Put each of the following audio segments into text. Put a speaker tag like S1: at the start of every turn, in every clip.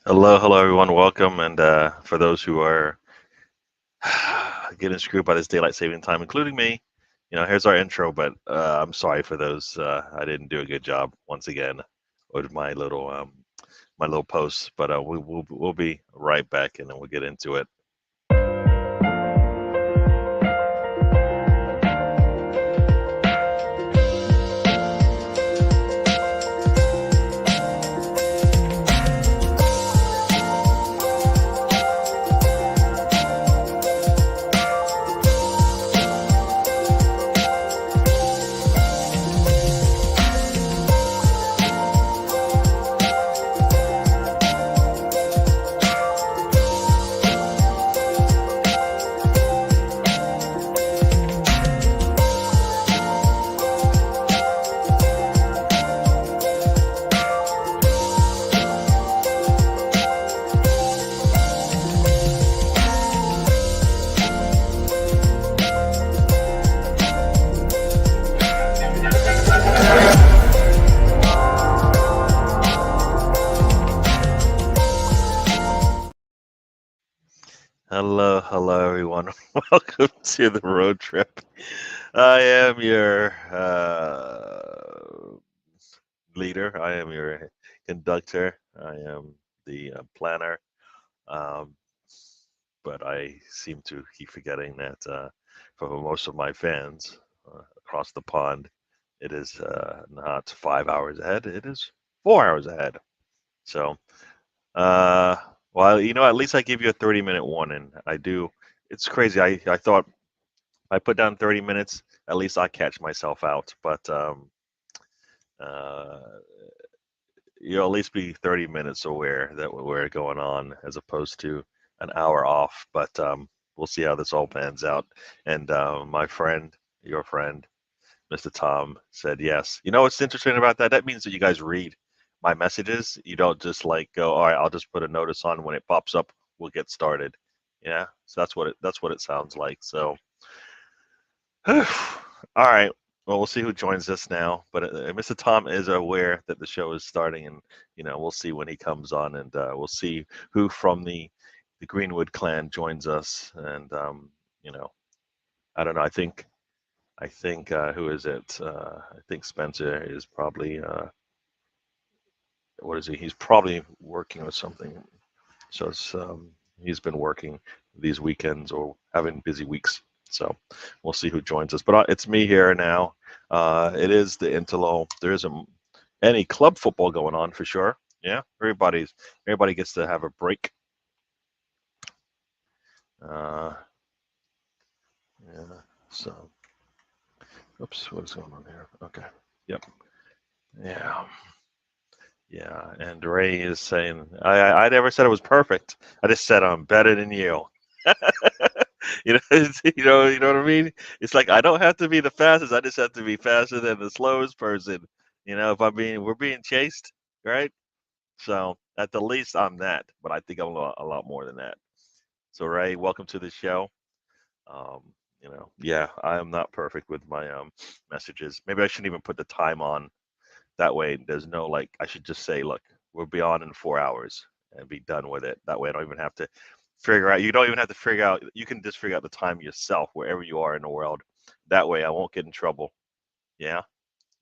S1: Hello, everyone. Welcome. And for those who are getting screwed by this daylight saving time, including me, here's our intro. But I'm sorry for those. I didn't do a good job once again with my little posts. But we'll be right back, and then we'll get into it. Hello, everyone. Welcome to the road trip. I am your leader. I am your conductor. I am the planner. Um, but I seem to keep forgetting that for most of my fans across the pond, it is not 5 hours ahead. It is 4 hours ahead. So, uh, well, at least I give you a 30-minute warning. I do. It's crazy. I thought I put down 30 minutes. At least I catch myself out. But uh, you'll at least be 30 minutes aware that we're going on as opposed to an hour off. But we'll see how this all pans out. And my friend, your friend, Mr. Tom said yes. You know what's interesting about that? That means that you guys read my messages. You don't just like go, all right, I'll just put a notice on when it pops up, we'll get started. Yeah. So that's what it sounds like. So all right. Well, we'll see who joins us now. But Mr. Tom is aware that the show is starting, and we'll see when he comes on, and we'll see who from the Greenwood clan joins us. And I don't know. I think who is it? I think Spencer is probably what is he? He's probably working or something. So he's been working these weekends or having busy weeks. So we'll see who joins us. But it's me here now. It is the Interlow. There isn't any club football going on for sure. Yeah, everybody gets to have a break. Uh, yeah. So, oops, what is going on here? Okay. Yep. Yeah. Yeah. And Ray is saying, I never said it was perfect. I just said I'm better than you. You know what I mean? It's like I don't have to be the fastest. I just have to be faster than the slowest person. If we're being chased, right? So at the least, I'm that. But I think I'm a lot more than that. So Ray, welcome to the show. Um, yeah, I am not perfect with my messages. Maybe I shouldn't even put the time on. That way, there's no like. I should just say, look, we'll be on in 4 hours and be done with it. That way, I don't even have to figure out. You don't even have to figure out. You can just figure out the time yourself wherever you are in the world. That way, I won't get in trouble. Yeah,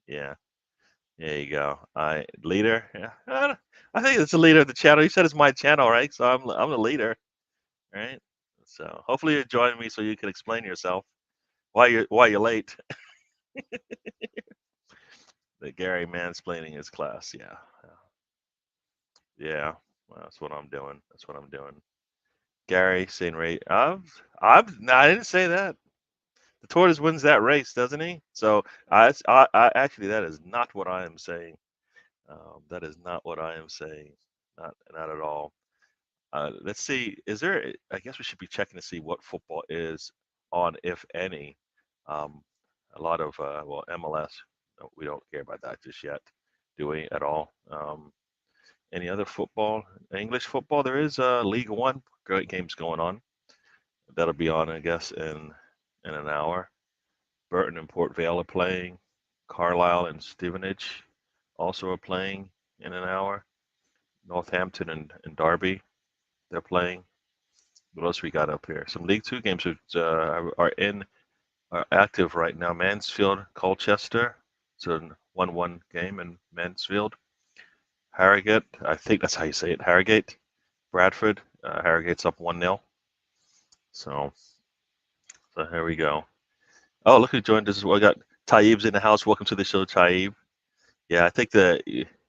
S1: yeah. There you go. I leader. Yeah, I think it's the leader of the channel. You said it's my channel, right? So I'm the leader, right? So hopefully you join me so you can explain yourself why you're late. The Gary mansplaining his class. Yeah, yeah. Well, that's what I'm doing. That's what I'm doing. Gary saying rate. No, I didn't say that. The tortoise wins that race, doesn't he? So I actually that is not what I am saying. That is not what I am saying. Not at all. Let's see. Is there? I guess we should be checking to see what football is on, if any. Um, a lot of MLS. No, we don't care about that just yet, do we at all? Any other football? English football? There is League One. Great games going on. That'll be on, I guess, in an hour. Burton and Port Vale are playing. Carlisle and Stevenage also are playing in an hour. Northampton and Derby. They're playing. What else we got up here? Some League Two games are active right now. Mansfield, Colchester. It's a 1-1 game in Mansfield. Harrogate, I think that's how you say it. Harrogate, Bradford. Harrogate's up 1-0. So here we go. Oh, look who joined us. We got Taib's in the house. Welcome to the show, Taib. Yeah, I think at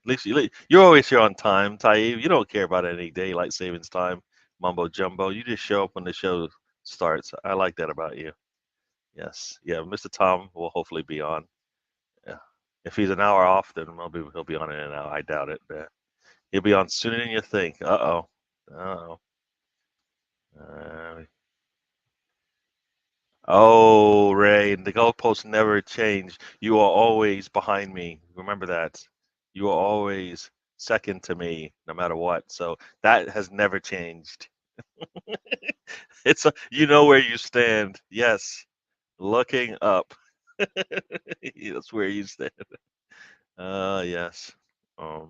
S1: least you're always here on time, Taib. You don't care about any daylight savings time, mumbo jumbo. You just show up when the show starts. I like that about you. Yes, yeah. Mr. Tom will hopefully be on. Yeah, if he's an hour off, then maybe he'll be on in an hour. I doubt it. He'll be on sooner than you think. Uh-oh. Uh-oh. Uh, oh, Ray, the goalposts never change. You are always behind me. Remember that. You are always second to me, no matter what. So that has never changed. You know where you stand. Yes, looking up. That's where you stand. Yes. Um,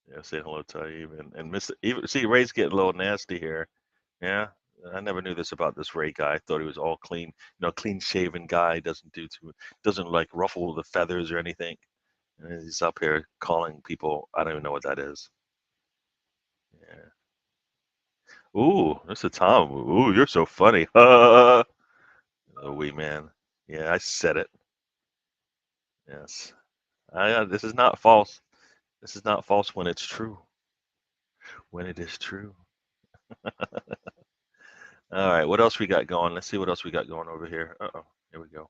S1: yeah, say hello to Taib and Mr. Even see Ray's getting a little nasty here. Yeah, I never knew this about this Ray guy. I thought he was all clean, clean shaven guy. Doesn't like ruffle the feathers or anything. And he's up here calling people. I don't even know what that is. Yeah. Ooh, Mr. Tom. Ooh, you're so funny. Oh, wee man. Yeah, I said it. Yes. This is not false. This is not false when it's true. When it is true. All right, what else we got going? Let's see what else we got going over here. Uh-oh, here we go.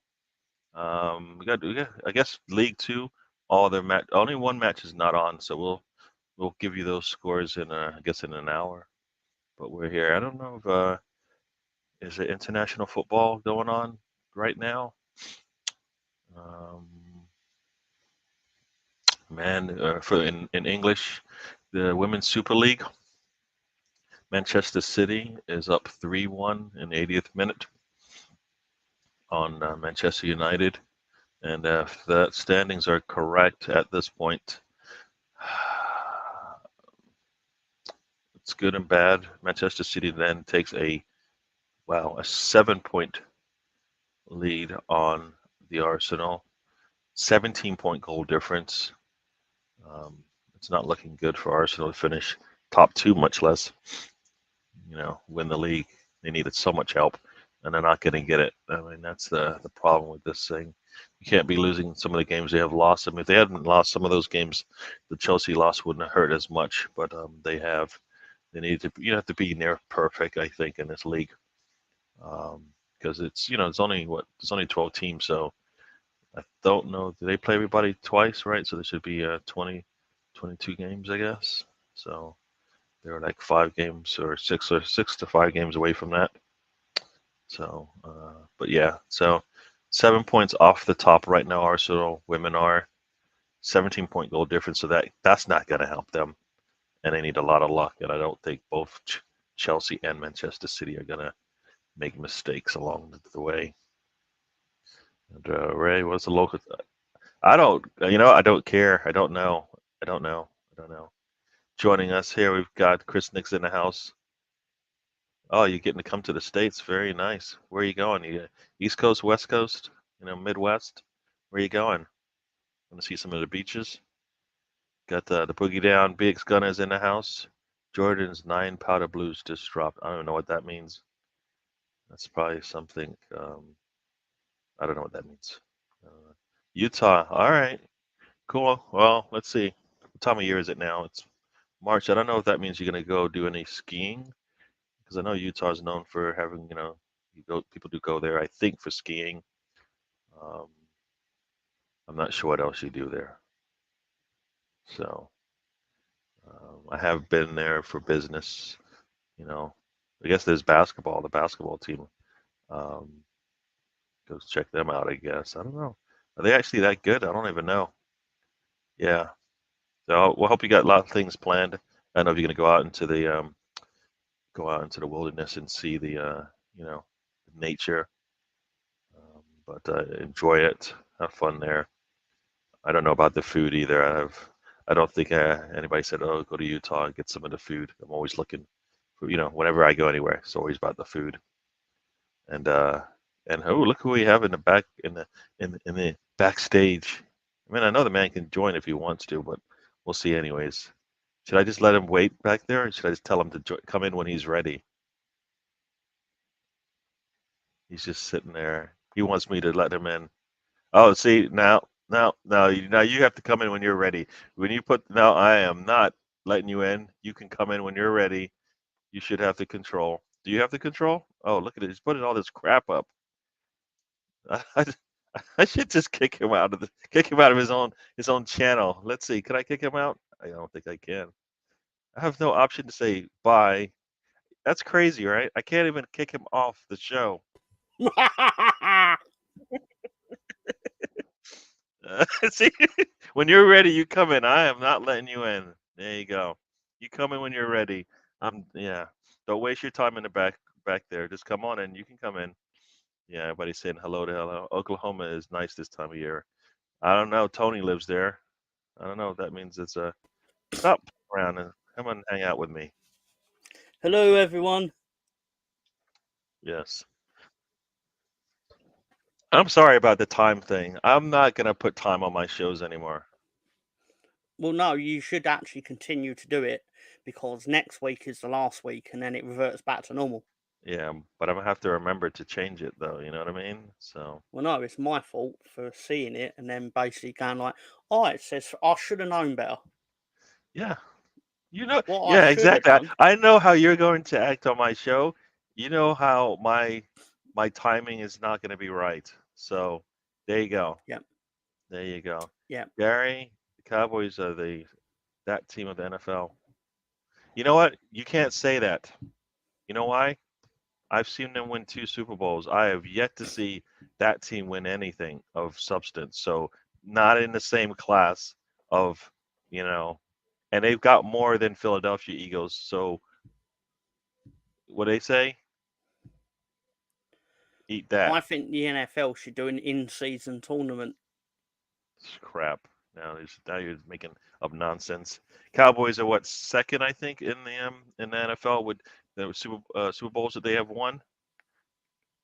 S1: We got, I guess, League Two. All their match, only one match is not on, so we'll give you those scores in, I guess, in an hour. But we're here. I don't know if is it international football going on right now? Um, man, for in English, the Women's Super League. Manchester City is up 3-1 in the 80th minute on Manchester United. And if the standings are correct at this point, it's good and bad. Manchester City then takes a 7-point lead on the Arsenal. 17-point goal difference. It's not looking good for Arsenal to finish top two, much less, win the league. They needed so much help, and they're not going to get it. I mean, that's the problem with this thing. You can't be losing some of the games they have lost. I mean, if they hadn't lost some of those games, the Chelsea loss wouldn't have hurt as much. But they have. They need to. You have to be near perfect, I think, in this league, because it's only 12 teams. So I don't know. Do they play everybody twice, right? So there should be 22 games, I guess. So they're like 5 games or 6 to 5 games away from that. So, but yeah, so 7 points off the top right now. Arsenal women are 17-point goal difference, so that's not going to help them, and they need a lot of luck. And I don't think both Chelsea and Manchester City are going to make mistakes along the way. And Ray, what's the local? I don't care. I don't know. Joining us here, we've got Chris Nix in the house. Oh, you're getting to come to the States. Very nice. Where are you going? East Coast, West Coast, Midwest? Where are you going? Want to see some of the beaches? Got the Boogie Down Biggs Gunners in the house. Jordan's 9 powder blues just dropped. I don't know what that means. That's probably something. I don't know what that means. Utah. All right. Cool. Well, let's see. What time of year is it now? It's March. I don't know if that means you're going to go do any skiing, because I know Utah is known for having, people do go there, I think, for skiing. Um, I'm not sure what else you do there. So I have been there for business. I guess there's basketball. The basketball team. Um, Go check them out, I guess. I don't know. Are they actually that good? I don't even know. Yeah. So we'll hope you got a lot of things planned. I don't know if you're going to go out into the wilderness and see the nature, but enjoy it. Have fun there. I don't know about the food either. I don't think anybody said, "Oh, go to Utah and get some of the food." I'm always looking for, whenever I go anywhere, it's always about the food. And oh, look who we have in the back in the backstage. I mean, I know the man can join if he wants to, but we'll see anyways. Should I just let him wait back there, or should I just tell him to come in when he's ready? He's just sitting there. He wants me to let him in. Oh, see, now you have to come in when you're ready. When you put no, I am not letting you in. You can come in when you're ready. You should have the control. Do you have the control? Oh, look at it. He's putting all this crap up. I, I should just kick him out of his own channel. Let's see. Can I kick him out? I don't think I can. I have no option to say bye. That's crazy, right? I can't even kick him off the show. See, when you're ready, you come in. I am not letting you in. There you go. You come in when you're ready. Yeah. Don't waste your time in the back there. Just come on in. You can come in. Yeah, everybody's saying hello to hello. Oklahoma is nice this time of year. I don't know. Tony lives there. I don't know. That means it's a stop around and come and hang out with me.
S2: Hello, everyone.
S1: Yes. I'm sorry about the time thing. I'm not gonna put time on my shows anymore.
S2: Well, no, you should actually continue to do it because next week is the last week and then it reverts back to normal.
S1: Yeah, but I'm gonna have to remember to change it though. You know what I mean? So.
S2: Well, no, it's my fault for seeing it and then basically going like, oh, it says I should have known better.
S1: Yeah.
S2: What I
S1: Yeah,
S2: should have
S1: exactly.
S2: done.
S1: I know how you're going to act on my show. You know how my timing is not going to be right. So there you go.
S2: Yep.
S1: There you go.
S2: Yep.
S1: Gary, the Cowboys are that team of the NFL. You know what? You can't say that. You know why? I've seen them win 2 Super Bowls. I have yet to see that team win anything of substance. So not in the same class of, you know, and they've got more than Philadelphia Eagles. So what they say? Eat that.
S2: I think the NFL should do an in-season tournament.
S1: It's crap. Now you're making up nonsense. Cowboys are what, second, I think, in the NFL with the Super Bowls that they have won.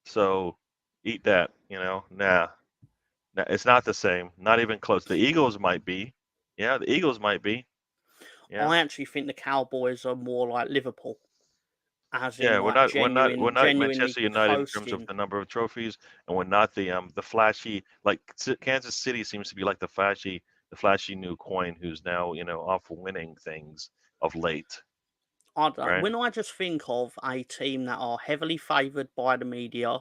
S1: So eat that. Nah, it's not the same. Not even close. The Eagles might be. Yeah, the Eagles might be. Yeah.
S2: I actually think the Cowboys are more like Liverpool, as in
S1: Yeah, we're
S2: like
S1: not we're not we're not
S2: genuinely
S1: Manchester United in terms of
S2: coasting.
S1: the number of trophies, and we're not the flashy, like Kansas City seems to be like the flashy new coin who's now off winning things of late,
S2: I don't know.
S1: right?
S2: When I just think of a team that are heavily favoured by the media,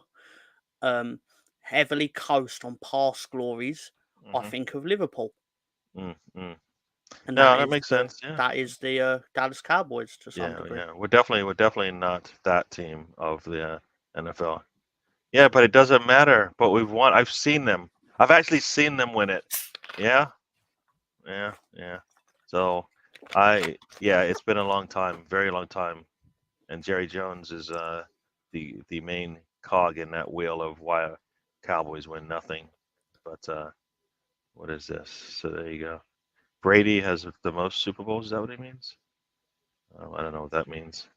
S2: um, heavily coast on past glories, I
S1: Hmm.
S2: think of Liverpool,
S1: Mm, mm.
S2: and
S1: No, that makes sense. Yeah,
S2: Dallas Cowboys to some
S1: yeah,
S2: degree.
S1: yeah. We're definitely not that team of the NFL. Yeah, but it doesn't matter. But we've won. I've seen them. I've actually seen them win it. Yeah, yeah, yeah. So yeah, it's been a long time, very long time, and Jerry Jones is the main cog in that wheel of why Cowboys win nothing. But what is this? So there you go. Brady has the most Super Bowls. Is that what he means? I don't know what that means.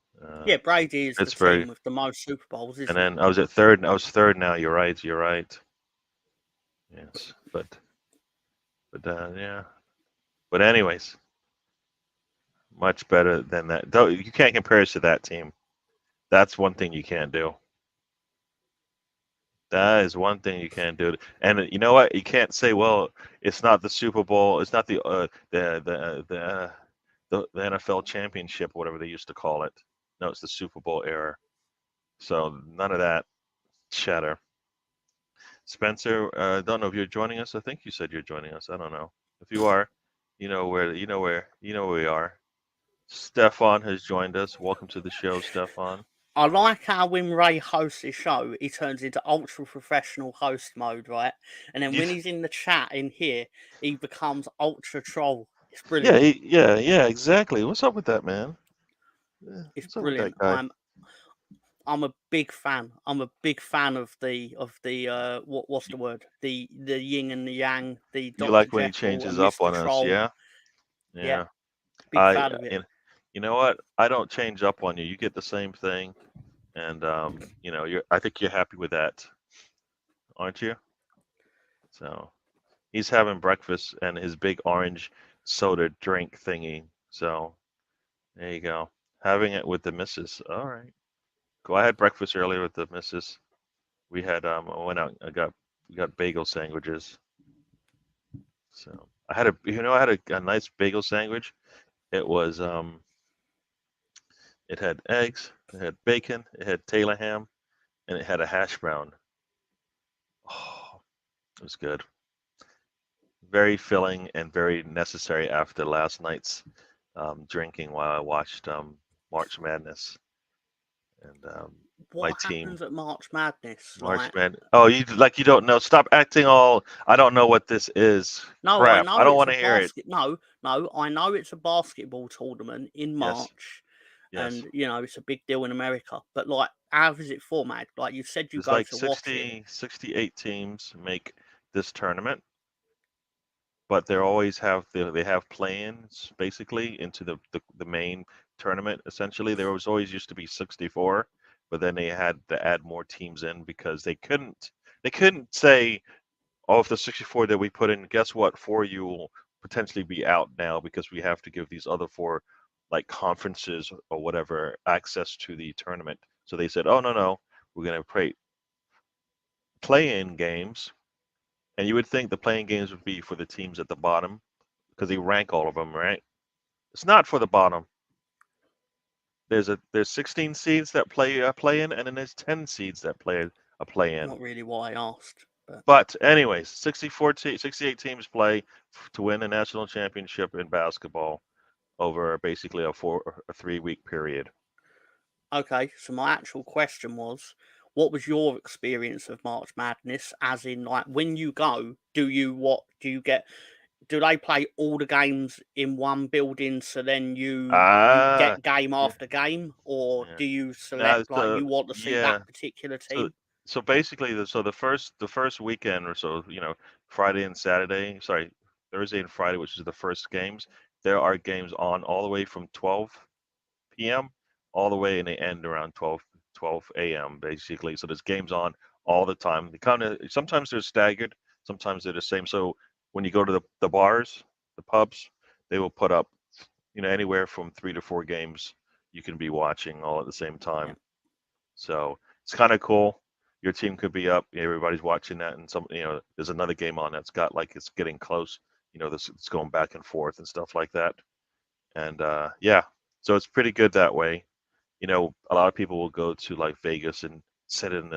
S2: Yeah, Brady is the
S1: Pittsburgh,
S2: team with the most Super Bowls,
S1: and
S2: isn't it?
S1: then I was at third. I was third now. You're right. You're right. Yes, but yeah. But anyways, much better than that. Though you can't compare us to that team. That's one thing you can't do. That is one thing you can't do. And you know what? You can't say, well, it's not the Super Bowl. It's not the NFL championship, whatever they used to call it. No, it's the Super Bowl era. So none of that chatter. Spencer, don't know if you're joining us. I think you said you're joining us. I don't know. If you are, you know where we are. Stefan has joined us. Welcome to the show, Stefan.
S2: I like how when Ray hosts his show, he turns into ultra professional host mode, right? And then
S1: You,
S2: when he's in the chat in here, he becomes ultra troll. It's
S1: yeah,
S2: brilliant.
S1: yeah, exactly. What's up with that, man?
S2: It's
S1: What's up with that
S2: brilliant.
S1: guy?
S2: I'm a big fan. I'm a big fan of the what's the word? The yin and the yang, the
S1: You
S2: Dr.
S1: like when he
S2: Jekyll
S1: changes
S2: and
S1: up
S2: Mr.
S1: on us,
S2: Troll.
S1: yeah?
S2: Yeah,
S1: Yeah.
S2: big
S1: I
S2: fan of it.
S1: and you know what? I don't change up on you. You get the same thing, and you're. I think you're happy with that, aren't you? So he's having breakfast and his big orange soda drink thingy. So there you go. Having it with the missus. All right. Cool. I had breakfast earlier with the missus. We had I went out. We got bagel sandwiches. So I had a nice bagel sandwich. It was it had eggs, it had bacon, it had Taylor ham, and it had a hash brown. Oh, it was good. Very filling and very necessary after last night's drinking while I watched March Madness and my
S2: What
S1: team.
S2: happens at March Madness?
S1: March
S2: Like,
S1: Madness. Oh, you don't know. Stop acting all. I don't know what this is.
S2: no, I
S1: Crap. I
S2: know
S1: don't
S2: it's
S1: want
S2: a
S1: to hear it.
S2: basket. No, no, I know it's a basketball tournament in
S1: Yes.
S2: March,
S1: Yes.
S2: and it's a big deal in America. But like, how is it formatted? Like you said, you
S1: There's
S2: go
S1: like
S2: to watch it.
S1: 68 teams make this tournament, but they always have they have play-ins basically into the main tournament. Essentially, there was always used to be 64, but then they had to add more teams in because they couldn't say, oh, of the 64 that we put in, guess what, 4 you will potentially be out now because we have to give these other four like conferences or whatever access to the tournament. So they said, oh no, we're gonna play-in games, and you would think the playing games would be for the teams at the bottom because they rank all of them, right? It's not for the bottom. There's 16 seeds that play in, and then there's 10 seeds that play a play in.
S2: Not really what I asked, but
S1: But anyways, 68 teams play to win a national championship in basketball over basically a 3 week period.
S2: okay. So my actual question was, what was your experience of March Madness? As in, like, when you go, do you get do they play all the games in one building so then you
S1: Ah,
S2: get game
S1: yeah,
S2: after game, or
S1: yeah.
S2: do you
S1: Now,
S2: select like you want to see that
S1: yeah.
S2: particular
S1: So
S2: team?
S1: so basically, the first weekend or so, Friday and Saturday, sorry, Thursday and Friday, which is the first games. There are games on all the way from 12 p.m. all the way, and they end around 12 a.m. basically. So there's games on all the time. They kind of sometimes they're staggered, sometimes they're the same. So when you go to the bars, the pubs, they will put up, anywhere from 3 to 4 games you can be watching all at the same
S2: Yeah,
S1: time. So it's kind of cool. Your team could be up, everybody's watching that, and there's another game on that's got like it's getting close. This it's going back and forth and stuff like that. And yeah, so it's pretty good that way. A lot of people will go to like Vegas and sit in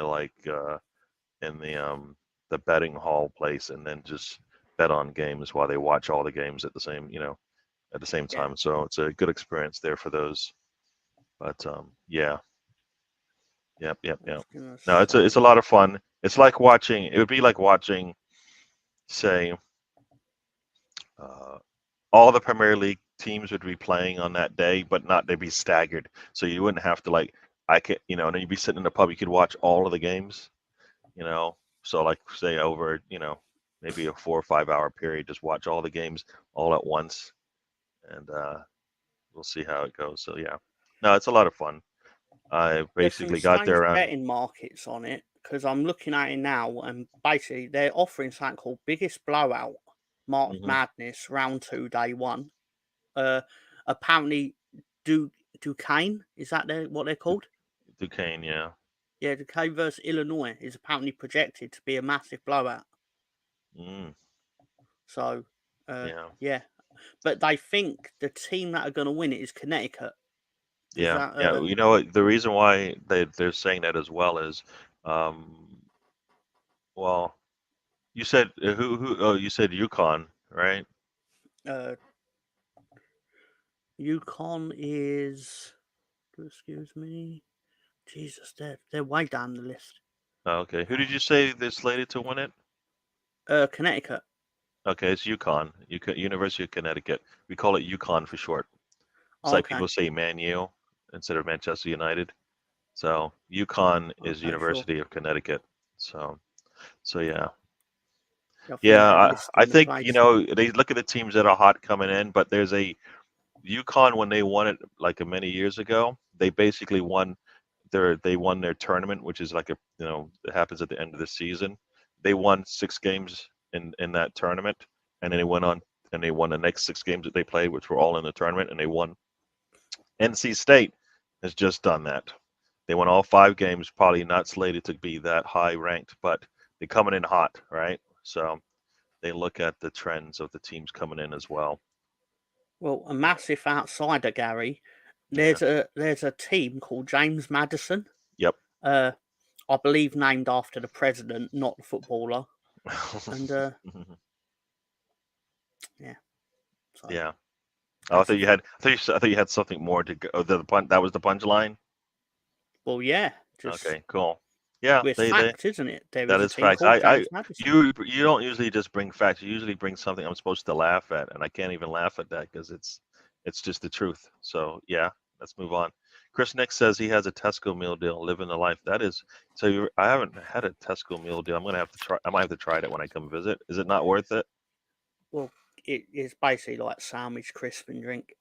S1: the betting hall place and then just bet on games while they watch all the games at the same
S2: yeah.
S1: time. So it's a good experience there for those. But yeah, yep, yep,
S2: I
S1: yep.
S2: was gonna
S1: No, it's a
S2: say,
S1: lot of fun. It's like watching. It would be like watching, say, uh, all the Premier League teams would be playing on that day, but not they'd be staggered. So you wouldn't have to like I could, and then you'd be sitting in the pub. You could watch all of the games. you know. So like say over, maybe a 4 or 5 hour period, just watch all the games all at once, and we'll see how it goes. So yeah, no, it's a lot of fun. I
S2: there's some
S1: basically got there
S2: strange
S1: around.
S2: betting markets on it because I'm looking at it now, and basically they're offering something called Biggest Blowout March
S1: Hmm.
S2: Madness Round Two Day One. Uh, apparently, Du Duquesne, is that what they're called?
S1: Duquesne, yeah.
S2: Yeah, Duquesne versus Illinois is apparently projected to be a massive blowout.
S1: Mm,
S2: So,
S1: yeah,
S2: yeah, but they think the team that are going to win it is Connecticut. Does
S1: yeah,
S2: that?
S1: yeah. You know what? The reason why they're saying that as well is, um, well, you said who? Oh, you said Yukon, right?
S2: Uh, Yukon is. Excuse me. Jesus, they're way down the list.
S1: Oh, okay. Who did you say they're slated to win it?
S2: Connecticut.
S1: Okay, it's Yukon, University of Connecticut. We call it Yukon for short. It's
S2: Oh,
S1: like
S2: okay.
S1: people say Man U instead of Manchester United. So Yukon is
S2: Okay, sure.
S1: University of Connecticut. So yeah.
S2: I think they
S1: Yeah,
S2: had
S1: I
S2: listing the
S1: think
S2: place.
S1: they look at the teams that are hot coming in, but there's a UConn when they won it like many years ago. They basically won their tournament, which is like it happens at the end of the season. They won 6 games in that tournament, and then they went on and they won the next 6 games that they played, which were all in the tournament, and they won. NC State has just done that. They won all 5 games, probably not slated to be that high ranked, but they're coming in hot, right? So they look at the trends of the teams coming in as well.
S2: Well, a massive outsider, Gary.
S1: Yeah.
S2: There's a team called James Madison.
S1: Yep.
S2: I believe named after the president, not the footballer. And yeah, so
S1: Yeah. Oh, I
S2: that's
S1: thought you had. I thought you had something more to go. That was the punchline.
S2: well, yeah, just
S1: Okay, cool. Yeah,
S2: it's
S1: they
S2: fact, isn't it? There
S1: that
S2: is a
S1: is
S2: team
S1: facts.
S2: called James Madison.
S1: You don't usually just bring facts. You usually bring something I'm supposed to laugh at, and I can't even laugh at that because it's just the truth. So yeah, let's move on. Chris Nick says he has a Tesco meal deal, living the life. That is so. I haven't had a Tesco meal deal. I'm gonna have to try. I might have to try it when I come visit. Is it not worth it?
S2: Well, it is basically like sandwich, crisp, and drink.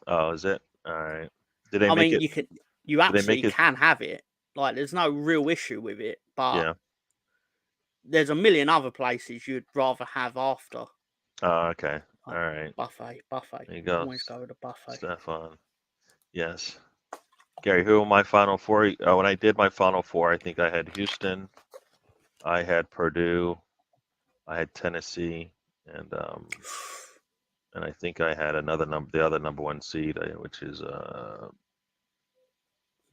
S1: Oh, is it? All right. Did they
S2: I
S1: make
S2: mean,
S1: it?
S2: you
S1: Did they make
S2: absolutely
S1: it?
S2: can have it. Like, there's no real issue with it, but
S1: Yeah.
S2: there's a million other places you'd rather have after.
S1: Oh, okay. All
S2: Like
S1: right.
S2: buffet.
S1: There you go,
S2: Always go with a buffet.
S1: Stefan. Yes. Gary, who were my final four? When I did my final four, I think I had Houston, I had Purdue, I had Tennessee, and I think I had the other number one seed, which is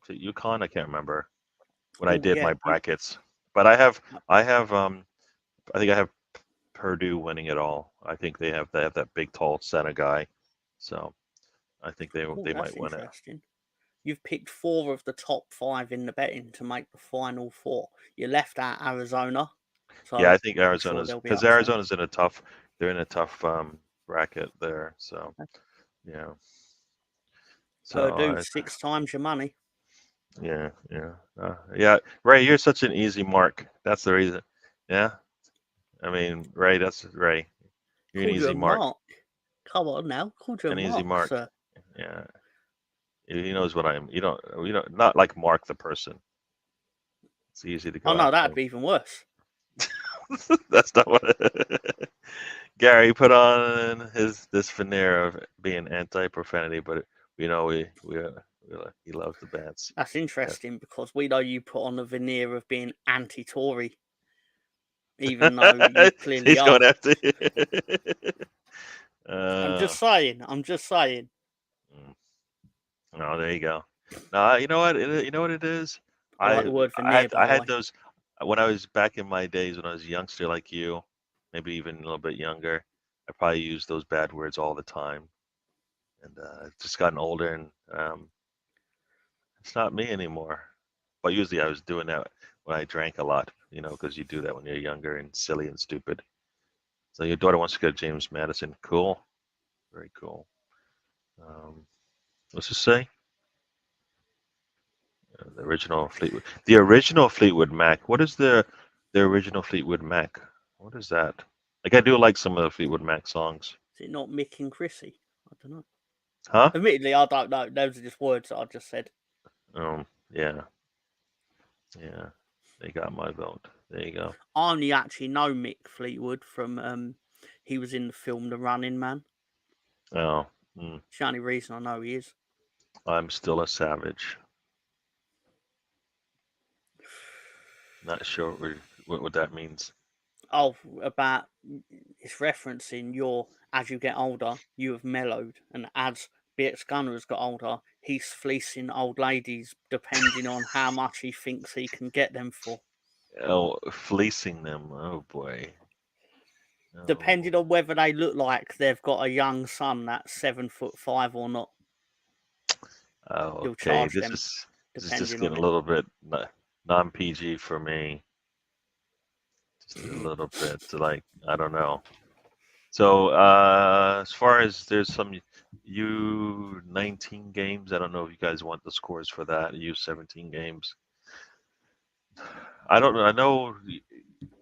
S1: UConn. I can't remember when I
S2: Oh
S1: did
S2: yeah,
S1: my brackets, but I think I have Purdue winning it all. I think they have that big tall center guy, so I think
S2: oh,
S1: they
S2: that's
S1: might win it.
S2: interesting. You've picked 4 of the top 5 in the betting to make the final 4. You left out Arizona,
S1: Yeah,
S2: so
S1: I think
S2: I'm sure
S1: Arizona's
S2: they'll be
S1: because
S2: upset.
S1: Arizona's they're in a tough bracket there. So yeah, so
S2: Purdue, 6 times your money.
S1: yeah. Ray, you're such an easy mark. That's the reason. Yeah, I mean Ray, that's Ray. You're an
S2: Called you
S1: easy
S2: a
S1: mark.
S2: mark. Come on now, called you a
S1: An easy
S2: mark,
S1: mark.
S2: sir.
S1: Yeah, he knows what I am. You don't not like Mark the person. It's easy to
S2: Oh
S1: go
S2: no,
S1: after
S2: that'd
S1: him.
S2: be even worse.
S1: That's not what. Gary put on this veneer of being anti-profanity, but he loves the bands.
S2: That's
S1: Yeah.
S2: interesting because we know you put on the veneer of being anti-Tory, even though you clearly
S1: He's
S2: are.
S1: going after.
S2: I'm
S1: uh,
S2: just saying. I'm just saying.
S1: mm, oh, there you go. No, you know what? You know what it is.
S2: I like the word veneer, by
S1: I
S2: the
S1: had
S2: way.
S1: those when I was back in my days when I was a youngster like you, maybe even a little bit younger. I probably used those bad words all the time, and I've just gotten older, and it's not me anymore. But usually I was doing that when I drank a lot, because you do that when you're younger and silly and stupid. So your daughter wants to go to James Madison. Cool. Very cool. Um, let's just say the original Fleetwood Mac. What is the original Fleetwood Mac? What is that? Like I do like some of the Fleetwood Mac songs.
S2: Is it not Mick and Chrissy? I don't know.
S1: Huh?
S2: Admittedly, I don't know. Those are just words that I just said.
S1: Yeah, yeah. They got my vote. There you go.
S2: I only actually know Mick Fleetwood from he was in the film The Running Man.
S1: Oh, mm,
S2: It's the only reason I know he is.
S1: I'm still a savage. Not sure what that means.
S2: Oh, about it's referencing as you get older, you have mellowed, and as BX Gunner has got older, he's fleecing old ladies depending on how much he thinks he can get them for.
S1: Oh, fleecing them. Oh boy. Oh,
S2: Depending on whether they look like they've got a young son that's 7'5" or not.
S1: oh,
S2: He'll
S1: okay.
S2: charge them
S1: This is just
S2: depending on
S1: getting a
S2: it.
S1: little bit non-PG for me. Just a little bit, like I don't know. So as far as there's some U19 games, I don't know if you guys want the scores for that. U17 games. I don't know. I know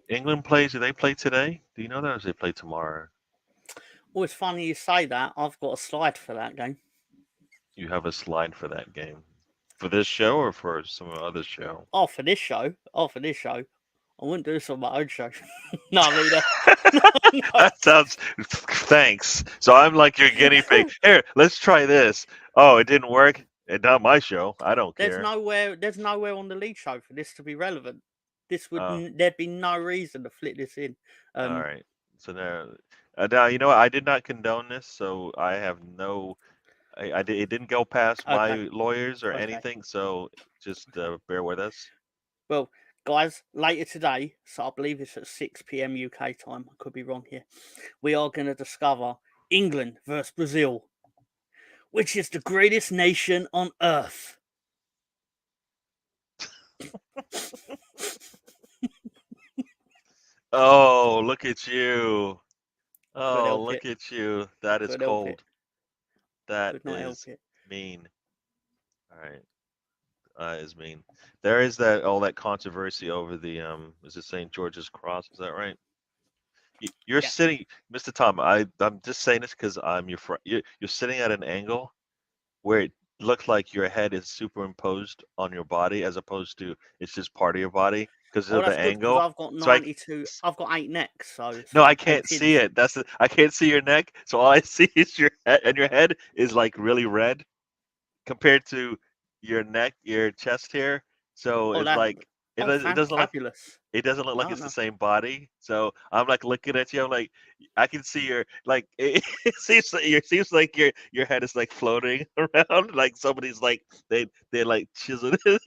S1: England plays. Do they play today? Do you know that, or does they play tomorrow?
S2: Oh, it's funny you say that. I've got a slide for that game.
S1: You have a slide for that game, for this show or for some other show?
S2: Oh, for this show. Oh, for this show. I wouldn't do this on my own show. No, I mean, no.
S1: That sounds. Thanks. So I'm like your guinea pig. Here, let's try this. Oh, it didn't work. It's not my show. I don't
S2: There's
S1: care.
S2: nowhere. There's nowhere on the league show for this to be relevant. This would.
S1: Oh,
S2: There'd be no reason to flip this in.
S1: all
S2: Um.
S1: right. So now you know what? I did not condone this, so I have no. It didn't go past my
S2: Okay.
S1: lawyers or
S2: Okay.
S1: anything. So just
S2: Okay.
S1: bear with us.
S2: Well, guys, later today, so I believe it's at 6 p.m. UK time. I could be wrong here. We are going to discover England versus Brazil, which is the greatest nation on earth.
S1: Oh, look at you.
S2: Couldn't
S1: Oh,
S2: help it.
S1: look at you. That is
S2: Couldn't help it.
S1: cold. That
S2: Could not help
S1: is
S2: it.
S1: mean. All right. Is mean. There is that all that controversy over the is it St. George's Cross? Is that right? You're
S2: Yeah.
S1: sitting, Mr. Tom. I'm just saying this because I'm your friend. You're sitting at an angle where it looks like your head is superimposed on your body as opposed to it's just part of your body because
S2: Oh,
S1: of the
S2: that's good because
S1: angle.
S2: I've got
S1: So I
S2: 92. I've got 8 necks, so it's
S1: no, I
S2: like eight
S1: can't see
S2: chins.
S1: it. I can't see your neck. So all I see is your head, and your head is like really red compared to your neck, your chest hair. So
S2: Oh,
S1: it's
S2: that.
S1: like
S2: Oh,
S1: it doesn't look
S2: fabulous.
S1: it doesn't look like
S2: No,
S1: it's the
S2: no.
S1: same body. So I'm like looking at you. I'm like, I can see your like. It seems like your head is like floating around. Like somebody's like they like chiseled it.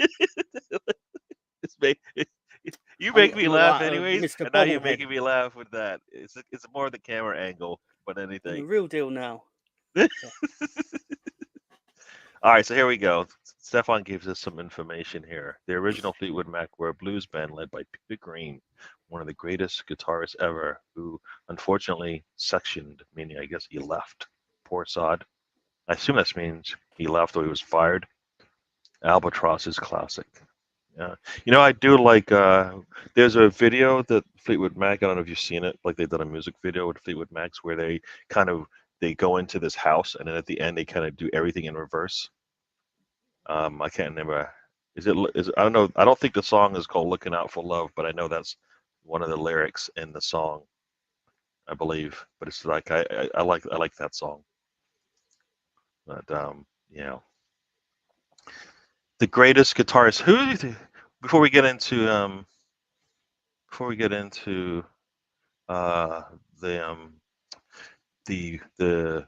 S1: It's make, you
S2: I
S1: make me
S2: look
S1: laugh
S2: like
S1: anyways,
S2: Mr.
S1: and now you're
S2: Bobblehead.
S1: making me laugh with that. It's more the camera angle, but
S2: I'm the
S1: anything.
S2: real deal now. Yeah.
S1: All right, so here we go. Stefan gives us some information here. The original Fleetwood Mac were a blues band led by Peter Green, one of the greatest guitarists ever, who unfortunately sectioned, meaning I guess he left. Poor sod. I assume that means he left or he was fired. Albatross is classic. Yeah. You know, I do like there's a video that Fleetwood Mac, I don't know if you've seen it, like they've done a music video with Fleetwood Macs where kind of they go into this house and then at the end they kind of do everything in reverse. I can't remember. I don't know. I don't think the song is called "Looking Out for Love," but I know that's one of the lyrics in the song, I believe. But it's like I like that song. But yeah, the greatest guitarist. Who do you think, before we get into before we get into uh the the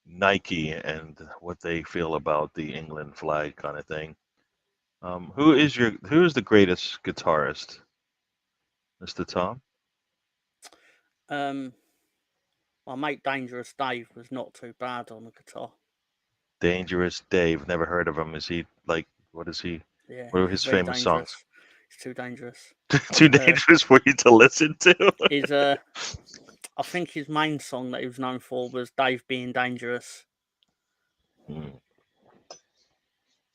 S1: Nike and what they feel about the England flag kind of thing. Who is the greatest guitarist, Mr. Tom?
S2: Um, my mate Dangerous Dave was not too bad on the guitar.
S1: Dangerous Dave. Never heard of him. Is he like what is he?
S2: Yeah,
S1: What are
S2: he's
S1: his
S2: very
S1: famous songs?
S2: dangerous. He's too dangerous.
S1: Too
S2: Uh,
S1: dangerous for you to listen to.
S2: his I think his main song that he was known for was Dave Being Dangerous.
S1: Hmm,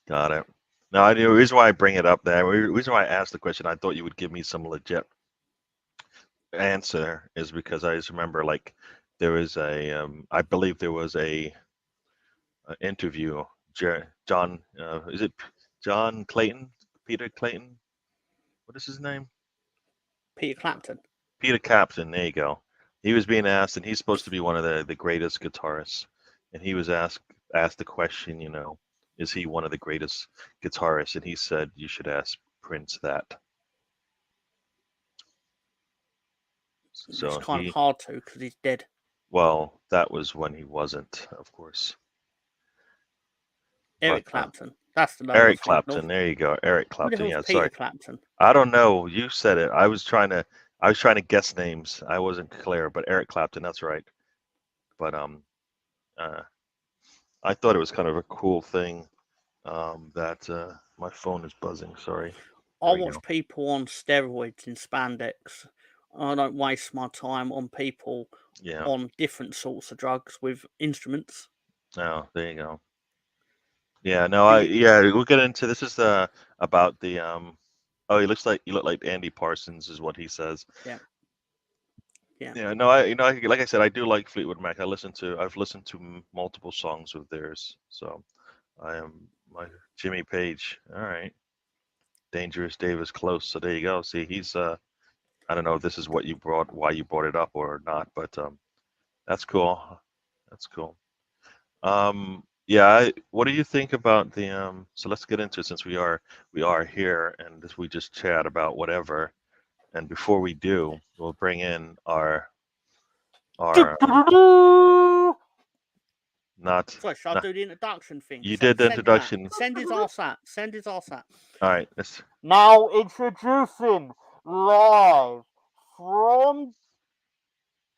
S1: got it. No, the reason why I bring it up, the reason why I asked the question, I thought you would give me some legit answer, is because I just remember like there was I believe there was a interview. John, is it John Clayton? Peter Clayton? What is his name?
S2: Peter Clapton.
S1: Peter Captain, there you go. He was being asked, and he's supposed to be one of the greatest guitarists. And he was asked the question, is he one of the greatest guitarists? And he said, you should ask Prince that.
S2: It's
S1: So
S2: kind of hard to because he's dead.
S1: well, that was when he wasn't, of course. But
S2: Eric Clapton. That's the name I was
S1: Eric
S2: thinking of.
S1: Clapton, there you go, Eric
S2: Who the
S1: Clapton.
S2: hell's
S1: Yeah,
S2: Peter
S1: sorry,
S2: Clapton?
S1: I don't know. You said it. I was trying to guess names. I wasn't clear, but Eric Clapton, that's right. But uh, I thought it was kind of a cool thing that my phone is buzzing. Sorry.
S2: I
S1: There we
S2: watch
S1: go.
S2: people on steroids in spandex. I don't waste my time on people
S1: Yeah.
S2: on different sorts of drugs with instruments.
S1: Oh, there you go. Yeah. No.
S2: Do you,
S1: Yeah. We'll get into this. Is about the Oh, he looks like you look like Andy Parsons, is what he says.
S2: Yeah. Yeah.
S1: Yeah, no, like I said, I do like Fleetwood Mac. I've listened to multiple songs of theirs. So I am my Jimmy Page. All right, Dangerous Dave is close. So there you go. See, he's I don't know if this is why you brought it up or not, but that's cool. That's cool. Yeah, what do you think about the so let's get into it since we are here and we just chat about whatever. And before we do, we'll bring in our not
S2: Sorry, should I
S1: not
S2: do the introduction thing?
S1: you did the
S2: Send him out.
S1: introduction.
S2: Send his arse out. Send his arse out.
S1: All right, let's
S2: Now introducing live from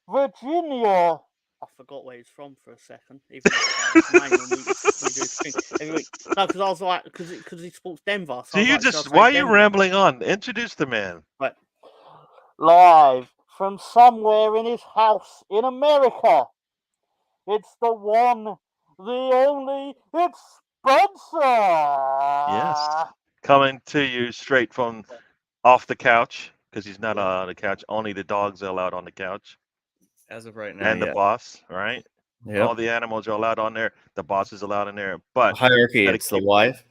S2: Virginia. I forgot where he's from for a second. Even though his name when we do this thing every week. No, because I was like, because he supports Denver. So
S1: do
S2: I was
S1: you
S2: like, should I
S1: just
S2: say
S1: why are you
S2: Denver?
S1: rambling on? Introduce the man.
S2: Right. Live from somewhere in his house in America. It's the one, the only, it's Spencer.
S1: Yes, coming to you straight from off the couch because he's not on the couch. Only the dogs are allowed on the couch,
S3: As of right now,
S1: and the
S3: yeah.
S1: boss. Right? All
S3: Yep.
S1: the animals are allowed on there. The boss is allowed in there, but
S3: Hierarchy,
S1: gotta
S3: it's the
S1: keep.
S3: wife,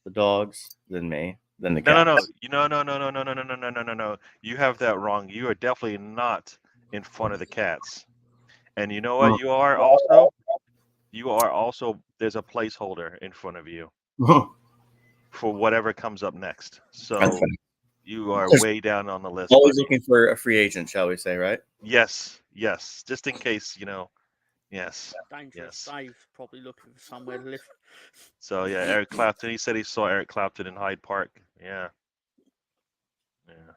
S3: the dogs, then me, then the
S1: No,
S3: cat.
S1: no, no. No. You have that wrong. You are definitely not in front of the cats. And you know what?
S3: Mm.
S1: You are also. There's a placeholder in front of you
S3: That's
S1: for whatever comes up next. So
S3: fine.
S1: you are
S3: Just
S1: way down on the list.
S3: always
S1: But
S3: looking for a free agent, shall we say, right?
S1: yes, just in case, yes,
S2: Dangerous
S1: yes.
S2: Dave's probably looking for somewhere to live.
S1: So yeah, Eric Clapton. He said he saw Eric Clapton in Hyde Park. Yeah, yeah.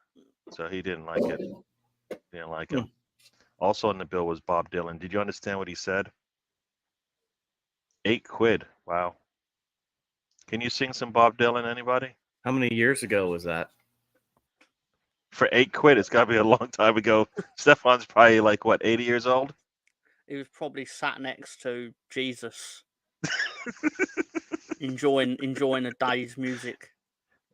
S1: So he didn't like it. Didn't like
S3: Hmm.
S1: him. Also on the bill was Bob Dylan. Did you understand what he said? £8. Wow. Can you sing some Bob Dylan, anybody?
S3: How many years ago was that?
S1: For £8, it's got to be a long time ago. Stefan's probably like what, 80 years old?
S2: He was probably sat next to Jesus, enjoying a day's music.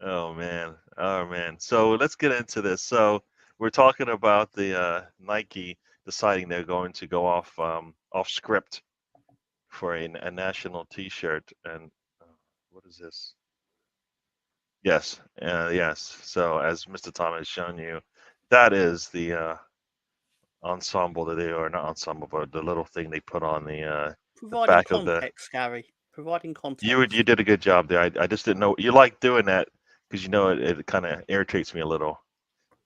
S1: Oh man, oh man. So let's get into this. So we're talking about the Nike deciding they're going to go off script for a national T-shirt. And what is this? Yes, yes. So as Mr. Tom has shown you, that is the ensemble that they are not ensemble, but the little thing they put on the
S2: Providing
S1: back of the.
S2: context, Gary. Providing context.
S1: You did a good job there. I just didn't know you like doing that because it kind of irritates me a little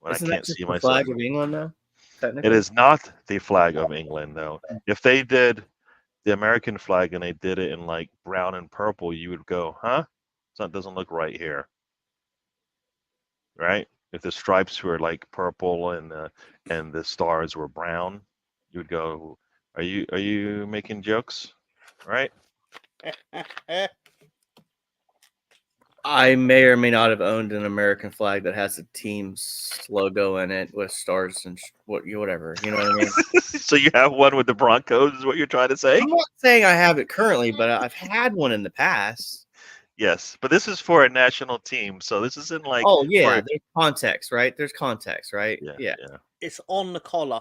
S1: when
S3: Isn't
S1: I
S3: that
S1: can't
S3: just
S1: see
S3: the
S1: myself.
S3: flag of England, though?
S1: It
S3: Technically,
S1: is not the flag of England, though. If they did the American flag and they did it in like brown and purple, you would go, huh? That doesn't look right here, right? If the stripes were like purple and the stars were brown, you would go, are you making jokes, right?
S3: I may or may not have owned an American flag that has a team's logo in it with stars and whatever. You know what I mean?
S1: So you have one with the Broncos, is what you're trying to say?
S3: I'm not saying I have it currently, but I've had one in the past.
S1: Yes, but this is for a national team, so this isn't like
S3: Oh yeah,
S1: for
S3: there's context, right? There's context, right? Yeah.
S2: It's on the collar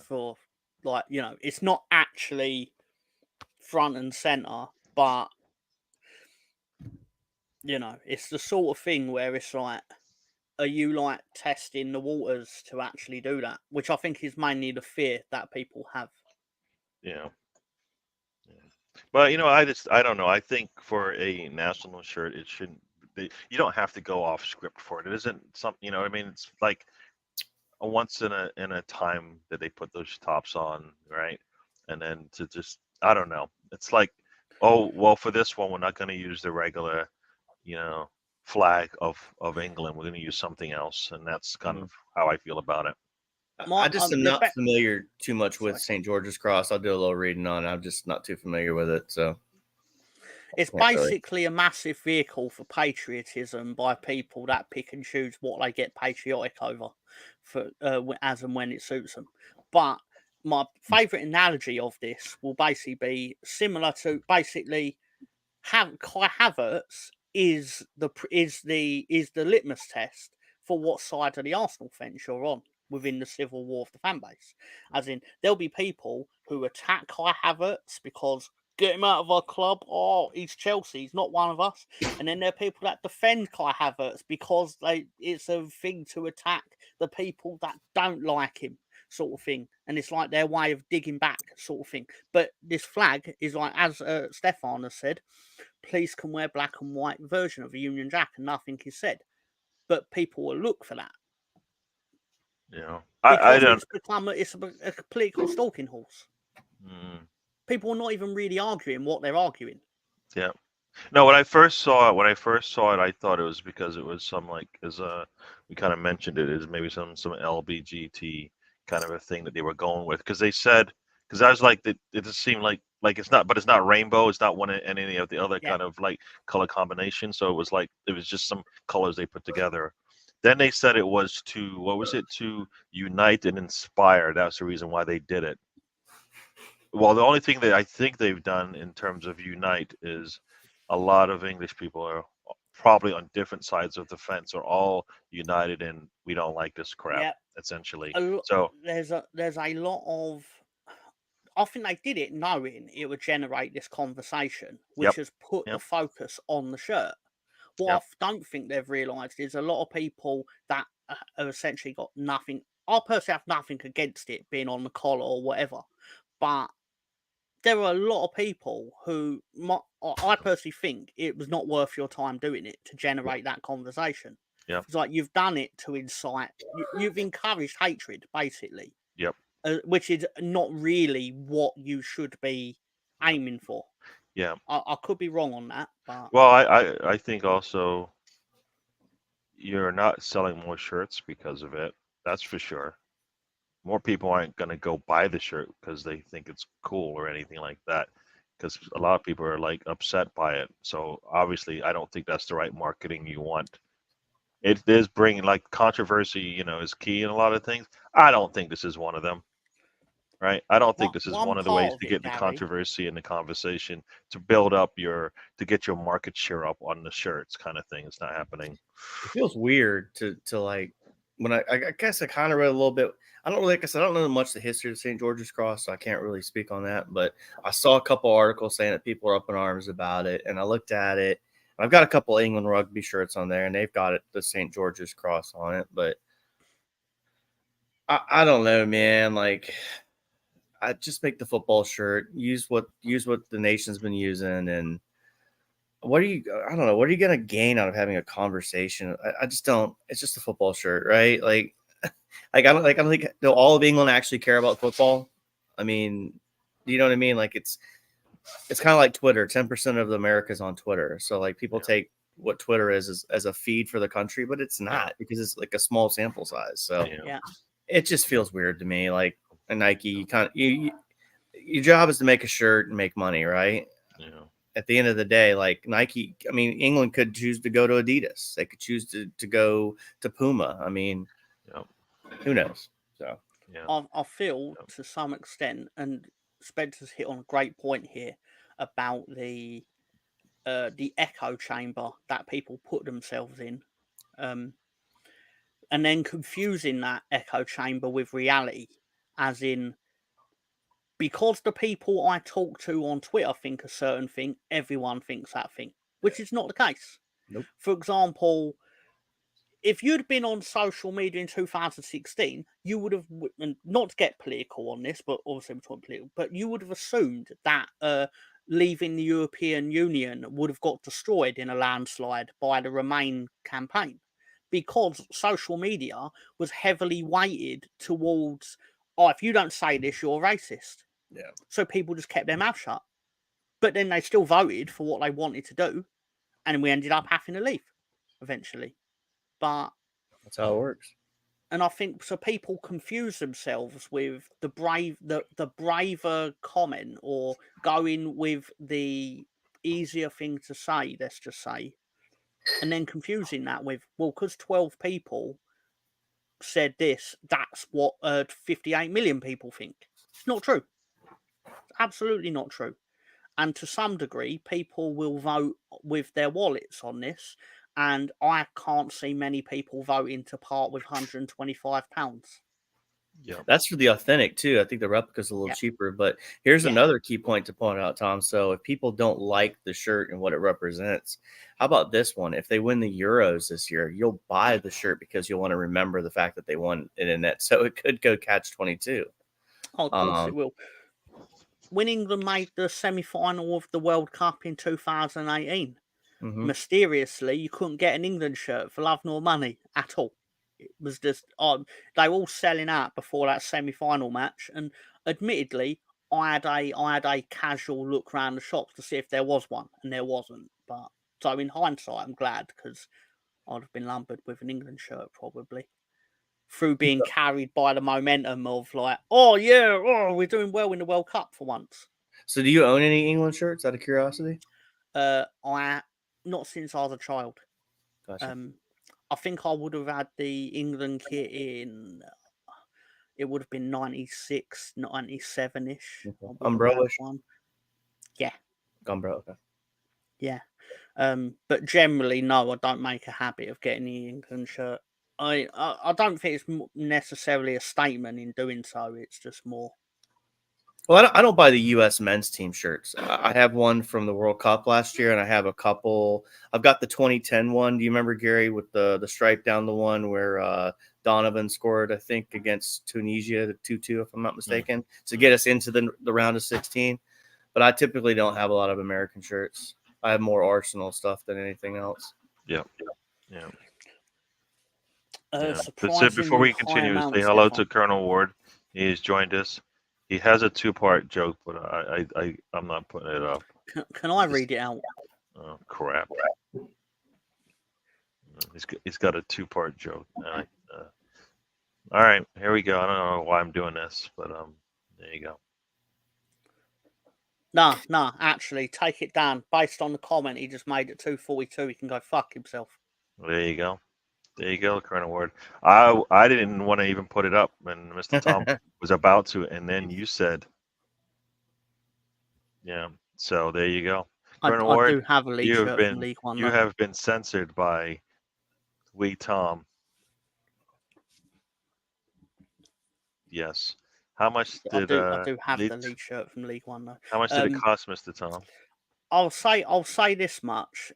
S2: for, like, it's not actually front and center, but it's the sort of thing where it's like, are you like testing the waters to actually do that? Which I think is mainly the fear that people have.
S1: Yeah. But I don't know. I think for a national shirt, it shouldn't. You don't have to go off script for it. It isn't something. You know what I mean? It's like a once in a time that they put those tops on, right? And then to just I don't know. It's like, oh well, for this one, we're not going to use the regular, flag of England. We're going to use something else, and that's kind of how I feel about it.
S3: I just am not familiar too much with St. George's Cross. I'll do a little reading on it. I'm just not too familiar with it. So
S2: it's basically a massive vehicle for patriotism by people that pick and choose what they get patriotic over for as and when it suits them. But my favourite analogy of this will basically be similar to basically Kai Havertz is the litmus test for what side of the Arsenal fence you're on within the civil war of the fan base. As in, there'll be people who attack Kai Havertz because get him out of our club. Oh, he's Chelsea. He's not one of us. And then there are people that defend Kai Havertz because it's a thing to attack the people that don't like him, sort of thing. And it's like their way of digging back, sort of thing. But this flag is like, as Stefan has said, police can wear black and white version of a Union Jack and nothing is said. But people will look for that.
S1: You know,
S2: Because
S1: I don't.
S2: it's become a political stalking horse.
S1: Mm,
S2: People are not even really arguing what they're arguing.
S1: yeah. No, when I first saw it, I thought it was because it was some like as we kind of mentioned it is maybe some LBGT kind of a thing that they were going with because they said because I was like it just seemed like it's not, but it's not rainbow, it's not one in any of the other
S2: Yeah.
S1: kind of like color combinations, so it was just some colors they put together. Then they said it was to what was it to unite and inspire. That's the reason why they did it. Well, the only thing that I think they've done in terms of unite is a lot of English people are probably on different sides of the fence are all united in we don't like this crap,
S2: Yeah.
S1: essentially.
S2: A
S1: So
S2: there's a lot of. I think they did it knowing it would generate this conversation, which
S1: Yep.
S2: has put the
S1: Yep.
S2: focus on the shirt. What
S1: Yep.
S2: I don't think they've realised is a lot of people that have essentially got nothing. I personally have nothing against it being on the collar or whatever, but there are a lot of people who I personally think it was not worth your time doing it to generate that conversation.
S1: Yep.
S2: It's like you've done it to incite, you've encouraged hatred, basically.
S1: Yep.
S2: Which is not really what you should be aiming for.
S1: Yeah.
S2: I could be wrong on that, but
S1: Well, I think also you're not selling more shirts because of it. That's for sure. More people aren't going to go buy the shirt because they think it's cool or anything like that. Because a lot of people are like upset by it. So obviously, I don't think that's the right marketing you want. It is bringing like controversy, is key in a lot of things. I don't think this is one of them, right? I don't think this is
S2: one
S1: one of the
S2: part
S1: ways
S2: of
S1: to
S2: it,
S1: get the
S2: Gary.
S1: controversy in the conversation to build up to get your market share up on the shirts kind of thing. It's not happening.
S3: It feels weird to like when I guess I kind of read a little bit. I don't really, like I said, I don't know much the history of St. George's Cross, so I can't really speak on that. But I saw a couple articles saying that people are up in arms about it, and I looked at it. I've got a couple England rugby shirts on there, and they've got the St. George's Cross on it. But I don't know, man. Like, I just make the football shirt. Use what the nation's been using, and I don't know. What are you going to gain out of having a conversation? I just don't. It's just a football shirt, right? Like I don't think do all of England actually care about football. I mean, you know what I mean? Like it's kind of like Twitter. 10% of America's on Twitter, so like people take what Twitter is as a feed for the country, but it's not because it's like a small sample size. So
S2: Yeah.
S3: it just feels weird to me. Like a Nike, your job is to make a shirt and make money, right?
S1: Yeah.
S3: At the end of the day, like Nike, I mean, England could choose to go to Adidas. They could choose to go to Puma. I mean, who knows? So
S2: I feel to some extent, and Spencer's hit on a great point here about the echo chamber that people put themselves in, and then confusing that echo chamber with reality, as in because the people I talk to on Twitter think a certain thing, everyone thinks that thing, which is not the case.
S3: Nope.
S2: For example, if you'd been on social media in 2016, you would have, and not to get political on this, but obviously we're talking political, but you would have assumed that leaving the European Union would have got destroyed in a landslide by the Remain campaign, because social media was heavily weighted towards, oh, if you don't say this, you're racist.
S3: Yeah.
S2: So people just kept their mouth shut. But then they still voted for what they wanted to do, and we ended up having to leave eventually. But
S3: that's how it works.
S2: And I think so people confuse themselves with the braver comment or going with the easier thing to say, let's just say, and then confusing that with, well, because 12 people said this, that's what 58 million people think. It's not true. It's absolutely not true. and to some degree, people will vote with their wallets on this. And I can't see many people voting to part with £125.
S1: Yeah.
S3: That's for the authentic too. I think the replica's a little
S2: Yeah.
S3: cheaper, but here's
S2: Yeah.
S3: another key point to point out, Tom. So if people don't like the shirt and what it represents, how about this one? If they win the Euros this year, you'll buy the shirt because you'll want to remember the fact that they won it in it. So it could go catch 22.
S2: Oh, of course it will. When England made the semi-final of the World Cup in 2018, mysteriously you couldn't get an England shirt for love nor money at all. It was just they were all selling out before that semi-final match, and admittedly, I had a casual look around the shops to see if there was one, and there wasn't. But so in hindsight, I'm glad, because I'd have been lumbered with an England shirt probably, through being carried by the momentum of like, oh yeah, oh, we're doing well in the World Cup for once.
S3: So do you own any England shirts out of curiosity?
S2: I not since I was a child.
S3: Gotcha.
S2: I think I would have had the England kit in. It would have been 96, 97-ish.
S3: Okay.
S2: I would have had
S3: Umbrella-ish?
S2: one. Yeah,
S3: Umbrella. Okay.
S2: yeah. But generally, no, I don't make a habit of getting the England shirt. I don't think it's necessarily a statement in doing so. It's just more.
S3: Well, I don't buy the U.S. men's team shirts. I have one from the World Cup last year, and I have a couple. I've got the 2010 one. Do you remember, Gary, with the stripe down the one where Donovan scored, I think, against Tunisia, the 2-2, if I'm not mistaken, to get us into the round of 16? But I typically don't have a lot of American shirts. I have more Arsenal stuff than anything else.
S1: Yeah. That's it. Before
S2: Surprisingly
S1: we
S2: high
S1: continue, say
S2: amounts,
S1: hello
S2: Stefan.
S1: to Colonel Ward. He has joined us. He has a two-part joke, but I'm not putting it up.
S2: Can I read it out?
S1: Oh crap! He's got a two-part joke. All right, here we go. I don't know why I'm doing this, but there you go.
S2: Nah, actually, take it down. Based on the comment he just made at 2:42, he can go fuck himself.
S1: There you go. There you go, Colonel Ward. I didn't want to even put it up, and Mr. Tom was about to, and then you said, yeah. So there you go, Colonel
S2: I
S1: Ward.
S2: do have a league shirt from League One.
S1: You have been censored by Wee Tom. Yes. How much did
S2: I do have the league shirt from League One though.
S1: How much did it cost, Mr. Tom?
S2: I'll say this much.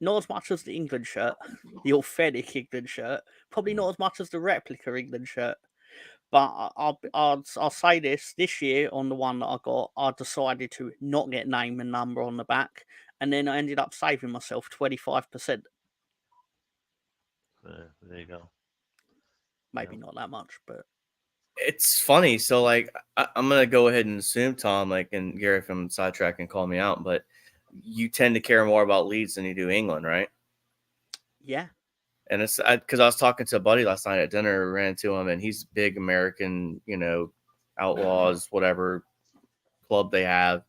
S2: Not as much as the England shirt, the authentic England shirt. Probably not as much as the replica England shirt. But I'll say this year on the one that I got, I decided to not get name and number on the back, and then I ended up saving myself 25%.
S1: There you go.
S2: Maybe not that much, but
S3: it's funny. So, like, I'm gonna go ahead and assume, Tom, like, and Gary from Sidetrack can call me out, but you tend to care more about Leeds than you do England, right?
S2: Yeah.
S3: And it's because I was talking to a buddy last night at dinner, ran into him, and he's big American, Outlaws, whatever club they have.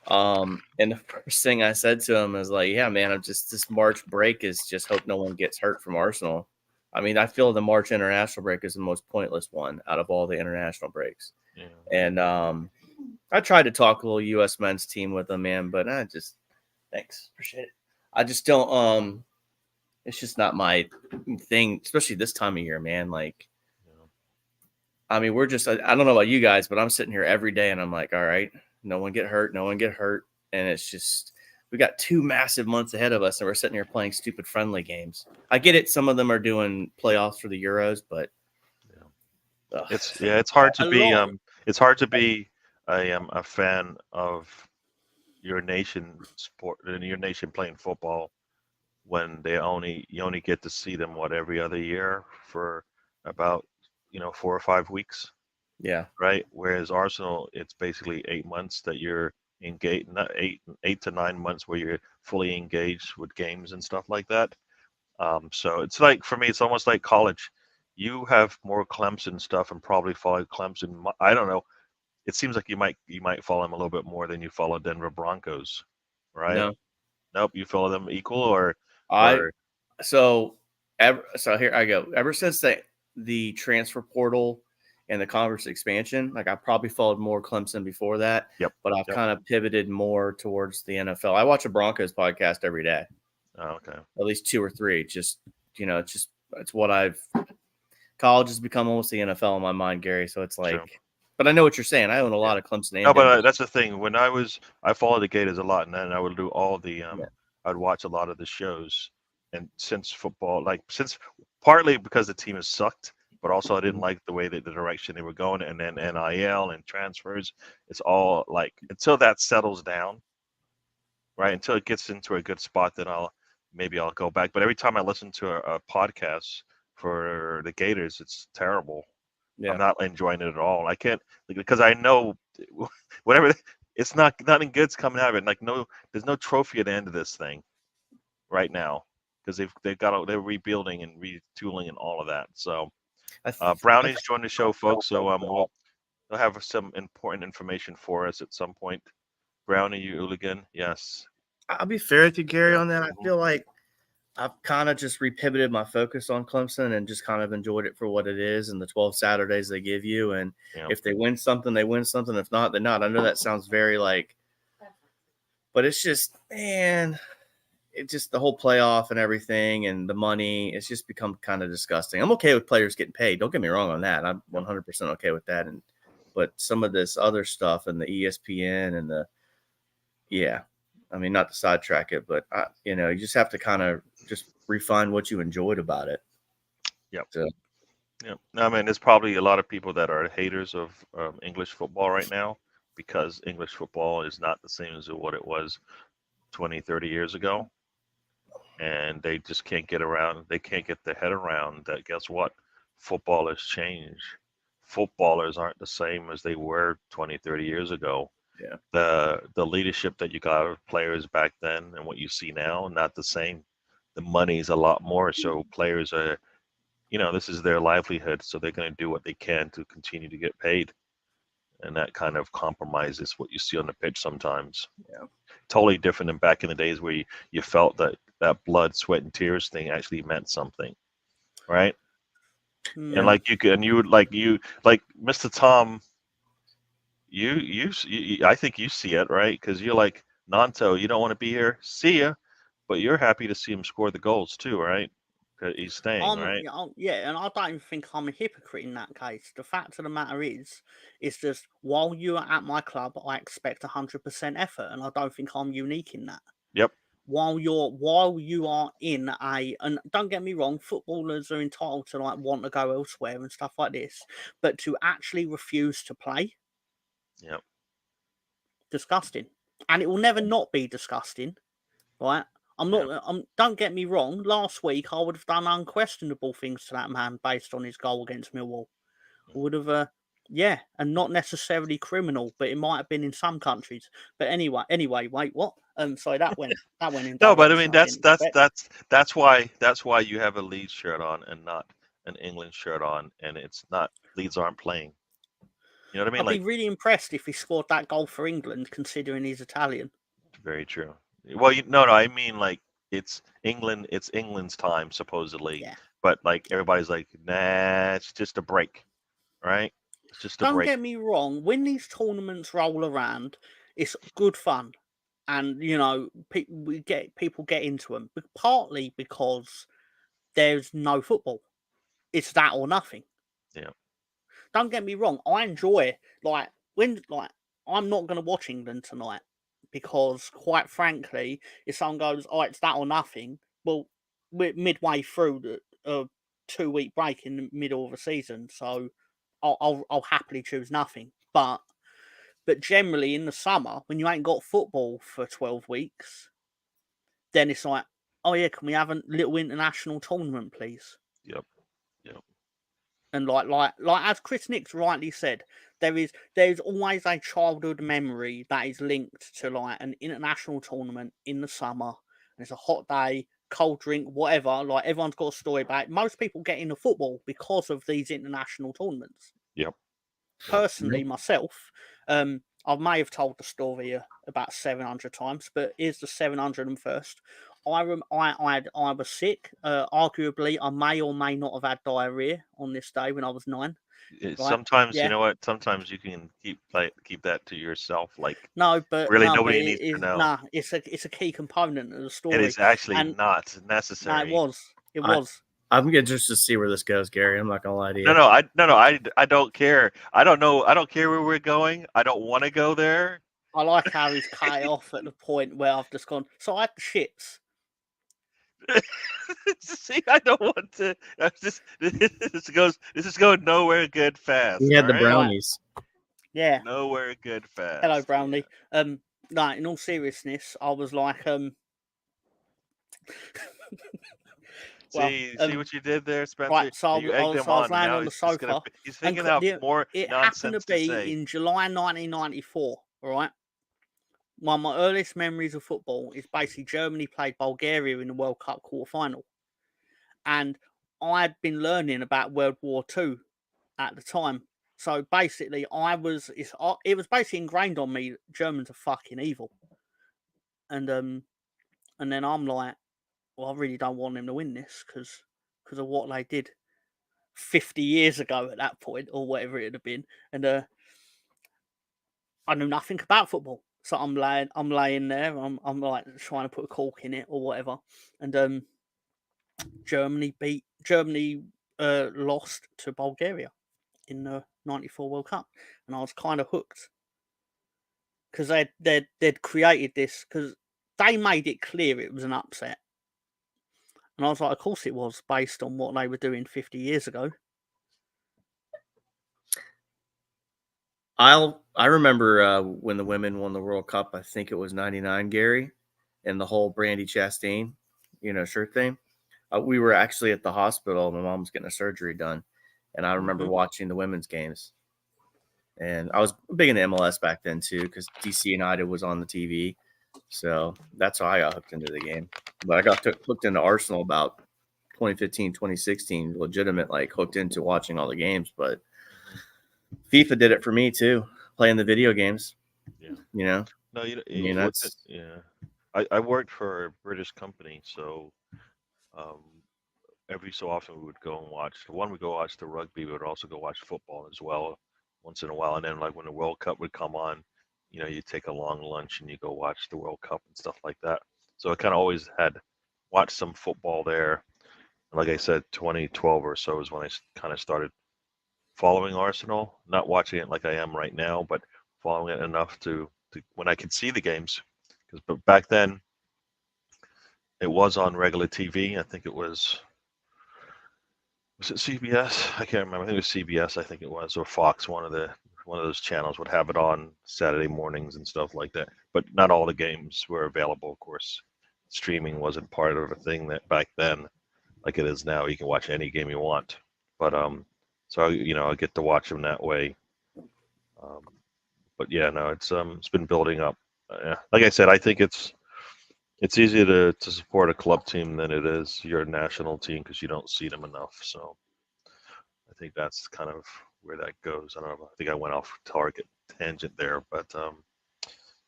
S3: And the first thing I said to him is like, yeah, man, this March break is just hope no one gets hurt from Arsenal. I mean, I feel the March international break is the most pointless one out of all the international breaks. Yeah. And I tried to talk a little U.S. men's team with them, man, but thanks, appreciate it. I just don't. It's just not my thing, especially this time of year, man. Like, I mean, we're just. I don't know about you guys, but I'm sitting here every day, and I'm like, all right, no one get hurt, and it's just. We got 2 massive months ahead of us, and we're sitting here playing stupid friendly games. I get it; some of them are doing playoffs for the Euros, but
S1: it's hard to be a fan of your nation sport and your nation playing football when you only get to see them every other year for about 4 or 5 weeks.
S3: Yeah.
S1: Right. Whereas Arsenal, it's basically 8 months that you're engaged, not 8 to 9 months where you're fully engaged with games and stuff like that. So it's like, for me, it's almost like college. You have more Clemson stuff and probably follow Clemson. I don't know. It seems like you might follow them a little bit more than you follow Denver Broncos, right?
S3: No.
S1: Nope. You follow them equal
S3: so here I go. Ever since the transfer portal and the conference expansion. Like, I probably followed more Clemson before that,
S1: Yep.
S3: but I've
S1: Yep.
S3: kind of pivoted more towards the NFL. I watch a Broncos podcast every day,
S1: Oh, okay.
S3: at least 2 or 3. Just, it's what college has become almost the NFL in my mind, Gary. So it's like,
S1: Sure.
S3: but I know what you're saying. I own a
S1: Yeah.
S3: lot of Clemson and
S1: No, but
S3: Denver.
S1: that's the thing. When I followed the Gators a lot, and then I would do all the I'd watch a lot of the shows, and since football, since partly because the team has sucked, but also I didn't like the way that the direction they were going, and then NIL and transfers. It's all like until that settles down, right? Until it gets into a good spot, then maybe I'll go back. But every time I listen to a podcast for the Gators, it's terrible.
S3: Yeah.
S1: I'm not enjoying it at all. I can't because I know whatever it's nothing good's coming out of it. Like there's no trophy at the end of this thing right now because they're rebuilding and retooling and all of that. So Brownie's joined the show, folks. So we'll have some important information for us at some point. Brownie, you hooligan, yes.
S3: I'll be fair with you, Gary,
S1: Yeah.
S3: on that. I feel like I've kind of just repivoted my focus on Clemson and just kind of enjoyed it for what it is and the 12 Saturdays they give you. And if they win something, they win something. If not, they're not. I know that sounds very but it's just, man, it's just the whole playoff and everything and the money. It's just become kind of disgusting. I'm okay with players getting paid. Don't get me wrong on that. I'm 100% okay with that. But some of this other stuff and the ESPN and I mean, not to sidetrack it, but you just have to kind of just refine what you enjoyed about it.
S1: Yep.
S3: So.
S1: Yep. I mean, there's probably a lot of people that are haters of English football right now because English football is not the same as what it was 20, 30 years ago. And they just can't get around. They can't get their head around that. Guess what? Football has changed. Footballers aren't the same as they were 20, 30 years ago.
S3: Yeah.
S1: The leadership that you got of players back then and what you see now, not the same. The money's a lot more. So players are, this is their livelihood. So they're going to do what they can to continue to get paid. And that kind of compromises what you see on the pitch sometimes.
S3: Yeah.
S1: Totally different than back in the days where you felt that blood, sweat, and tears thing actually meant something, right?
S2: Yeah.
S1: And Mr. Tom, you I think you see it, right? Because you're like Nanto, you don't want to be here, see ya, but you're happy to see him score the goals too, right? Because he's staying, right?
S2: Yeah, and I don't even think I'm a hypocrite in that case. The fact of the matter is, it's just while you are at my club, I expect 100% effort, and I don't think I'm unique in that.
S1: Yep.
S2: While you are in and don't get me wrong, footballers are entitled to want to go elsewhere and stuff like this, but to actually refuse to play,
S1: yep,
S2: disgusting, and it will never not be disgusting, right? Don't get me wrong. Last week, I would have done unquestionable things to that man based on his goal against Millwall. I would have, and not necessarily criminal, but it might have been in some countries. But anyway, wait, what? Sorry, that went in.
S1: No, but I mean that's why you have a Leeds shirt on and not an England shirt on, and it's not Leeds aren't playing. You know what I mean?
S2: I'd be really impressed if he scored that goal for England, considering he's Italian.
S1: Very true. Well, no, I mean it's England. It's England's time supposedly, but everybody's like, nah, it's just a break, right? It's just a break.
S2: Don't get me wrong. When these tournaments roll around, it's good fun, and people get into them. But partly because there's no football. It's that or nothing.
S1: Yeah.
S2: Don't get me wrong. I enjoy I'm not going to watch England tonight because, quite frankly, if someone goes, "Oh, it's that or nothing," well, we're midway through the 2-week break in the middle of a season, so I'll happily choose nothing. But generally in the summer, when you ain't got football for 12 weeks, then it's like, oh yeah, can we have a little international tournament, please?
S1: Yep.
S2: And like as Chris Nix rightly said, there's always a childhood memory that is linked to an international tournament in the summer. And it's a hot day, cold drink, whatever. Everyone's got a story about it. Most people get into football because of these international tournaments.
S1: Yep.
S2: Personally, myself, I may have told the story about 700 times, but here's the 701st. I was sick. Arguably, I may or may not have had diarrhea on this day when I was 9. right?
S1: Sometimes, you
S2: Yeah.
S1: know what? Sometimes you can keep that to yourself. Like,
S2: No, but
S1: really,
S2: no, but
S1: nobody
S2: it
S1: needs to
S2: is
S1: know.
S2: nah. It's a key component of the
S1: It
S2: story,
S1: is actually
S2: and
S1: not
S2: no, it
S1: necessary.
S2: was. It
S3: I-
S2: was.
S3: I'm interested to see where this goes, Gary. I'm not gonna lie to you.
S1: I don't care. I don't care where we're going. I don't want to go there.
S2: I like how he's cut it off at the point where I've just gone. So I had the shits.
S1: See, I don't want to. This is going nowhere good fast.
S3: He had
S1: All
S3: the
S1: right,
S3: brownies.
S2: Yeah.
S1: nowhere good fast.
S2: Hello, Brownie. No, in all seriousness, I was like, well,
S1: See what you did there, Spencer.
S2: right. So
S1: You egged him
S2: I was
S1: on.
S2: laying
S1: Now
S2: on the
S1: he's just
S2: sofa,
S1: he's
S2: and
S1: thinking out more
S2: it happened to
S1: nonsense to
S2: be
S1: say.
S2: in July 1994. All right. One of my earliest memories of football is basically Germany played Bulgaria in the World Cup quarter final, and I'd been learning about World War II at the time. So basically, it was basically ingrained on me. Germans are fucking evil, and then I'm like, well, I really don't want them to win this because of what they did 50 years ago at that point, or whatever it had been, and I knew nothing about football. So I'm laying there, I'm like trying to put a cork in it or whatever, and Germany lost to Bulgaria in the '94 World Cup, and I was kind of hooked because they'd created this because they made it clear it was an upset, and I was like, of course it was, based on what they were doing 50 years ago.
S3: I remember when the women won the World Cup. I think it was '99, Gary, and the whole Brandy Chastain, shirt thing. We were actually at the hospital. My mom was getting a surgery done, and I remember watching the women's games. And I was big into MLS back then too, because DC United was on the TV. So that's how I got hooked into the game. But I got hooked into Arsenal about 2015, 2016, legitimate, like hooked into watching all the games. But FIFA did it for me too, playing the video games.
S1: Yeah.
S3: No,
S1: that's yeah. I worked for a British company, so um, every so often we would go and watch. One, we go watch the rugby, we would also go watch football as well once in a while. And then, like when the World Cup would come on, you take a long lunch and you go watch the World Cup and stuff like that. So I kind of always had watched some football there. Like I said, 2012 or so is when I kind of started following Arsenal. Not watching it like I am right now, but following it enough to when I could see the games. But back then, it was on regular TV. I think it was it CBS? I can't remember. I think it was CBS. I think it was, or Fox. One of those channels would have it on Saturday mornings and stuff like that. But not all the games were available, of course. Streaming wasn't part of a thing that back then, like it is now. You can watch any game you want. But so I get to watch them that way. But yeah, no, it's been building up. Like I said, I think it's easier to support a club team than it is your national team because you don't see them enough. So I think that's kind of where that goes. I don't know. I think I went off target tangent there, but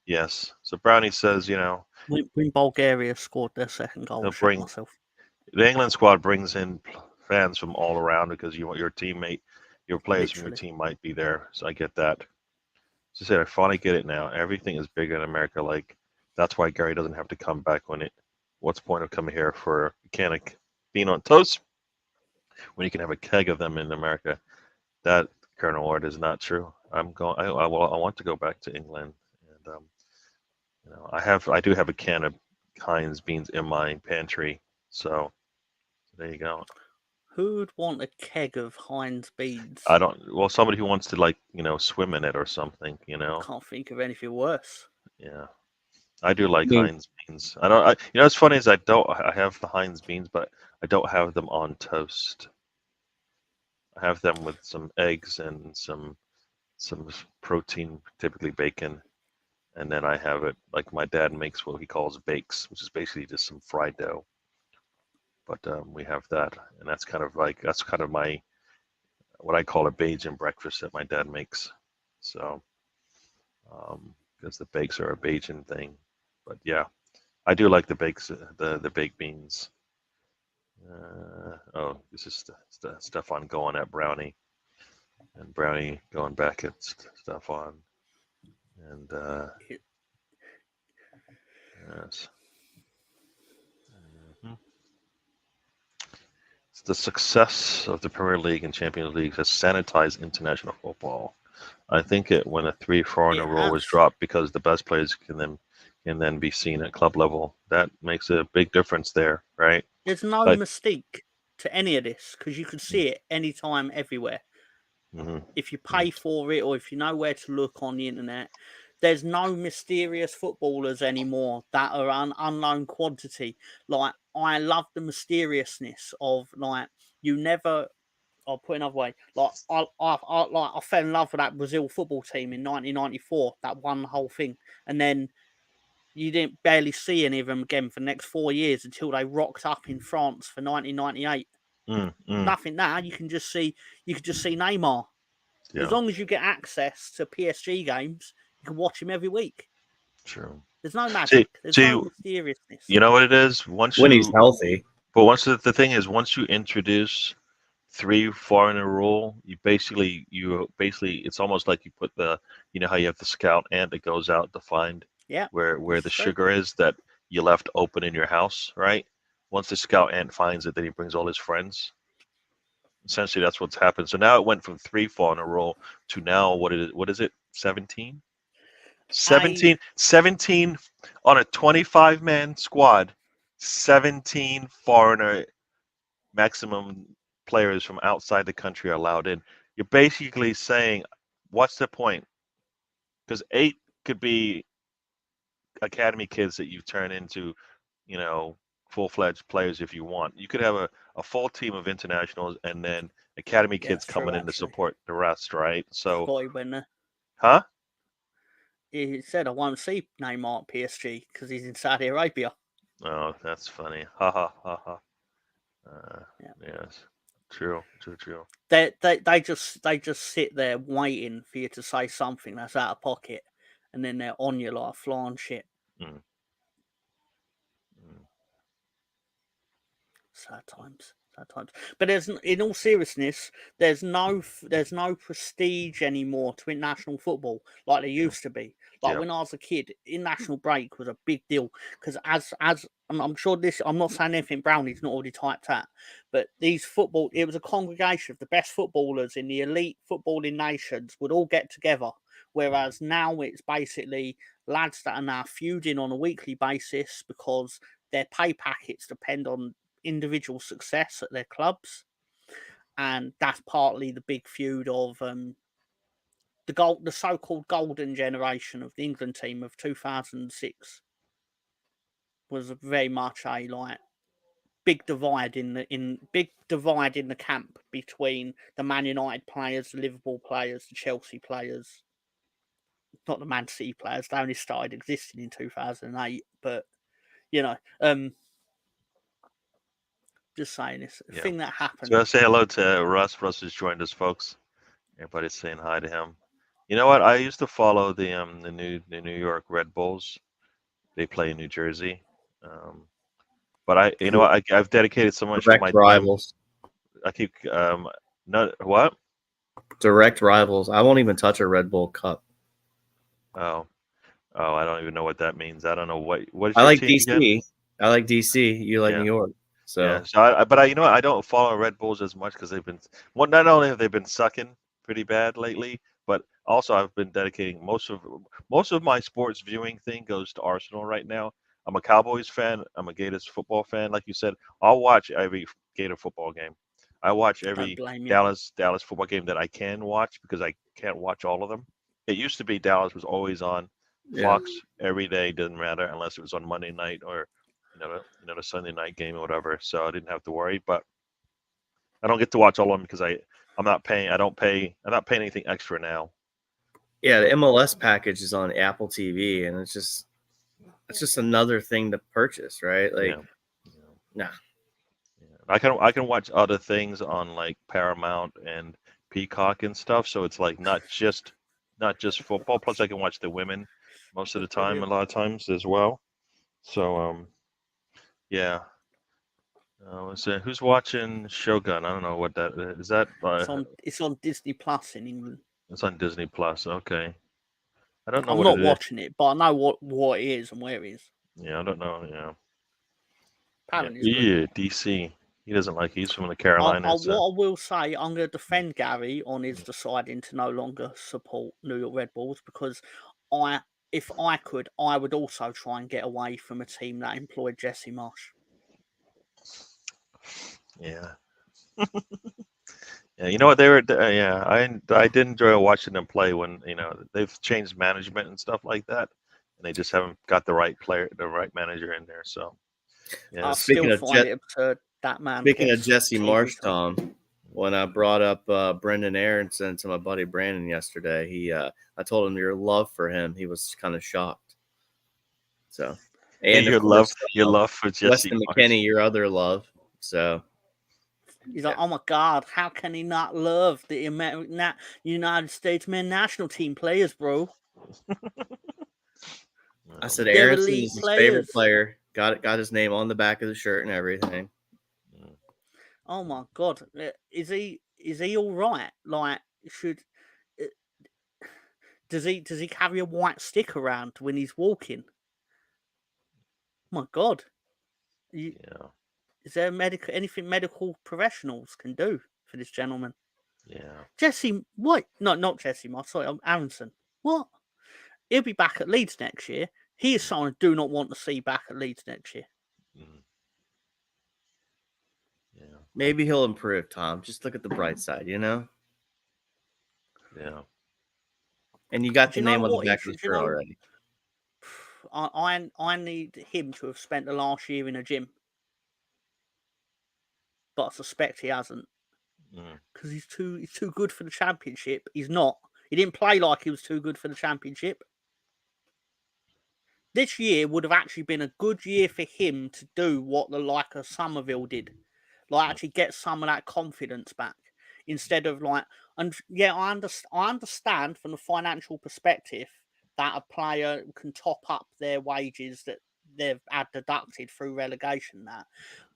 S1: yes. So Brownie says,
S2: When Bulgaria scored their second goal,
S1: they'll
S2: I shot
S1: bring
S2: myself.
S1: the England squad brings in fans from all around because you want your teammate, your players from your
S2: Literally.
S1: team might be there. So I get that. As I said, I finally get it now. Everything is bigger in America. Like that's why Gary doesn't have to come back what's the point of coming here for a can of bean on toast when you can have a keg of them in America? That, Colonel Ward, is not true. I'm going. I want to go back to England, and I do have a can of Heinz beans in my pantry. So there you go.
S2: Who would want a keg of Heinz beans?
S1: I don't. Well, somebody who wants to swim in it or something.
S2: Can't think of anything worse.
S1: Yeah. I do like
S3: I mean,
S1: Heinz beans. I don't. What's funny is I have the Heinz beans, but I don't have them on toast. I have them with some eggs and some protein, typically bacon, and then I have it like my dad makes what he calls bakes, which is basically just some fried dough. But we have that, and that's kind of my what I call a Bajan breakfast that my dad makes. So because the bakes are a Bajan thing, but yeah, I do like the bakes, the baked beans. Oh, this is Stefan going at Brownie. and Brownie going back at stuff on, and yes. Mhm. The success of the Premier League and Champions League has sanitized international football. I think when a 3-4
S2: It
S1: rule was
S2: has.
S1: dropped because the best players can then be seen at club level. That makes a big difference there, right?
S2: There's no
S1: Like,
S2: mystique to any of this because you can see it anytime, everywhere.
S1: mm-hmm,
S2: If you pay for it or if you know where to look on the internet, there's no mysterious footballers anymore that are an unknown quantity. Like, I love the mysteriousness of, like, you never. I'll put it another way. Like, I fell in love with that Brazil football team in 1994. That won the whole thing, and then you didn't barely see any of them again for the next 4 years until they rocked up in France for 1998.
S1: mm,
S2: Nothing now. You can just see Neymar. As
S1: yeah,
S2: long as you get access to PSG games, you can watch him every week.
S1: true.
S2: There's no
S1: See,
S2: magic. There's no
S1: see,
S2: mysteriousness.
S1: you know what it is?
S3: When he's healthy.
S1: But once the thing is, once you introduce 3-4 in a rule, you basically it's almost like you put how you have the scout ant that goes out to find
S2: Yeah,
S1: where
S2: this
S1: the
S2: is true.
S1: sugar is that you left open in your house, right? Once the scout ant finds it, then he brings all his friends. Essentially, that's what's happened. So now it went from 3-4 in a roll to now what is it? 17?
S2: I
S1: 17 on a 25-man squad. 17 foreigner maximum players from outside the country are allowed in. You're basically saying, what's the point? Because 8 could be academy kids that you turn into, you know, full-fledged players if you want. You could have a full team of internationals and then academy
S2: yeah,
S1: kids
S2: it's true
S1: coming in to
S2: actually.
S1: support the rest, right? So,
S2: Forgot he went there.
S1: huh?
S2: He said I won't see Neymar at PSG because he's in Saudi Arabia.
S1: Oh, that's funny. Ha ha ha ha.
S2: Yeah.
S1: Yes. True, true, true.
S2: They just sit there waiting for you to say something that's out of pocket, and then they're on you like flying shit.
S1: Mm, mm,
S2: Sad times, sad times. But in all seriousness, there's no prestige anymore to international football like there
S1: yeah,
S2: used to be. Like
S1: yeah,
S2: when I was a kid, international break was a big deal because as I'm sure this, I'm not saying anything Brownie's not already typed at, but it was a congregation of the best footballers in the elite footballing nations would all get together. Whereas now it's basically lads that are now feuding on a weekly basis because their pay packets depend on individual success at their clubs, and that's partly the big feud of the so-called golden generation of the England team of 2006 was very much a like big divide in the camp between the Man United players, the Liverpool players, the Chelsea players, not the Man City players. They only started existing in 2008, but you know, just saying, it's a
S1: yeah.
S2: thing that
S1: So
S2: happened.
S1: I'll say hello to Russ. Russ has joined us, folks. Everybody's saying hi to him. You know what? I used to follow the New York Red Bulls. They play in New Jersey. But I've dedicated so much of
S3: Direct
S1: my time.
S3: rivals.
S1: I keep not what?
S3: Direct rivals. I won't even touch a Red Bull cup.
S1: Oh, oh, I don't even know what that means. I don't know what is
S3: I
S1: your
S3: like
S1: team again?
S3: DC. I like DC. You like
S1: Yeah.
S3: New York.
S1: Yeah,
S3: So
S1: so but I don't follow Red Bulls as much because they've been well. Not only have they been sucking pretty bad lately, but also I've been dedicating most of my sports viewing thing goes to Arsenal right now. I'm a Cowboys fan. I'm a Gators football fan. Like you said, I'll watch every Gator football game. I watch
S2: Don't
S1: every
S2: blame you.
S1: Dallas football game that I can watch because I can't watch all of them. It used to be Dallas was always on
S3: yeah,
S1: Fox every day. Didn't matter unless it was on Monday night or the Sunday night game or whatever. So I didn't have to worry. But I don't get to watch all of them because I'm not paying. I'm not paying anything extra now.
S3: yeah. The
S1: So
S3: MLS package is on Apple TV, and it's just another thing to purchase, right? Like,
S1: yeah,
S3: nah.
S1: yeah. I can watch other things on like Paramount and Peacock and stuff. So it's like not just football. Plus I can watch the women most of the time, a lot of times as well. So yeah. So who's watching Shogun? I don't know what that is. That
S2: It's on Disney Plus in England.
S1: it's on Disney Plus. Okay, I don't know
S2: I'm
S1: what
S2: not
S1: it is.
S2: watching it, but I know what it is and where it is.
S1: Yeah, I don't know. Yeah,
S2: Apparently, it's good.
S1: DC. He doesn't like. He's from the
S2: What
S1: Carolinas.
S2: I will say, I'm going to defend Gary on his deciding to no longer support New York Red Bulls because if I could, I would also try and get away from a team that employed Jesse Marsh.
S1: Yeah. Yeah, you know what they were? Yeah, I did enjoy watching them play when they've changed management and stuff like that, and they just haven't got the right player, the right manager in there. So yeah,
S2: I
S3: Speaking
S2: still
S3: of
S2: find it absurd that man.
S3: Speaking of
S2: gets
S3: Jesse
S2: TV
S3: Marsh,
S2: time.
S3: Tom, when I brought up Brendan Aronson to my buddy Brandon yesterday, I told him your love for him. He was kind of shocked. So, and
S1: your
S3: of course,
S1: love for Jesse
S3: Weston
S1: Marsh.
S3: McKennie, your other love. So
S2: He's like, oh my God, how can he not love the United States men's national team players, bro?
S3: I said
S2: They're
S3: Aronson
S2: elite
S3: is his favorite
S2: players.
S3: player. Got his name on the back of the shirt and everything.
S2: Oh my God, is he all right? Like, does he carry a white stick around when he's walking? Oh my God, is there anything medical professionals can do for this gentleman?
S1: Yeah.
S2: Jesse, what? No, not Jesse Moss. Sorry, Aronson. What? He'll be back at Leeds next year. He is someone I do not want to see back at Leeds next year.
S1: Yeah.
S3: Maybe he'll improve, Tom. Just look at the bright side,
S1: Yeah.
S3: And you got the name on the back of the shirt already.
S2: I need him to have spent the last year in a gym, but I suspect he hasn't because he's too good for the championship. He's not. He didn't play like he was too good for the championship. This year would have actually been a good year for him to do what the like of Somerville did, like actually get some of that confidence back instead of like. And yeah, I understand from the financial perspective that a player can top up their wages that they've had deducted through relegation.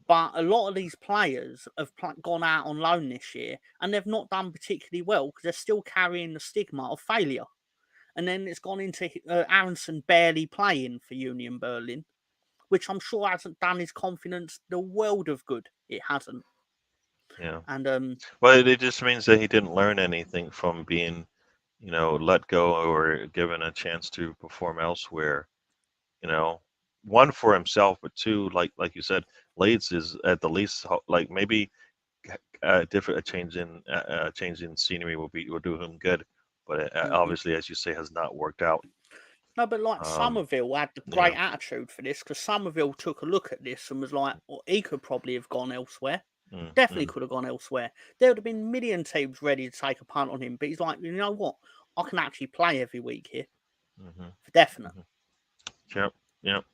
S2: But a lot of these players have gone out on loan this year and they've not done particularly well because they're still carrying the stigma of failure. And then it's gone into Aronson barely playing for Union Berlin, which I'm sure hasn't done his confidence the world of good. It hasn't.
S1: Yeah.
S2: And
S1: well, it just means that he didn't learn anything from being, let go or given a chance to perform elsewhere. One for himself, but two, like you said, Leeds is at the least like maybe a change in scenery will do him good, but it, obviously, as you say, has not worked out.
S2: No, but like Somerville had the great attitude for this because Somerville took a look at this and was like, well, he could probably have gone elsewhere. Definitely could have gone elsewhere. There would have been a million teams ready to take a punt on him, but he's like, you know what? I can actually play every week here. For definite.
S1: Yep. Yep.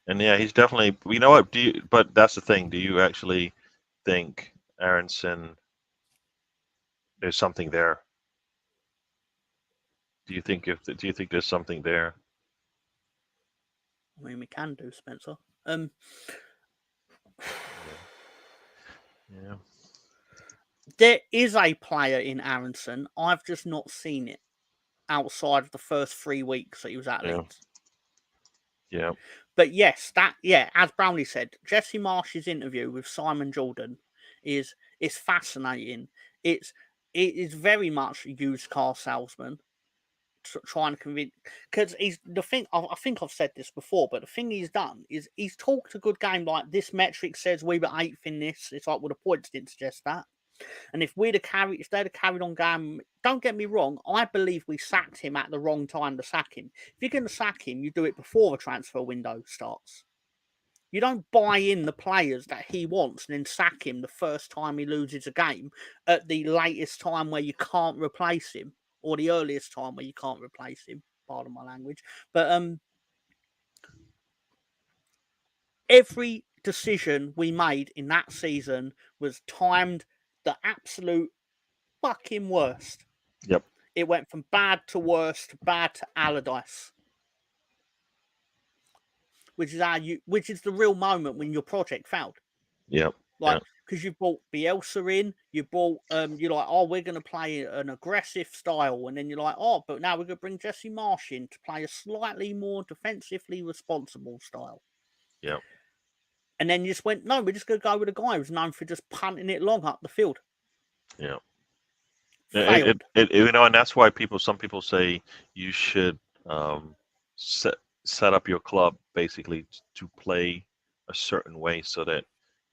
S1: And yeah, he's definitely. You know what? But that's the thing. Do you actually think Aronson? There's something there. Do you think there's something there?
S2: I mean, we can do, Spencer.
S1: Yeah.
S2: There is a player in Aronson. I've just not seen it outside of the first 3 weeks that he was at Leeds.
S1: Yeah.
S2: But yes, as Brownlee said, Jesse Marsh's interview with Simon Jordan is fascinating. It is very much a used car salesman trying to convince, because he's the thing. I think I've said this before, but the thing he's done is he's talked a good game. Like, this metric says we were 8th in this. It's like, well, the points didn't suggest that. And if they'd have carried on going, don't get me wrong, I believe we sacked him at the wrong time to sack him. If you're going to sack him, you do it before the transfer window starts. You don't buy in the players that he wants and then sack him the first time he loses a game at the latest time where you can't replace him, or the earliest time where you can't replace him. Pardon my language. But every decision we made in that season was timed the absolute fucking worst.
S1: Yep.
S2: It went from bad to worse to bad to Allardyce, which is the real moment when your project failed.
S1: Yep.
S2: Like, because you brought Bielsa in, you brought, you're like, oh, we're going to play an aggressive style. And then you're like, oh, but now we're going to bring Jesse Marsh in to play a slightly more defensively responsible style.
S1: Yeah.
S2: And then you just went, no, we're just going to go with a guy who's known for just punting it long up the field.
S1: Yeah.
S2: Failed.
S1: And that's why some people say you should set up your club basically to play a certain way so that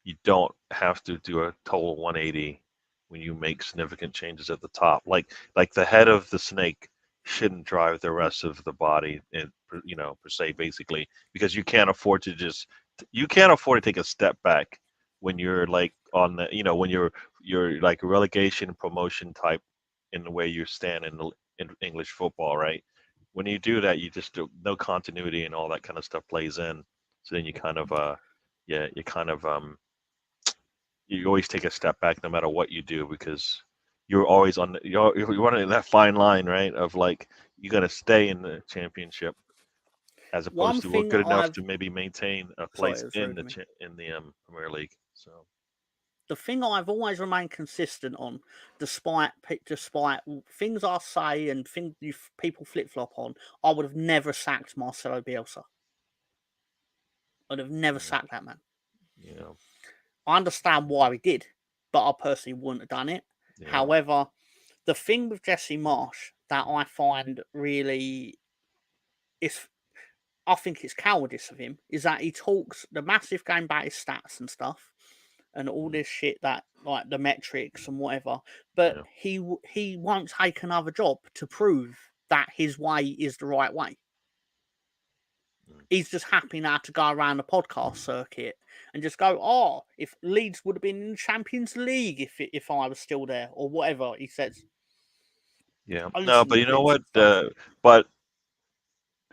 S1: you don't have to do a total 180 when you make significant changes at the top. Like the head of the snake shouldn't drive the rest of the body, per se, basically, because you can't afford to take a step back when you're like on the, when you're like a relegation promotion type in the way you stand in English football, right? When you do that, you just no continuity and all that kind of stuff plays in. So then you kind of you always take a step back no matter what you do, because you're always you're running that fine line, right? Of like, you got to stay in the championship as opposed to we're good enough to maybe maintain a place in the Premier League. So
S2: the thing I've always remained consistent on, despite things I say and things people flip flop on, I would have never sacked Marcelo Bielsa. I'd have never sacked that man.
S1: Yeah.
S2: I understand why he did, but I personally wouldn't have done it. Yeah. However, the thing with Jesse Marsh that I find really I think it's cowardice of him, is that he talks the massive game about his stats and stuff and all this shit, that like the metrics and whatever, but he won't take another job to prove that his way is the right way. He's just happy now to go around the podcast circuit and just go, oh, if Leeds would have been in the Champions League if I was still there, or whatever he says.
S1: Yeah. No, but you know what? But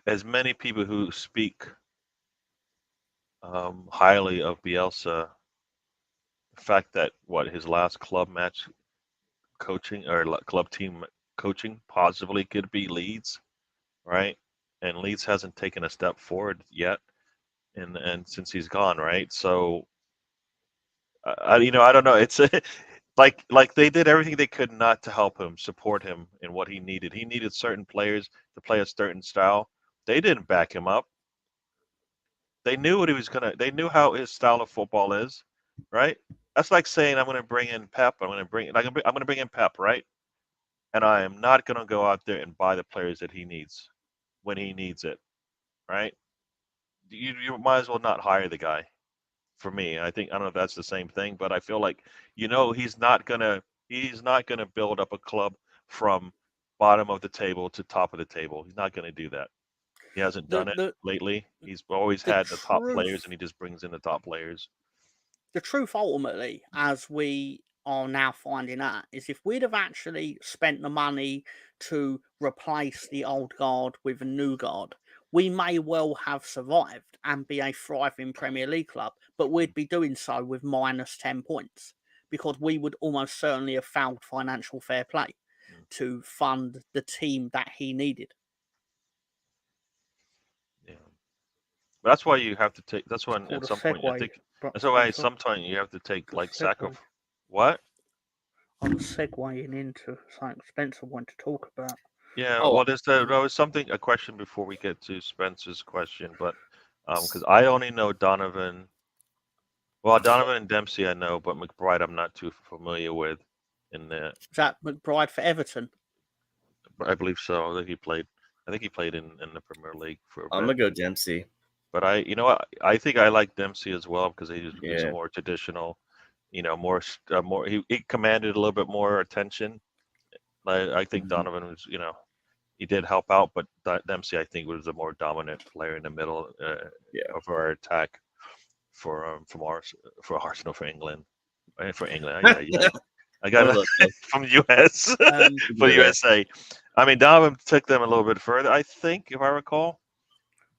S1: as many people who speak highly of Bielsa, the fact that his last club match coaching or club team coaching possibly could be Leeds, right? And Leeds hasn't taken a step forward yet, and since he's gone, right? So, I don't know. It's like they did everything they could not to help him, support him in what he needed. He needed certain players to play a certain style. They didn't back him up. They knew what he was gonna. They knew how his style of football is, right? That's like saying I'm going to bring in Pep. I'm going to bring in Pep, right? And I am not going to go out there and buy the players that he needs when he needs it, right? You might as well not hire the guy. For me, I don't know if that's the same thing, but I feel like he's not gonna build up a club from bottom of the table to top of the table. He's not gonna do that. He hasn't done it lately. He's always had the top players, and he just brings in the top players.
S2: The truth, ultimately, as we are now finding out, is if we'd have actually spent the money to replace the old guard with a new guard, we may well have survived and be a thriving Premier League club, but we'd be doing so with minus 10 points, because we would almost certainly have failed financial fair play to fund the team that he needed.
S1: Yeah. But that's why you have to take. That's when at some point I think. That's why sometimes you have to take like sacrifice. What?
S2: I was segueing into something Spencer wanted to talk about.
S1: Yeah, well, there was a question before we get to Spencer's question, but because I only know Donovan. Well, Donovan and Dempsey I know, but McBride I'm not too familiar with. Is
S2: that McBride for Everton?
S1: I believe so. I think he played in the Premier League for a bit.
S3: I'm gonna go Dempsey.
S1: But I think I like Dempsey as well, because he's more traditional. More. He commanded a little bit more attention. I think Donovan was, he did help out, but Dempsey I think was the more dominant player in the middle of our attack for Arsenal, for England. Yeah. I got it from the US for the USA. I mean, Donovan took them a little bit further, I think, if I recall.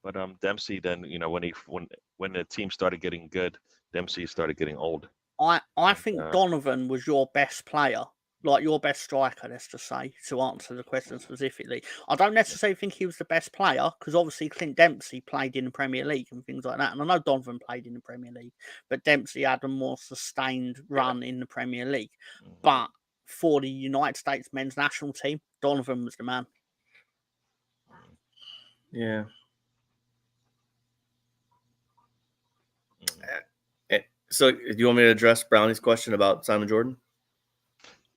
S1: But Dempsey then, when the team started getting good, Dempsey started getting old.
S2: I think Donovan was your best player like your best striker, let's just say, to answer the question specifically. I don't necessarily think he was the best player because obviously Clint Dempsey played in the Premier League and things like that. And I know Donovan played in the Premier League, but Dempsey had a more sustained run in the Premier League. But for the United States men's national team, Donovan was the man.
S3: Yeah. So, do you want me to address Brownie's question about Simon Jordan?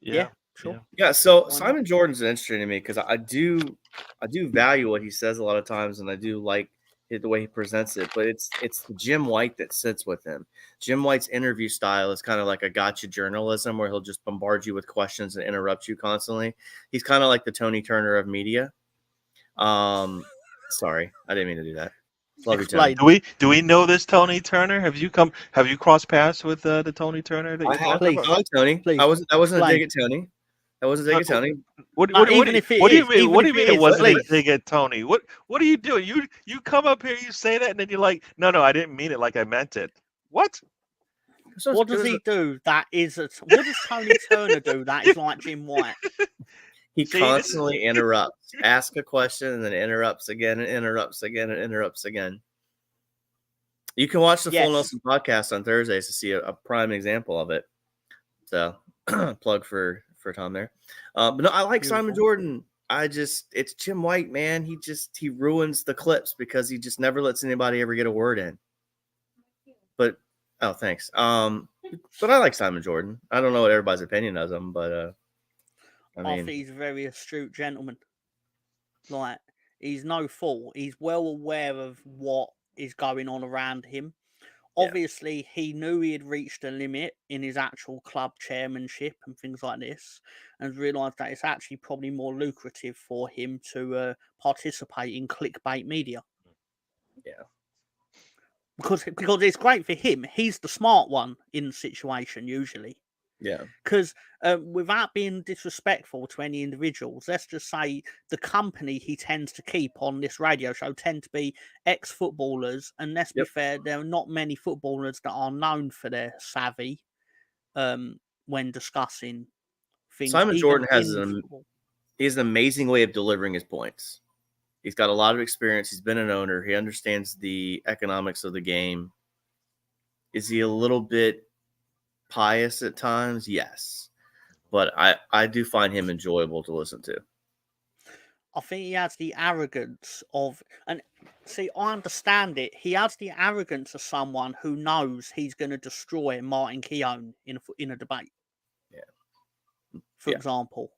S2: Yeah, sure.
S3: Yeah. So
S2: Why not?
S3: Simon Jordan's interesting to me because I do value what he says a lot of times, and I do like the way he presents it. But it's the Jim White that sits with him. Jim White's interview style is kind of like a gotcha journalism, where he'll just bombard you with questions and interrupt you constantly. He's kind of like the Tony Turner of media. Sorry, I didn't mean to do that. Love you, Tony.
S1: Do we know this Tony Turner? Have you crossed paths with the Tony Turner? That
S3: I have. I like Tony.
S2: Please.
S3: That wasn't a dig at Tony. That wasn't a dig at Tony.
S1: What do you mean? What do you mean it wasn't a dig at Tony? What are you doing? You come up here, you say that, and then you're like, no, I didn't mean it like I meant it. What?
S2: What does he do? What does Tony Turner do? That is like Jim White.
S3: He constantly interrupts, asks a question, and then interrupts again, and interrupts again, and interrupts again. You can watch the Full Nelson podcast on Thursdays to see a prime example of it. So, plug for Tom there. But no, I like Simon Jordan. It's Jim White, man. He ruins the clips because he just never lets anybody ever get a word in. But thanks. But I like Simon Jordan. I don't know what everybody's opinion of him, but I think
S2: he's a very astute gentleman. Like, he's no fool. He's well aware of what is going on around him. Obviously, he knew he had reached a limit in his actual club chairmanship and things like this, and realised that it's actually probably more lucrative for him to participate in clickbait media.
S3: Yeah.
S2: Because it's great for him. He's the smart one in the situation, usually.
S3: Yeah.
S2: Because without being disrespectful to any individuals, let's just say the company he tends to keep on this radio show tend to be ex-footballers. And let's be fair, there are not many footballers that are known for their savvy when discussing things.
S3: Simon Jordan has an amazing way of delivering his points. He's got a lot of experience. He's been an owner. He understands the economics of the game. Is he a little bit pious at times? Yes, but I do find him enjoyable to listen to.
S2: I think he has the arrogance of, and see, I understand it. He has the arrogance of someone who knows he's going to destroy Martin Keown in a debate.
S3: Yeah,
S2: for example,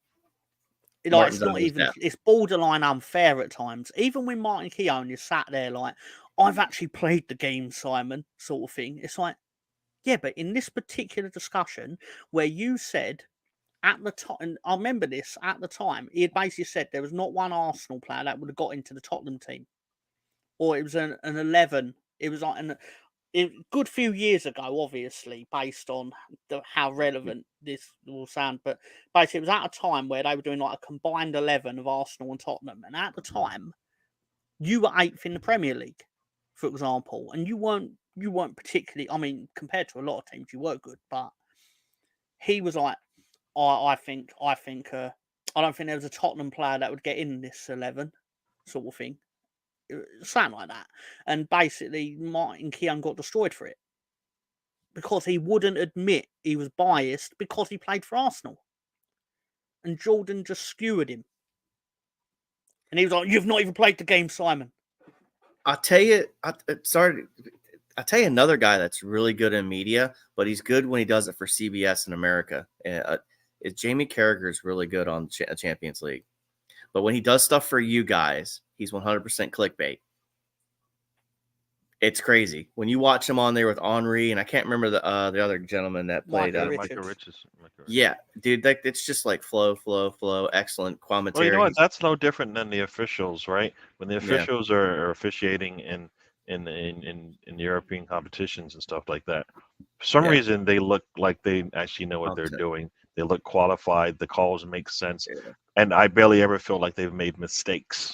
S2: it's not even. It's borderline unfair at times. Even when Martin Keown is sat there like, "I've actually played the game, Simon," sort of thing. It's like, yeah, but in this particular discussion where you said at the time, and I remember this at the time, he had basically said there was not one Arsenal player that would have got into the Tottenham team, or it was an 11. It was like a good few years ago, obviously, based on how relevant this will sound. But basically, it was at a time where they were doing like a combined 11 of Arsenal and Tottenham, and at the time, you were 8th in the Premier League, for example, and you weren't particularly, I mean, compared to a lot of teams, you were good, but he was like, I don't think there was a Tottenham player that would get in this 11 sort of thing. Something like that. And basically, Martin Keown got destroyed for it because he wouldn't admit he was biased because he played for Arsenal. And Jordan just skewered him. And he was like, "You've not even played the game, Simon."
S3: I'll tell you another guy that's really good in media, but he's good when he does it for CBS in America. Jamie Carragher is really good on Champions League. But when he does stuff for you guys, he's 100% clickbait. It's crazy. When you watch him on there with Henry, and I can't remember the other gentleman that played.
S1: Michael Richards.
S3: Yeah, dude, it's just like flow, excellent commentary.
S1: Well, you know what? That's no different than the officials, right? When the officials are officiating in European competitions and stuff like that, for some reason they look like they actually know what they're doing. They look qualified. The calls make sense, and I barely ever feel like they've made mistakes.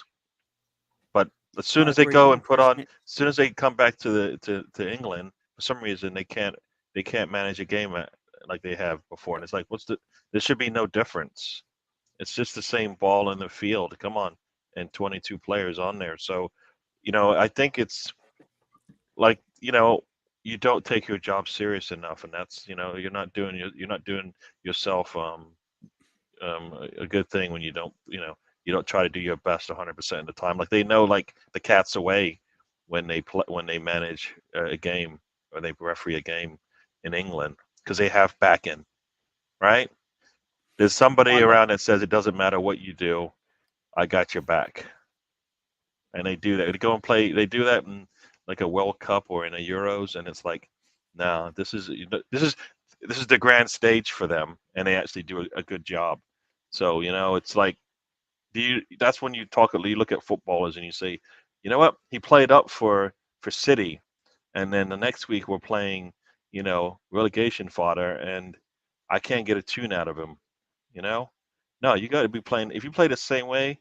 S1: But as soon as they go and as soon as they come back to England, for some reason they can't manage a game like they have before, and it's like, there should be no difference. It's just the same ball in the field. Come on, and 22 players on there. So, I think it's like, you don't take your job serious enough, and that's, you're not doing yourself a good thing when you don't try to do your best 100% of the time. Like they know, like the cat's away when they manage a game or they referee a game in England because they have backing, right? There's somebody
S2: I look,
S1: around that says it doesn't matter what you do, I got your back, and they do that. They go and play. They do that in like a World Cup or in a Euros, and it's like, no, this is the grand stage for them, and they actually do a good job. So it's like, that's when you look at footballers and you say, you know what, he played up for City, and then the next week we're playing, relegation fodder, and I can't get a tune out of him. You know, no, you got to be playing. If you play the same way,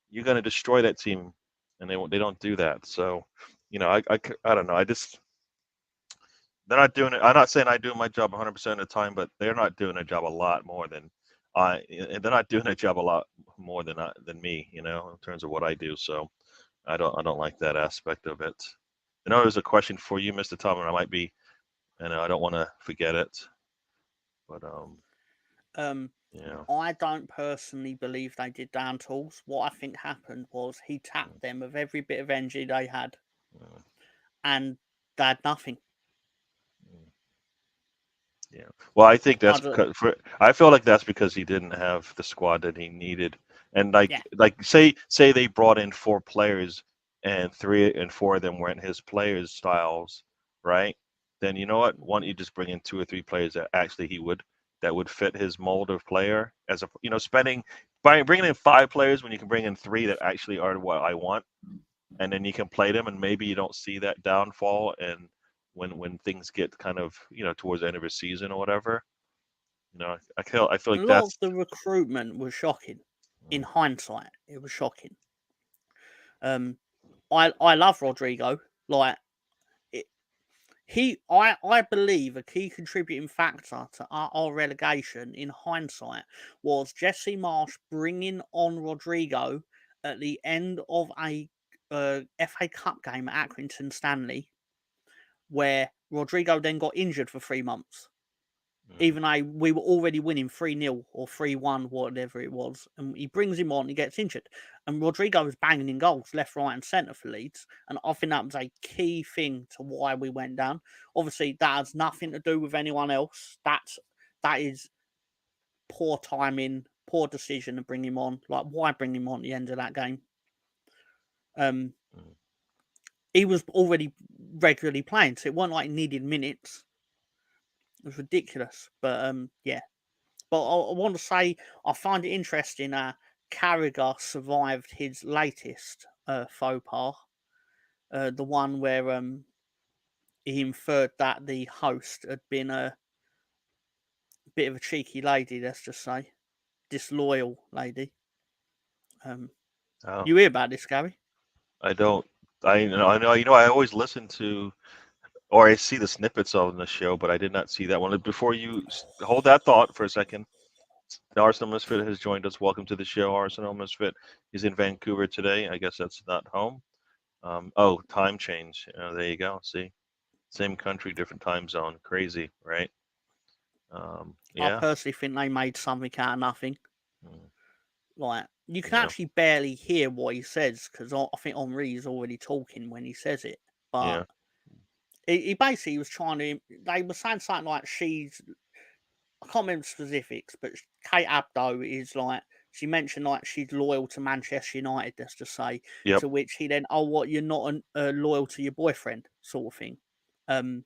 S1: you're going to destroy that team, and they don't do that. So, I don't know. They're not doing it. I'm not saying I do my job 100% of the time, but they're not doing their job a lot more than and they're not doing their job a lot more than me, in terms of what I do. So I don't like that aspect of it. I know there's a question for you, Mr. Tom, and I don't want to forget it, but
S2: um,
S1: yeah,
S2: I don't personally believe they did down tools. What I think happened was he tapped them of every bit of energy they had,
S1: mm,
S2: and they had nothing.
S1: mm, yeah. Well, I think
S2: I
S1: that's
S2: don't,
S1: I feel like that's because he didn't have the squad that he needed, and
S2: yeah.
S1: like say they brought in 4 players, and 3 and 4 of them weren't his players styles, right? Then you know what? Why don't you just bring in 2 or 3 players that actually that would fit his mold of player, as a spending by bringing in 5 players when you can bring in 3 that actually are what I want, and then you can play them, and maybe you don't see that downfall, and when things get kind of towards the end of a season or whatever, I feel
S2: A
S1: like
S2: lot of
S1: that's
S2: the recruitment was shocking. In
S1: mm,
S2: hindsight, it was shocking. I love Rodrigo. Like it, I believe a key contributing factor to our relegation in hindsight was Jesse Marsh bringing on Rodrigo at the end of a FA Cup game at Accrington Stanley, where Rodrigo then got injured for 3 months.
S1: mm,
S2: Even though we were already winning 3-0 or 3-1, whatever it was, and he brings him on, he gets injured. And Rodrigo was banging in goals left, right, and centre for Leeds. And I think that was a key thing to why we went down. Obviously, that has nothing to do with anyone else. That is poor timing, poor decision to bring him on. Like, why bring him on at the end of that game?
S1: mm.
S2: He was already regularly playing, so it wasn't like he needed minutes. It was ridiculous. But yeah. But I want to say I find it interesting. Carragher survived his latest faux pas, the one where he inferred that the host had been a bit of a cheeky lady. Let's just say disloyal lady. Um,
S1: Oh,
S2: you hear about this, Gary?
S1: I don't. I always listen to, or I see the snippets of the show, but I did not see that one. Before you hold that thought for a second, the Arsenal Misfit has joined us. Welcome to the show, Arsenal Misfit. He's in Vancouver today. I guess that's not home. Oh, time change. There you go. See, same country, different time zone. Crazy, right?
S2: I
S1: Yeah,
S2: personally think they made something out of nothing.
S1: mm,
S2: Like you can
S1: yeah,
S2: actually barely hear what he says because I think Henri is already talking when he says it, but
S1: yeah,
S2: he basically was trying to. They were saying something like she's. I can't remember specifics, but Kate Abdo is like she mentioned like she's loyal to Manchester United. Let's just say
S1: yep.
S2: to which he then, oh, what you're not loyal to your boyfriend, sort of thing. Um,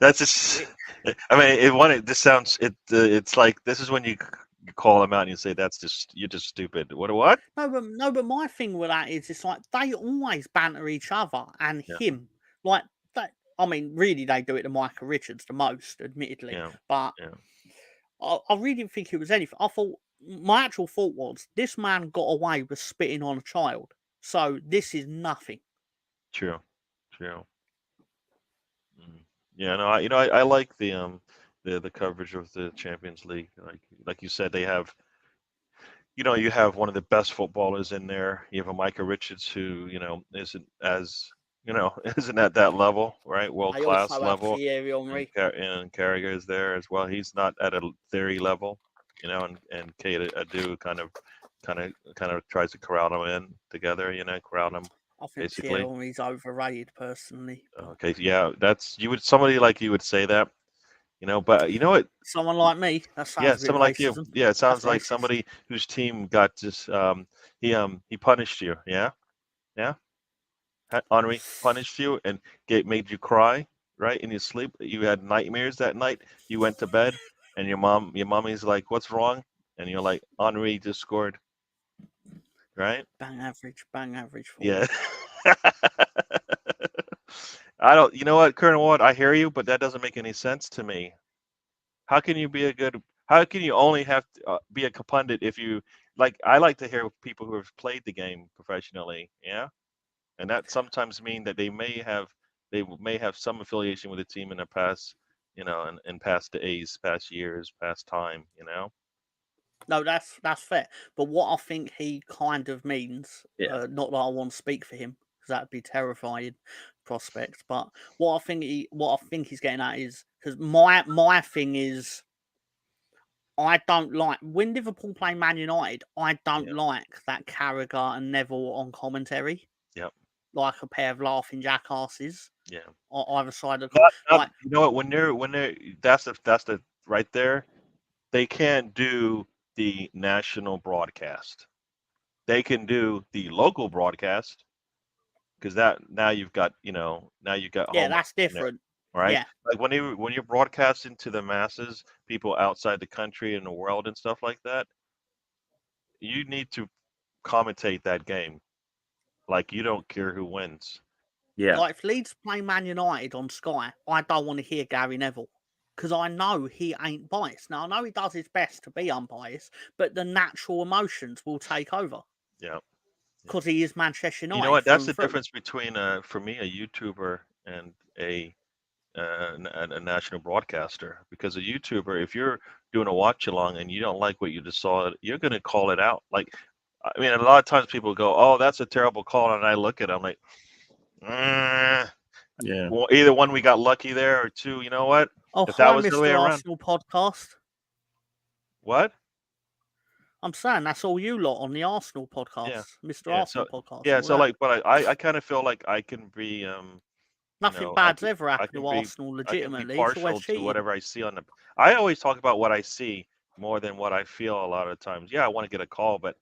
S1: That's just.
S2: it,
S1: I mean, this sounds. It's like this is when you call them out and you say that's just you're just stupid. What?
S2: no, but my thing with that is it's like they always banter each other and
S1: Yeah,
S2: him like that. I mean, really, they do it to Micah Richards the most, admittedly,
S1: yeah,
S2: but
S1: yeah.
S2: I really didn't think it was anything. I thought my actual thought was this man got away with spitting on a child, so this is nothing.
S1: True, true. Mm. Yeah, no, I like the coverage of the Champions League. Like you said, they have you have one of the best footballers in there. You have a Micah Richards who isn't as isn't at that level, right? World
S2: They
S1: class
S2: also have
S1: level,
S2: Thierry
S1: and
S2: Henry.
S1: and Carragher is there as well. He's not at a theory level, and Kate Adu kind of tries to corral them in together, corral them
S2: I think Thierry
S1: basically.
S2: Henry's overrated personally, but
S1: Okay, yeah, that's somebody like you would say that, but you know what?
S2: someone like me, that
S1: Yeah,
S2: sounds a bit
S1: someone like you.
S2: racism.
S1: Yeah, it
S2: That's
S1: sounds like
S2: racist.
S1: somebody whose team got just he punished you. Yeah, yeah. Henri punished you and made you cry, right, in your sleep. You had nightmares that night. You went to bed, and your mommy's like, "What's wrong?" And you're like, "Henri just scored," right?
S2: Bang average for
S1: Yeah.
S2: me.
S1: I don't. You know what, Colonel Ward? I hear you, but that doesn't make any sense to me. How can you be a good? How can you only have to, be a pundit if you like? I like to hear people who have played the game professionally. Yeah, and that sometimes mean that they may have some affiliation with the team in the past, in past days, past years, past time.
S2: No, that's fair. But what I think he kind of means,
S3: Yeah.
S2: not that I want to speak for him because that'd be terrifying prospect. But what I think he's getting at is because my thing is I don't like when Liverpool play Man United. I don't
S1: Yeah.
S2: like that Carragher and Neville on commentary,
S1: Yep.
S2: like a pair of laughing jackasses
S1: Yeah.
S2: on either side of the
S1: Not,
S2: like.
S1: you know what? When they're that's the right there. They can't do the national broadcast. They can do the local broadcast because that now you've got
S2: Yeah,
S1: home
S2: that's
S1: in there,
S2: different.
S1: right?
S2: Yeah,
S1: Like when you're broadcasting to the masses, people outside the country and the world and stuff like that, you need to commentate that game like you don't care who wins.
S3: Yeah.
S2: like if Leeds play Man United on Sky, I don't want to hear Gary Neville because I know he ain't biased. Now I know he does his best to be unbiased, but the natural emotions will take over
S1: Yeah. Yeah.
S2: because he is Manchester
S1: You know
S2: United
S1: what?
S2: through
S1: That's
S2: and
S1: the
S2: through.
S1: difference between for me a YouTuber and a national broadcaster. Because a YouTuber, if you're doing a watch along and you don't like what you just saw, you're going to call it out. Like, I mean, a lot of times people go, "Oh, that's a terrible call," and I look at them like,
S3: Yeah.
S1: well, either one, we got lucky there, or two, you know what?
S2: Oh,
S1: If that
S2: hi,
S1: was the way
S2: Mr.
S1: around,
S2: Arsenal podcast.
S1: what?
S2: I'm saying that's all you lot on the Arsenal
S1: Yeah,
S2: podcast, Mr.
S1: yeah. So
S2: Arsenal podcast,
S1: yeah,
S2: all
S1: so
S2: that.
S1: like, but I kind of feel like I can be you
S2: Nothing
S1: know, I
S2: bad's
S1: can
S2: ever
S1: I
S2: happened
S1: can
S2: to
S1: be
S2: Arsenal
S1: I can be
S2: legitimately. It's always
S1: partial to
S2: cheating.
S1: whatever I see on the. I always talk about what I see more than what I feel a lot of times. Yeah, I want to get a call, but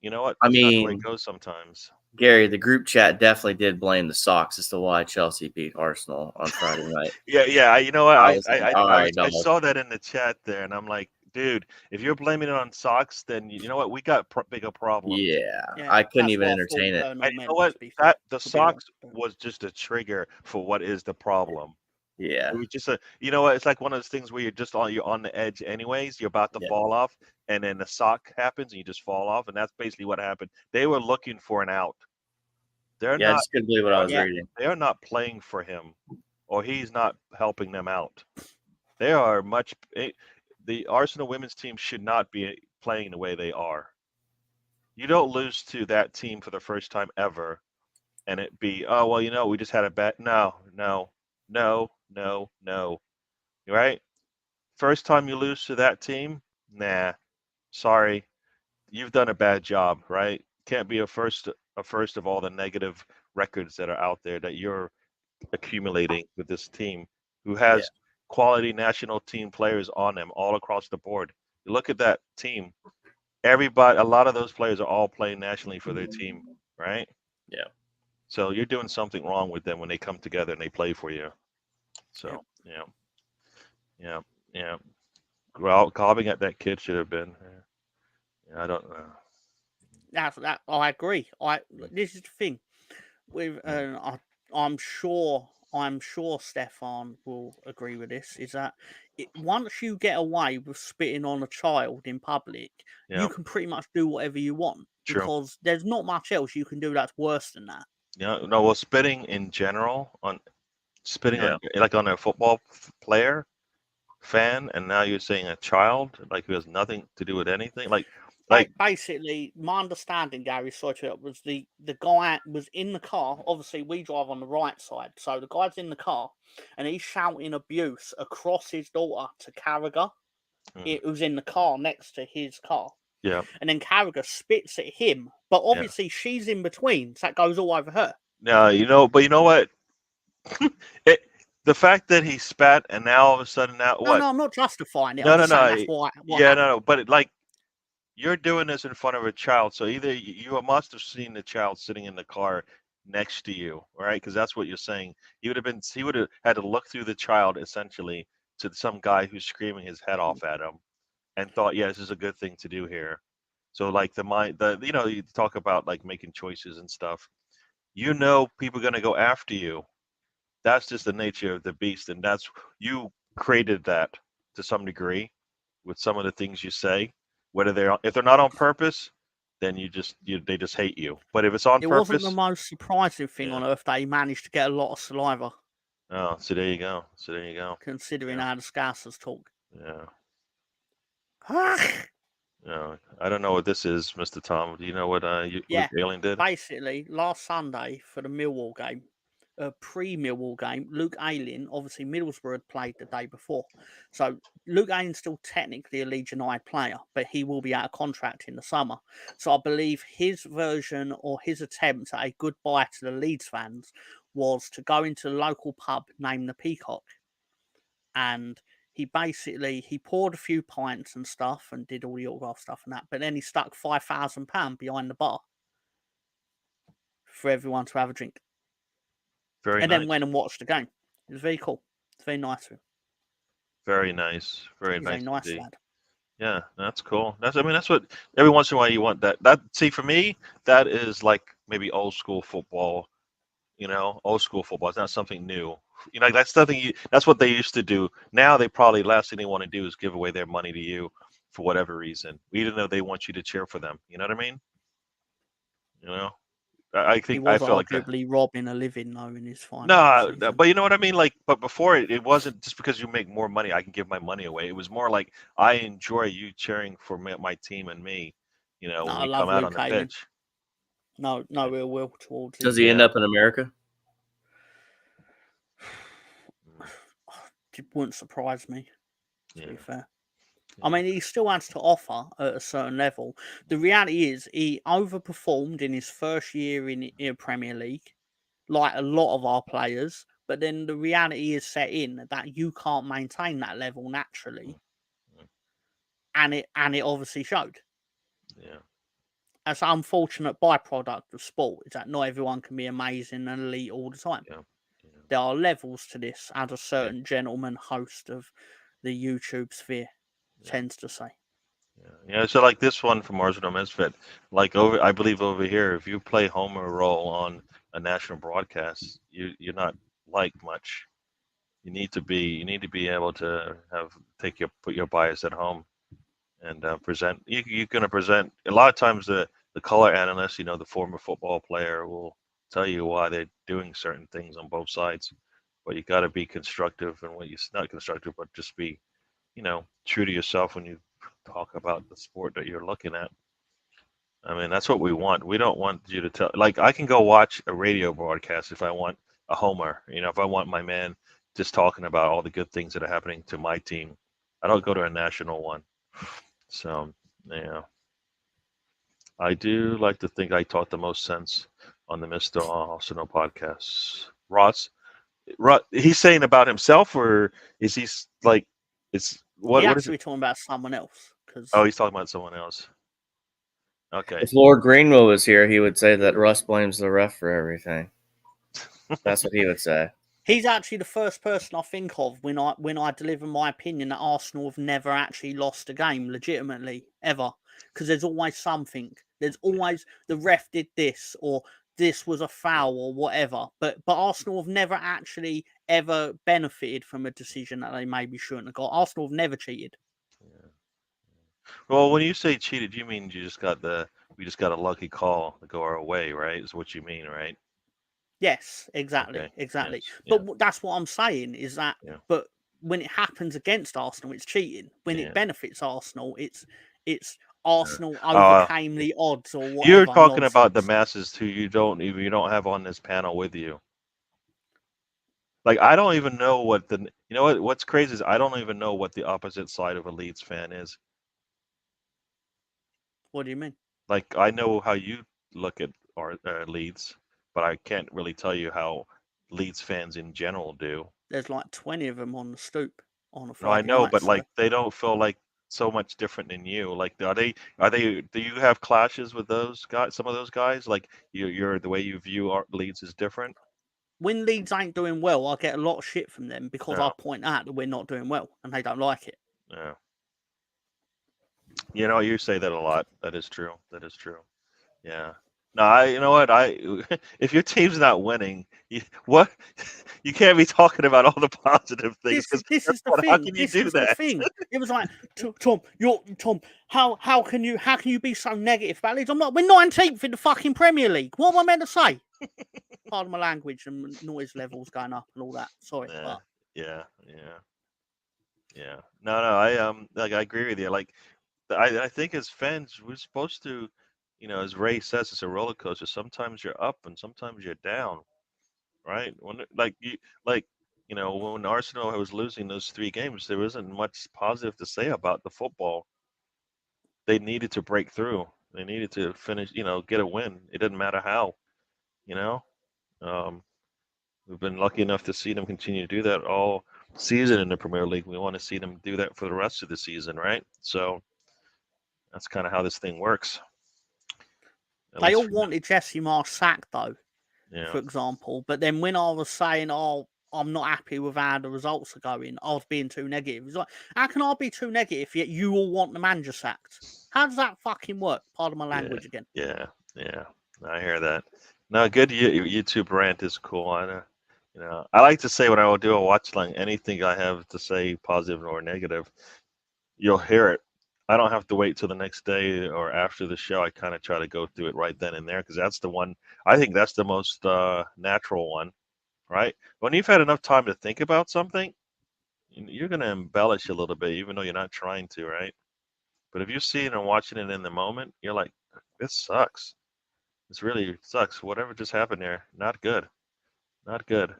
S1: you know what?
S3: I
S1: That's not the way it
S3: mean,
S1: goes sometimes.
S3: Gary, the group chat definitely did blame the socks as to why Chelsea beat Arsenal on Friday night.
S1: Yeah, yeah. You know what?
S3: I
S1: I
S3: was
S1: I
S3: like,
S1: I,
S3: all
S1: I was
S3: right,
S1: I
S3: dog.
S1: saw that in the chat there, and I'm like, dude, if you're blaming it on socks, then you know what? We got bigger problems.
S3: Yeah.
S2: Yeah,
S3: I couldn't
S2: that's
S3: even
S2: what I thought
S3: entertain it.
S1: And
S2: Colonel
S1: you know
S2: meant,
S1: what?
S2: to be fair.
S1: That the
S2: Could be wrong.
S1: socks
S2: But
S1: was just a trigger for what is the problem.
S3: Yeah.
S1: It was just you know what? It's like one of those things where you're on the edge anyways. You're about to
S3: Yeah.
S1: fall off, and then the sock happens, and you just fall off, and that's basically what happened. They were looking for an out. They're
S3: Yeah. I
S1: not.
S3: just couldn't believe what
S1: They
S3: I
S1: are
S3: was
S1: not.
S2: yeah,
S3: reading.
S1: They are not playing for him, or he's not helping them out. They are the Arsenal women's team should not be playing the way they are. You don't lose to that team for the first time ever, and it be, oh well, we just had a bet. No, no, no, no, no. Right? First time you lose to that team, nah, sorry, you've done a bad job, right? Can't be a first of all the negative records that are out there that you're accumulating with this team who
S3: Yeah.
S1: has quality national team players on them all across the board. You look at that team, everybody, a lot of those players are all playing nationally for their team, right?
S3: Yeah.
S1: So you're doing something wrong with them when they come together and they play for you.
S2: yeah.
S1: So, yeah, yeah, yeah. Gobbing at that kid should have been. Yeah, I don't know.
S2: That's that. I agree. This is the thing with, I'm sure Stefan will agree with this. Is that once you get away with spitting on a child in public,
S1: Yeah,
S2: you can pretty much do whatever you want
S1: true.
S2: because there's not much else you can do that's worse than that.
S1: Yeah, no. Well, spitting in general on spitting
S3: Yeah.
S1: on like on a football player fan, and now you're saying a child like who has nothing to do with anything. Like
S2: Basically, my understanding, Gary, sorry to interrupt, was the guy was in the car. Obviously, we drive on the right side, so the guy's in the car, and he's shouting abuse across his daughter to Carragher.
S1: mm,
S2: It was in the car next to his car,
S1: yeah,
S2: and then Carragher spits at him, but
S1: yeah.
S2: obviously she's in between, so that goes all over her.
S1: Now but you know what? it the fact that he spat and now all of a sudden now
S2: No,
S1: what?
S2: no, I'm not justifying it. I'm
S1: No, no,
S2: just saying
S1: no.
S2: that's what
S1: Yeah,
S2: happened.
S1: no, no. But like you're doing this in front of a child, so either you must have seen the child sitting in the car next to you, right? Because that's what you're saying. He would have had to look through the child essentially to some guy who's screaming his head off at him, and thought, yeah, this is a good thing to do here. So like you talk about like making choices and stuff. People are gonna go after you. That's just the nature of the beast, and that's you created that to some degree with some of the things you say. Whether if they're not on purpose, then they just hate you. But if it's on
S2: It wasn't the
S1: purpose,
S2: most surprising thing
S1: yeah.
S2: on earth that he managed to get a lot of saliva,
S1: Oh, so there you go. So there you go.
S2: considering
S1: Yeah,
S2: how the Scousers talk.
S1: yeah.
S2: Ah!
S1: No, I don't know what this is, Mr. Tom. Do you know what Luke
S2: Yeah,
S1: Alien did?
S2: basically, last Sunday for the Millwall game, pre-Millwall game, Luke Ayling, obviously Middlesbrough had played the day before. So Luke Ayling's still technically a Leeds United player, but he will be out of contract in the summer. So I believe his version or his attempt at a goodbye to the Leeds fans was to go into the local pub named the Peacock. And he poured a few pints and stuff and did all the autograph stuff and that, but then he stuck £5,000 behind the bar for everyone to have a drink.
S1: Very
S2: And
S1: nice.
S2: then went and watched the game. It was very cool. It's very nice of him.
S1: Very nice. Very
S2: He's a
S1: nice
S2: nice
S1: indeed.
S2: lad.
S1: Yeah, that's cool. That's what every once in a while you want that. See, for me, that is like maybe old school football. Old school football. It's not something new. That's nothing. That's what they used to do. Now they probably last thing they want to do is give away their money to you for whatever reason, even though they want you to cheer for them. You know what I mean? You know, I
S2: He
S1: think I
S2: was
S1: feel like that.
S2: arguably robbing a living though in his final
S1: No,
S2: season.
S1: but you know what I mean. Like, but before it wasn't just because you make more money, I can give my money away. It was more like I enjoy you cheering for my team and me.
S2: No,
S1: When
S2: I
S1: we come
S2: love
S1: out on
S2: Luke
S1: the
S2: Ayling.
S1: pitch.
S2: No ill will towards him.
S3: Does he end
S1: Yeah.
S3: up in America?
S2: It wouldn't surprise me, to
S1: Yeah.
S2: be fair.
S1: Yeah.
S2: I mean, he still has to offer at a certain level. The reality is he overperformed in his first year in Premier League, like a lot of our players. But then the reality is set in that you can't maintain that level naturally, and it obviously showed.
S1: Yeah.
S2: That's an unfortunate byproduct of sport, is that not everyone can be amazing and elite all the time.
S1: Yeah.
S2: There are levels to this, as a
S1: Yeah.
S2: certain gentleman host of the YouTube sphere tends to say.
S1: Yeah. So like this one from Arsenal Misfit, like I believe over here, if you play Homer role on a national broadcast, you're not liked much. You need to be able to put your bias at home and present. You're going to present a lot of times the color analyst, the former football player will tell you why they're doing certain things on both sides, but you got to be constructive and when you not constructive, but just be true to yourself when you talk about the sport that you're looking at. I mean, that's what we want. We don't want you to tell. Like, I can go watch a radio broadcast if I want a homer. If I want my man just talking about all the good things that are happening to my team. I don't go to a national one. So, yeah, I do like to think I talk the most sense on the Mr. Arsenal podcast. He's saying about himself, or is he like, it's
S2: He
S1: what is it?
S2: actually talking about someone else
S1: Oh,
S2: because
S1: he's talking about someone else. Okay.
S3: If Lord Greenwell was here, he would say that Russ blames the ref for everything. That's what he would say.
S2: he's actually the first person I think of when I deliver my opinion that Arsenal have never actually lost a game legitimately ever, because there's always something. There's always the ref did this or this was a foul or whatever. But Arsenal have never actually ever benefited from a decision that they maybe shouldn't have got. Arsenal have never cheated.
S1: Yeah. Well, when you say cheated, you mean we just got a lucky call to go our way, right? Is what you mean, right?
S2: Yes, exactly,
S1: Okay.
S2: exactly.
S1: Yes. Yeah.
S2: But that's what I'm saying is that.
S1: Yeah.
S2: But when it happens against Arsenal, it's cheating. When
S1: Yeah.
S2: it benefits Arsenal, it's Arsenal
S1: Uh,
S2: overcame the odds or
S1: you're
S2: whatever
S1: talking about the
S2: nonsense.
S1: masses who you don't have on this panel with you. Like I don't even know what what's crazy is I don't even know what the opposite side of a Leeds fan is.
S2: What do you mean?
S1: Like I know how you look at our Leeds, but I can't really tell you how Leeds fans in general do.
S2: There's like 20 of them on the stoop on a
S1: No, I
S2: Friday
S1: know,
S2: night.
S1: but
S2: So
S1: like they don't feel like so much different than you. Like are they do you have clashes with those guys, some of those guys? Like you're the way you view our Leeds is different?
S2: when Leeds ain't doing well, I get a lot of shit from them because I
S1: No.
S2: point out that we're not doing well and they don't like it.
S1: Yeah. You know, you say that a lot. That is true. That is true. Yeah. No, you know what? If your team's not winning, what you can't be talking about all the positive things because
S2: This is the
S1: how
S2: thing.
S1: can you
S2: This
S1: do
S2: was the
S1: that?
S2: thing. It was like, Tom, Tom. How can you be so negative about Leeds? I'm like, we're 19th in the fucking Premier League. What am I meant to say? Pardon my language and noise levels going up and all that. Sorry,
S1: Yeah,
S2: but
S1: yeah, yeah, yeah. No, I agree with you. Like, I think as fans, we're supposed to, as Ray says, it's a roller coaster. Sometimes you're up and sometimes you're down, right? When Arsenal was losing those 3 games, there wasn't much positive to say about the football. They needed to break through. They needed to finish, get a win. It didn't matter how, you know. Um, we've been lucky enough to see them continue to do that all season in the Premier League. We want to see them do that for the rest of the season, right? So that's kind of how this thing works. At
S2: they
S1: least
S2: all
S1: for now.
S2: wanted Jesse Marsh sacked though,
S1: Yeah,
S2: for example. But then when I was saying, "Oh, I'm not happy with how the results are going," I was being too negative. It's like, how can I be too negative yet you all want the manager sacked? How does that fucking work? Pardon my
S1: yeah,
S2: language again.
S1: yeah, yeah. I hear that. No, good YouTube rant is cool. I know. I like to say when I will do a watch line, anything I have to say, positive or negative, you'll hear it. I don't have to wait till the next day or after the show. I kind of try to go through it right then and there because that's the one. I think that's the most natural one, right? When you've had enough time to think about something, you're going to embellish a little bit, even though you're not trying to, right? But if you're seeing and watching it in the moment, you're like, this sucks. This really sucks. Whatever just happened there, not good. Not good.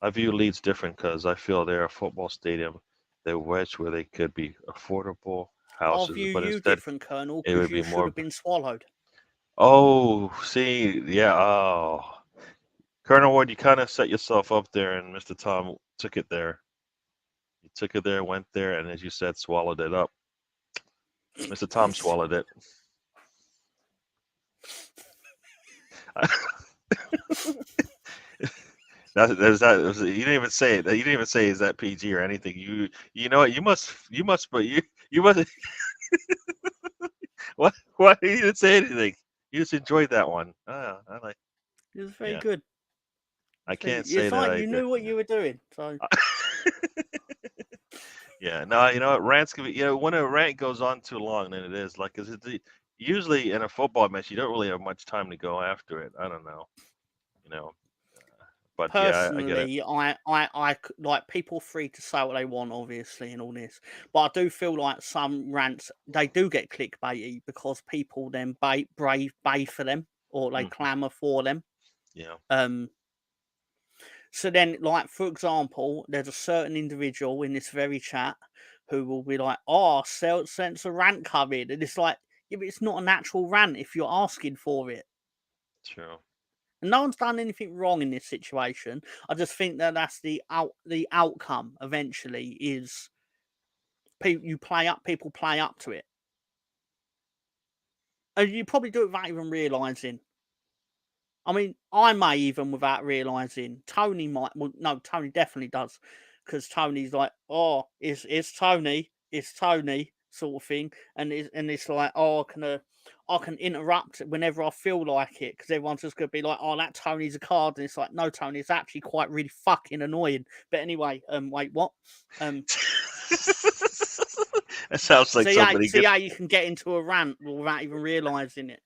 S1: I view Leeds different because I feel they're a football stadium. They're wedged where they could be affordable
S2: I
S1: houses,
S2: view
S1: but
S2: you
S1: instead
S2: different, Colonel,
S1: it
S2: because
S1: would
S2: you
S1: be
S2: should
S1: more.
S2: have been swallowed.
S1: Oh, see, yeah. Oh, Colonel Ward, you kind of set yourself up there, and Mr. Tom took it there. He took it there, went there, and as you said, swallowed it up. Mr. Tom swallowed it. You didn't even say it. You didn't even say is that PG or anything. You know what? But you must. What? Why you didn't say anything? You just enjoyed that one. Ah, I like.
S2: It was very
S1: Yeah,
S2: good.
S1: I can't say
S2: It's
S1: that
S2: like
S1: I
S2: you
S1: did.
S2: knew what you were doing. So
S1: Yeah, no, you know what? Rants can be. When a rant goes on too long, then it is like, cause usually in a football match, you don't really have much time to go after it. I don't know, you know. But yeah, I get it.
S2: personally, I like people free to say what they want, obviously, and all this. But I do feel like some rants they do get clickbaity because people then bay for them or they
S1: Mm,
S2: clamour for them.
S1: yeah,
S2: Um, so then, like for example, there's a certain individual in this very chat who will be like, "Oh, sense a rant coming," and it's like, yeah, but it's not a natural rant if you're asking for it.
S1: true.
S2: And no one's done anything wrong in this situation. I just think that that's the outcome. Eventually, is people play up to it, and you probably do it without even realizing. I mean, I may even without realizing. Tony might. Well, no, Tony definitely does, because Tony's like, "Oh, it's Tony, it's Tony," sort of thing, and it's like, "Oh, I can interrupt whenever I feel like it," because everyone's just gonna be like, "Oh, that Tony's a card," and it's like, "No, Tony, it's actually quite really fucking annoying." But anyway, wait, what?
S1: That sounds like somebody
S2: See
S1: get.
S2: how you can get into a rant without even realizing it.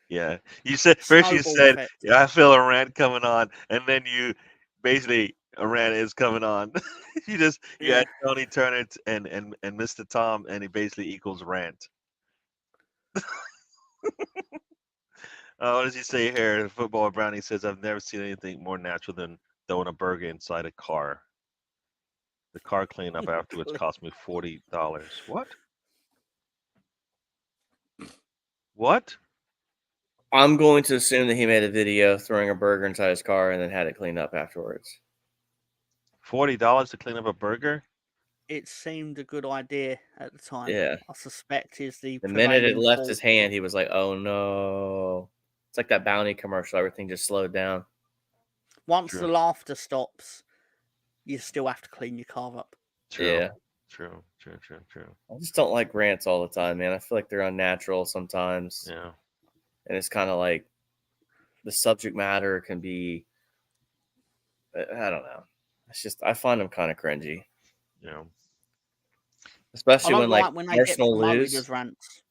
S1: Yeah. You said first you
S2: Snowball
S1: said,
S2: effect.
S1: yeah, I feel a rant coming on, and then you basically a rant is coming on. You
S2: Yeah.
S1: add Tony Turner and Mr. Tom, and it basically equals rant. What does he say here? Football Brownie says, I've never seen anything more natural than throwing a burger inside a car. The car cleanup afterwards cost me $40. What? What?
S3: I'm going to assume that he made a video throwing a burger inside his car and then had it cleaned up afterwards.
S1: $40 to clean up a burger?
S2: It seemed a good idea at the time.
S3: Yeah.
S2: I suspect is the
S3: The minute it
S2: prevailing
S3: left
S2: thought.
S3: his hand, he was like, "Oh no!" It's like that bounty commercial. Everything just slowed down.
S2: Once
S1: True.
S2: the laughter stops, you still have to clean your car up.
S1: True.
S3: Yeah.
S1: True.
S3: I just don't like rants all the time, man. I feel like they're unnatural sometimes,
S1: Yeah.
S3: and it's kind of like the subject matter can be. I don't know. It's just I find them kind of cringy,
S1: Yeah.
S2: I
S3: especially
S2: don't
S3: when like
S2: like when they get
S3: Arsenal
S2: promoted
S3: lose.
S2: as rants.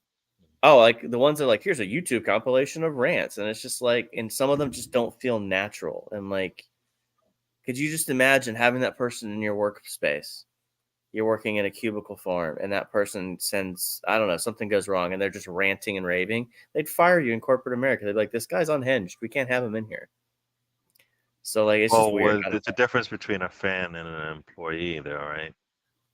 S3: Oh, like the ones that like here's a YouTube compilation of rants, and it's just like, and some of them just don't feel natural. And like, could you just imagine having that person in your workspace? You're working in a cubicle farm, and that person sends, I don't know, something goes wrong, and they're just ranting and raving. They'd fire you in corporate America. They'd be like, this guy's unhinged. We can't have him in here. So like, it's just weird. I don't
S1: there's a
S3: know.
S1: difference between a fan and an employee, though, right?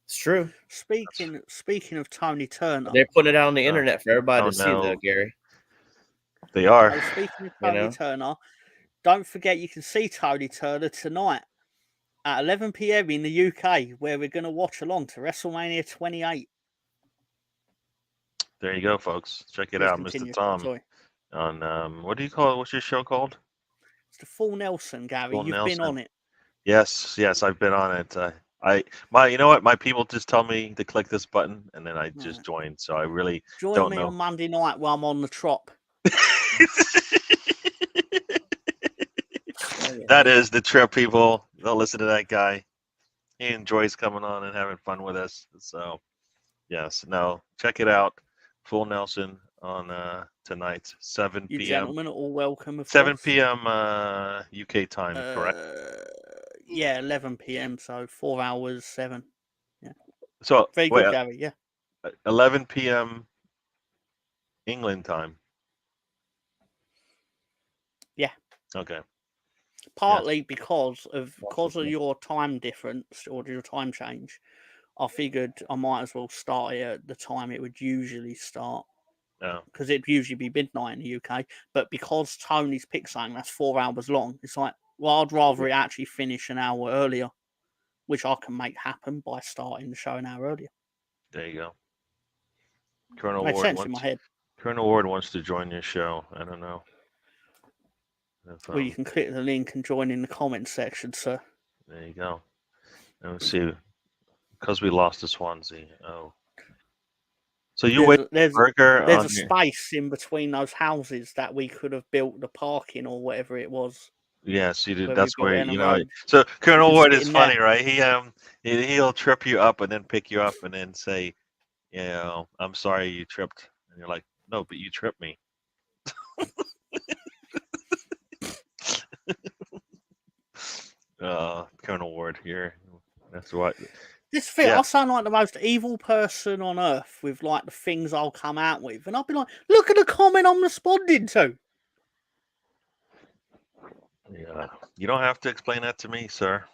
S3: It's true.
S2: Speaking of Tony Turner,
S3: They're putting it out on the
S1: Uh,
S3: internet for everybody
S1: oh
S3: to see, though,
S1: no,
S3: Gary.
S1: they are.
S2: speaking of
S3: You
S2: Tony
S3: know,
S2: Turner, don't forget you can see Tony Turner tonight at 11 p.m. in the UK, where we're going to watch along to WrestleMania 28.
S1: There you go, folks. Check it
S2: Please
S1: out, Mr.
S2: continue.
S1: Tom.
S2: Sorry.
S1: On what do you call it? What's your show called?
S2: It's the Full Nelson, Gary.
S1: Full
S2: You've been on
S1: Nelson.
S2: it.
S1: Yes, I've been on it. You know what? My people just tell me to click this button, and then I just
S2: Right.
S1: joined. So I really
S2: Join
S1: don't
S2: me
S1: know.
S2: on Monday night while I'm on the trop.
S1: That is the trip, people. Don't listen to that guy. He enjoys coming on and having fun with us. So, yes, no, check it out. Full Nelson on tonight, 7
S2: You
S1: p.m.
S2: gentlemen are all welcome, of
S1: 7
S2: course.
S1: p.m. UK time, correct?
S2: Yeah, 11 p.m. So 4 hours, 7.
S1: So,
S2: Very
S1: wait,
S2: good, Gary. Yeah.
S1: 11 p.m. England time.
S2: Yeah.
S1: Okay.
S2: Partly because of your time difference or your time change. I figured I might as well start it at the time it would usually start.
S1: Yeah.
S2: Because it'd usually be midnight in the UK. But because Tony's picked something that's 4 hours long, it's like, well, I'd rather it actually finish an hour earlier, which I can make happen by starting the show an hour earlier.
S1: There you go. Colonel
S2: Makes
S1: Ward
S2: sense in my head.
S1: Colonel Ward wants to join your show. I don't know.
S2: Well, you can click the link and join in the comments section, sir.
S1: There you go. Let's see. Because we lost to Swansea. Oh. So you wait burger
S2: there's
S1: on
S2: a space in between those houses that we could have built the park in or whatever it was.
S1: Yes, you did.
S2: Where
S1: That's
S2: we built
S1: where
S2: it in a
S1: you know.
S2: road.
S1: So Colonel
S2: can
S1: Ward
S2: sit
S1: is
S2: in there.
S1: funny, right? He'll trip you up and then pick you up and then say, you know, I'm sorry you tripped, and you're like, no, but you tripped me. Colonel Ward here. That's what.
S2: This thing,
S1: Yeah.
S2: I sound like the most evil person on earth with like the things I'll come out with, and I'll be like, "Look at the comment I'm responding to."
S1: Yeah, you don't have to explain that to me, sir.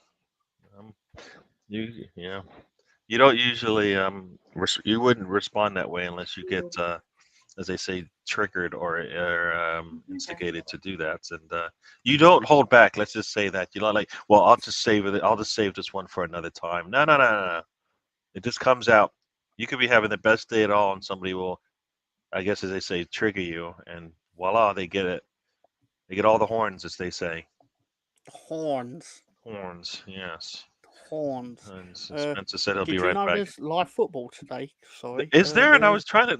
S1: You don't usually you wouldn't respond that way unless you get as they say triggered or instigated to do that, and you don't hold back. Let's just say that you're not like, well, I'll just save it. I'll just save this one for another time. No. It just comes out. You could be having the best day at all, and somebody will, I guess, as they say, trigger you, and voila, they get it. They get all the horns, as they say.
S2: Horns.
S1: Horns, yes.
S2: Horns.
S1: And Spencer said he'll be
S2: Did you
S1: right
S2: know
S1: back.
S2: there's live football today? Sorry.
S1: Is there? And I was trying to,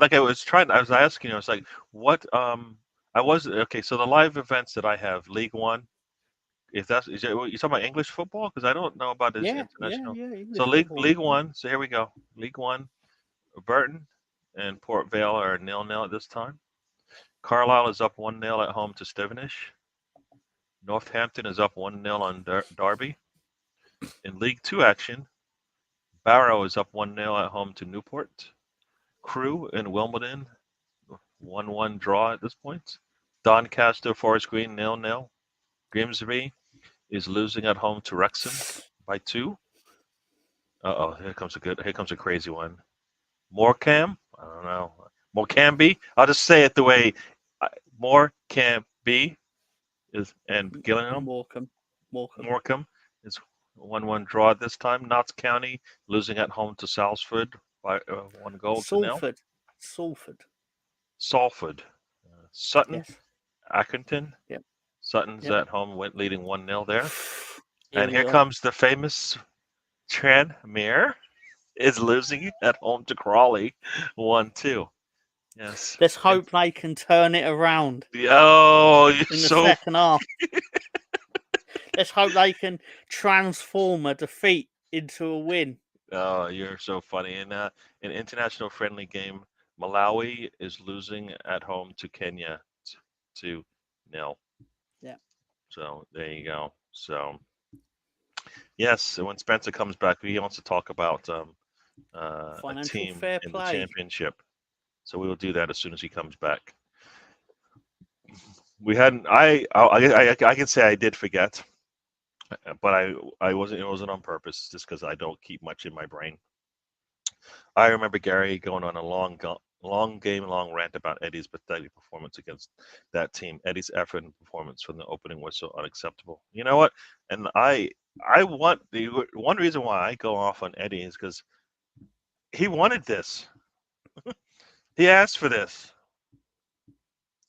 S1: I was asking you, I was like, what? I was okay. So the live events that I have, League One. If that's you talking about English football? Because I don't know about this international.
S2: Yeah. English
S1: So
S2: football.
S1: League One. So here we go. League One. Burton and Port Vale are 0-0 at this time. Carlisle is up 1-0 at home to Stevenage. Northampton is up 1-0 on Derby. In League Two action, Barrow is up 1-0 at home to Newport. Crewe and Wimbledon 1-1 draw at this point. Doncaster Forest Green 0-0. Grimsby is losing at home to Wrexham by 2. Here comes a crazy one. Morecambe, I don't know. Morecambe, I'll just say it the way Morecambe is, and Gillingham. Morecambe is 1-1 draw this time. Notts County losing at home to Salford by 1-0. Salford. Sutton,
S2: Yes.
S1: Accrington.
S2: Yep.
S1: Sutton's at home, went leading 1-0 there.
S2: Here
S1: and here comes the famous Tranmere is losing at home to Crawley 1-2. Yes.
S2: Let's hope they can turn it around.
S1: Oh, you're
S2: in the second half. Let's hope they can transform a defeat into a win.
S1: Oh, you're so funny. In an international friendly game, Malawi is losing at home to Kenya 2-0.
S2: Yeah.
S1: So there you go. So yes, when Spencer comes back, he wants to talk about a team
S2: fair
S1: in
S2: play.
S1: the championship. So we will do that as soon as he comes back. We hadn't. I can say I did forget, but I wasn't. It wasn't on purpose. Just because I don't keep much in my brain. I remember Gary going on a long rant about Eddie's pathetic performance against that team. Eddie's effort and performance from the opening was so unacceptable. You know what? And I want the one reason why I go off on Eddie is because he wanted this. He asked for this,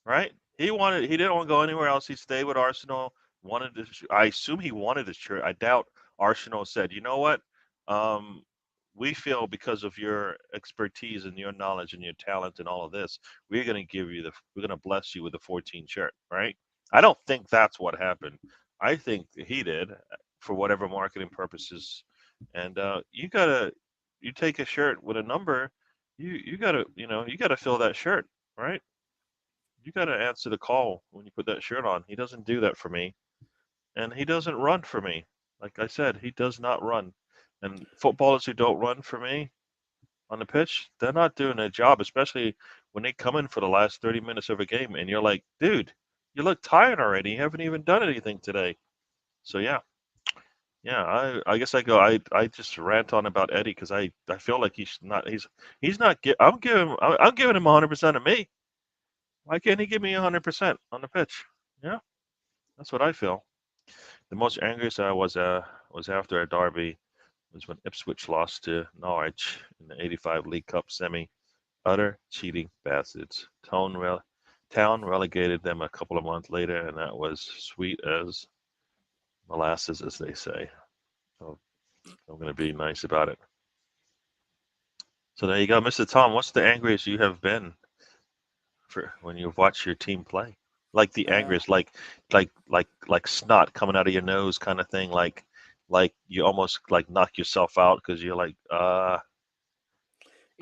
S1: right? He didn't want to go anywhere else. He stayed with Arsenal. I assume he wanted his shirt. I doubt Arsenal said, you know what? We feel because of your expertise and your knowledge and your talent and all of this, we're going to bless you with the 14 shirt, right? I don't think that's what happened. I think he did for whatever marketing purposes. And you take a shirt with a number, you gotta fill that shirt, right? You gotta answer the call when you put that shirt on. He doesn't do that for me, and he doesn't run for me. Like I said, he does not run. And footballers who don't run for me on the pitch, they're not doing their job, especially when they come in for the last 30 minutes of a game, and you're like, dude, you look tired already. You haven't even done anything today. So yeah. I guess I just rant on about Eddie because I feel like he's not I'm giving him 100% of me. Why can't he give me 100% on the pitch? Yeah, that's what I feel. The most angriest I was after a derby was when Ipswich lost to Norwich in the '85 League Cup semi. Utter cheating bastards. Town relegated them a couple of months later, and that was sweet as molasses, as they say. So I'm going to be nice about it. So there you go, Mr. Tom. What's the angriest you have been for when you've watched your team play? Like the angriest, like snot coming out of your nose, kind of thing. Like you almost like knock yourself out because you're like,
S2: It's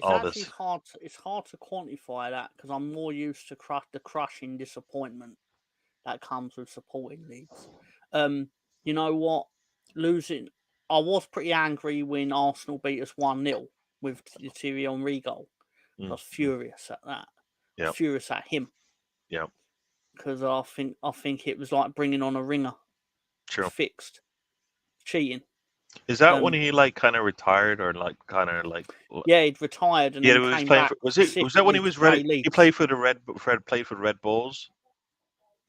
S1: all
S2: actually
S1: this.
S2: hard. It's hard to quantify that because I'm more used to the crushing disappointment that comes with supporting leagues. You know what? Losing, I was pretty angry when Arsenal beat us 1-0 with the Thierry Henry goal. I was furious at that.
S1: Yeah.
S2: Furious at him.
S1: Yeah.
S2: Because I think it was like bringing on a ringer.
S1: True.
S2: Fixed. Cheating.
S1: Is that when he like kind of retired or like kind of like?
S2: Yeah, he'd retired and then came back.
S1: Was that when he was ready? He played for the Red Bulls.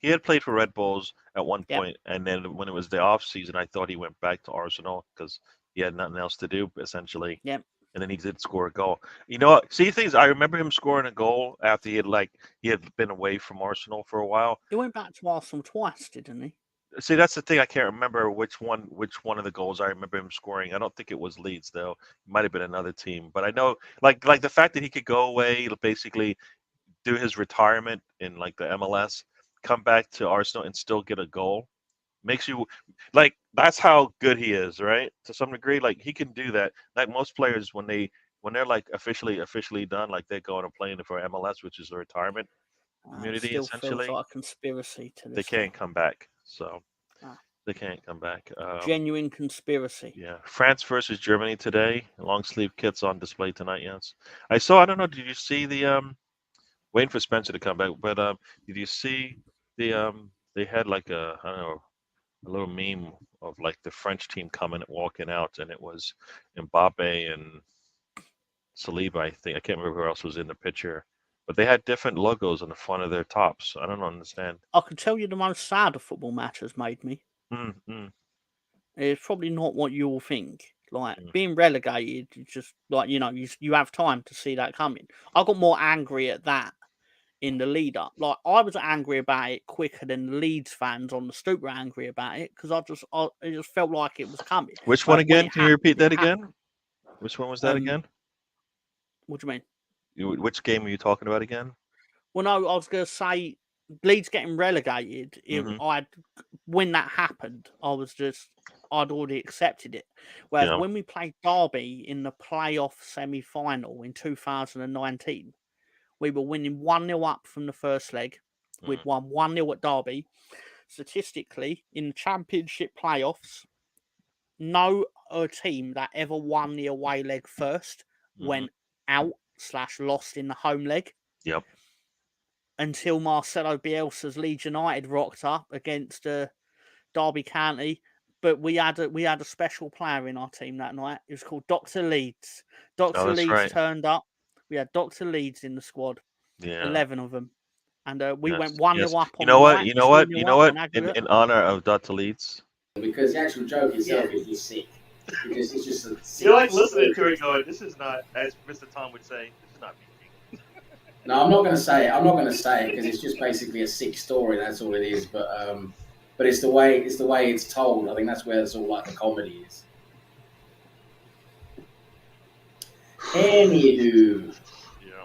S1: He had played for Red Bulls at one point, and then when it was the off season, I thought he went back to Arsenal because he had nothing else to do, essentially.
S2: Yeah.
S1: And then he did score a goal. You know, see things. I remember him scoring a goal after he had been away from Arsenal for a while.
S2: He went back to Arsenal twice, didn't he?
S1: See, that's the thing. I can't remember which one of the goals I remember him scoring. I don't think it was Leeds though. It might have been another team. But I know, like the fact that he could go away, basically do his retirement in like the MLS, come back to Arsenal and still get a goal, makes you like that's how good he is, right? To some degree, like he can do that. Like most players, when they're like officially done, like they're going and playing for MLS, which is a retirement. immunity
S2: Still feels
S1: essentially.
S2: like a conspiracy to
S1: They
S2: this
S1: can't
S2: day.
S1: come back. So
S2: Ah.
S1: they can't come back.
S2: Genuine conspiracy.
S1: Yeah, France versus Germany today. Long sleeve kits on display tonight. Yes, I saw. I don't know. Did you see the Waiting for Spencer to come back, but did you see the? They had like a, I don't know, a little meme of like the French team coming walking out, and it was Mbappe and Saliba. I think I can't remember who else was in the picture, but they had different logos on the front of their tops. I don't understand.
S2: I can tell you the most sad a football match has made me.
S1: Mm.
S2: It's probably not what you all think. Like
S1: Mm.
S2: being relegated, you just like you have time to see that coming. I got more angry at that in the lead up. Like I was angry about it quicker than the Leeds fans on the stoop were angry about it because it just felt like it was coming.
S1: Which one
S2: Whereas when
S1: again?
S2: it
S1: Can you
S2: happened,
S1: repeat
S2: it
S1: that
S2: happened.
S1: again? Which one was that again?
S2: What do you mean?
S1: Which game are you talking about again?
S2: Well, no, I was going to say Leeds getting relegated.
S1: Mhm.
S2: When that happened, I'd already accepted it. Whereas
S1: Yeah.
S2: when we played Derby in the playoff semi-final in 2019, we were winning 1-0 up from the first leg. We'd
S1: Mm.
S2: won 1-0 at Derby. Statistically, in the championship playoffs, no team that ever won the away leg first went out/lost in the home leg.
S1: Yep.
S2: Until Marcelo Bielsa's Leeds United rocked up against Derby County. But we had a special player in our team that night. It was called Dr. Leeds.
S1: Oh,
S2: Dr.
S1: that's
S2: Leeds
S1: right.
S2: turned up. We had Dr. Leeds in the squad,
S1: Yeah.
S2: 11 of them. And we
S1: Yes.
S2: went 1-0
S1: Yes.
S2: up
S1: You
S2: on
S1: know
S2: the
S1: what?
S2: night,
S1: You know what?
S2: 2-0
S1: You know
S2: up
S1: what?
S2: on aggregate.
S1: In honor of Dr. Leeds.
S4: Because the actual joke itself is sick. It's just a sick.
S1: You like listening to it going, this is not, as Mr. Tom would say, this is not PG.
S4: No, I'm not going to say it. I'm not going to say it because it's just basically a sick story. That's all it is. But it's the way it's told. I think that's where it's all like the comedy is. Anywho,
S1: Yeah.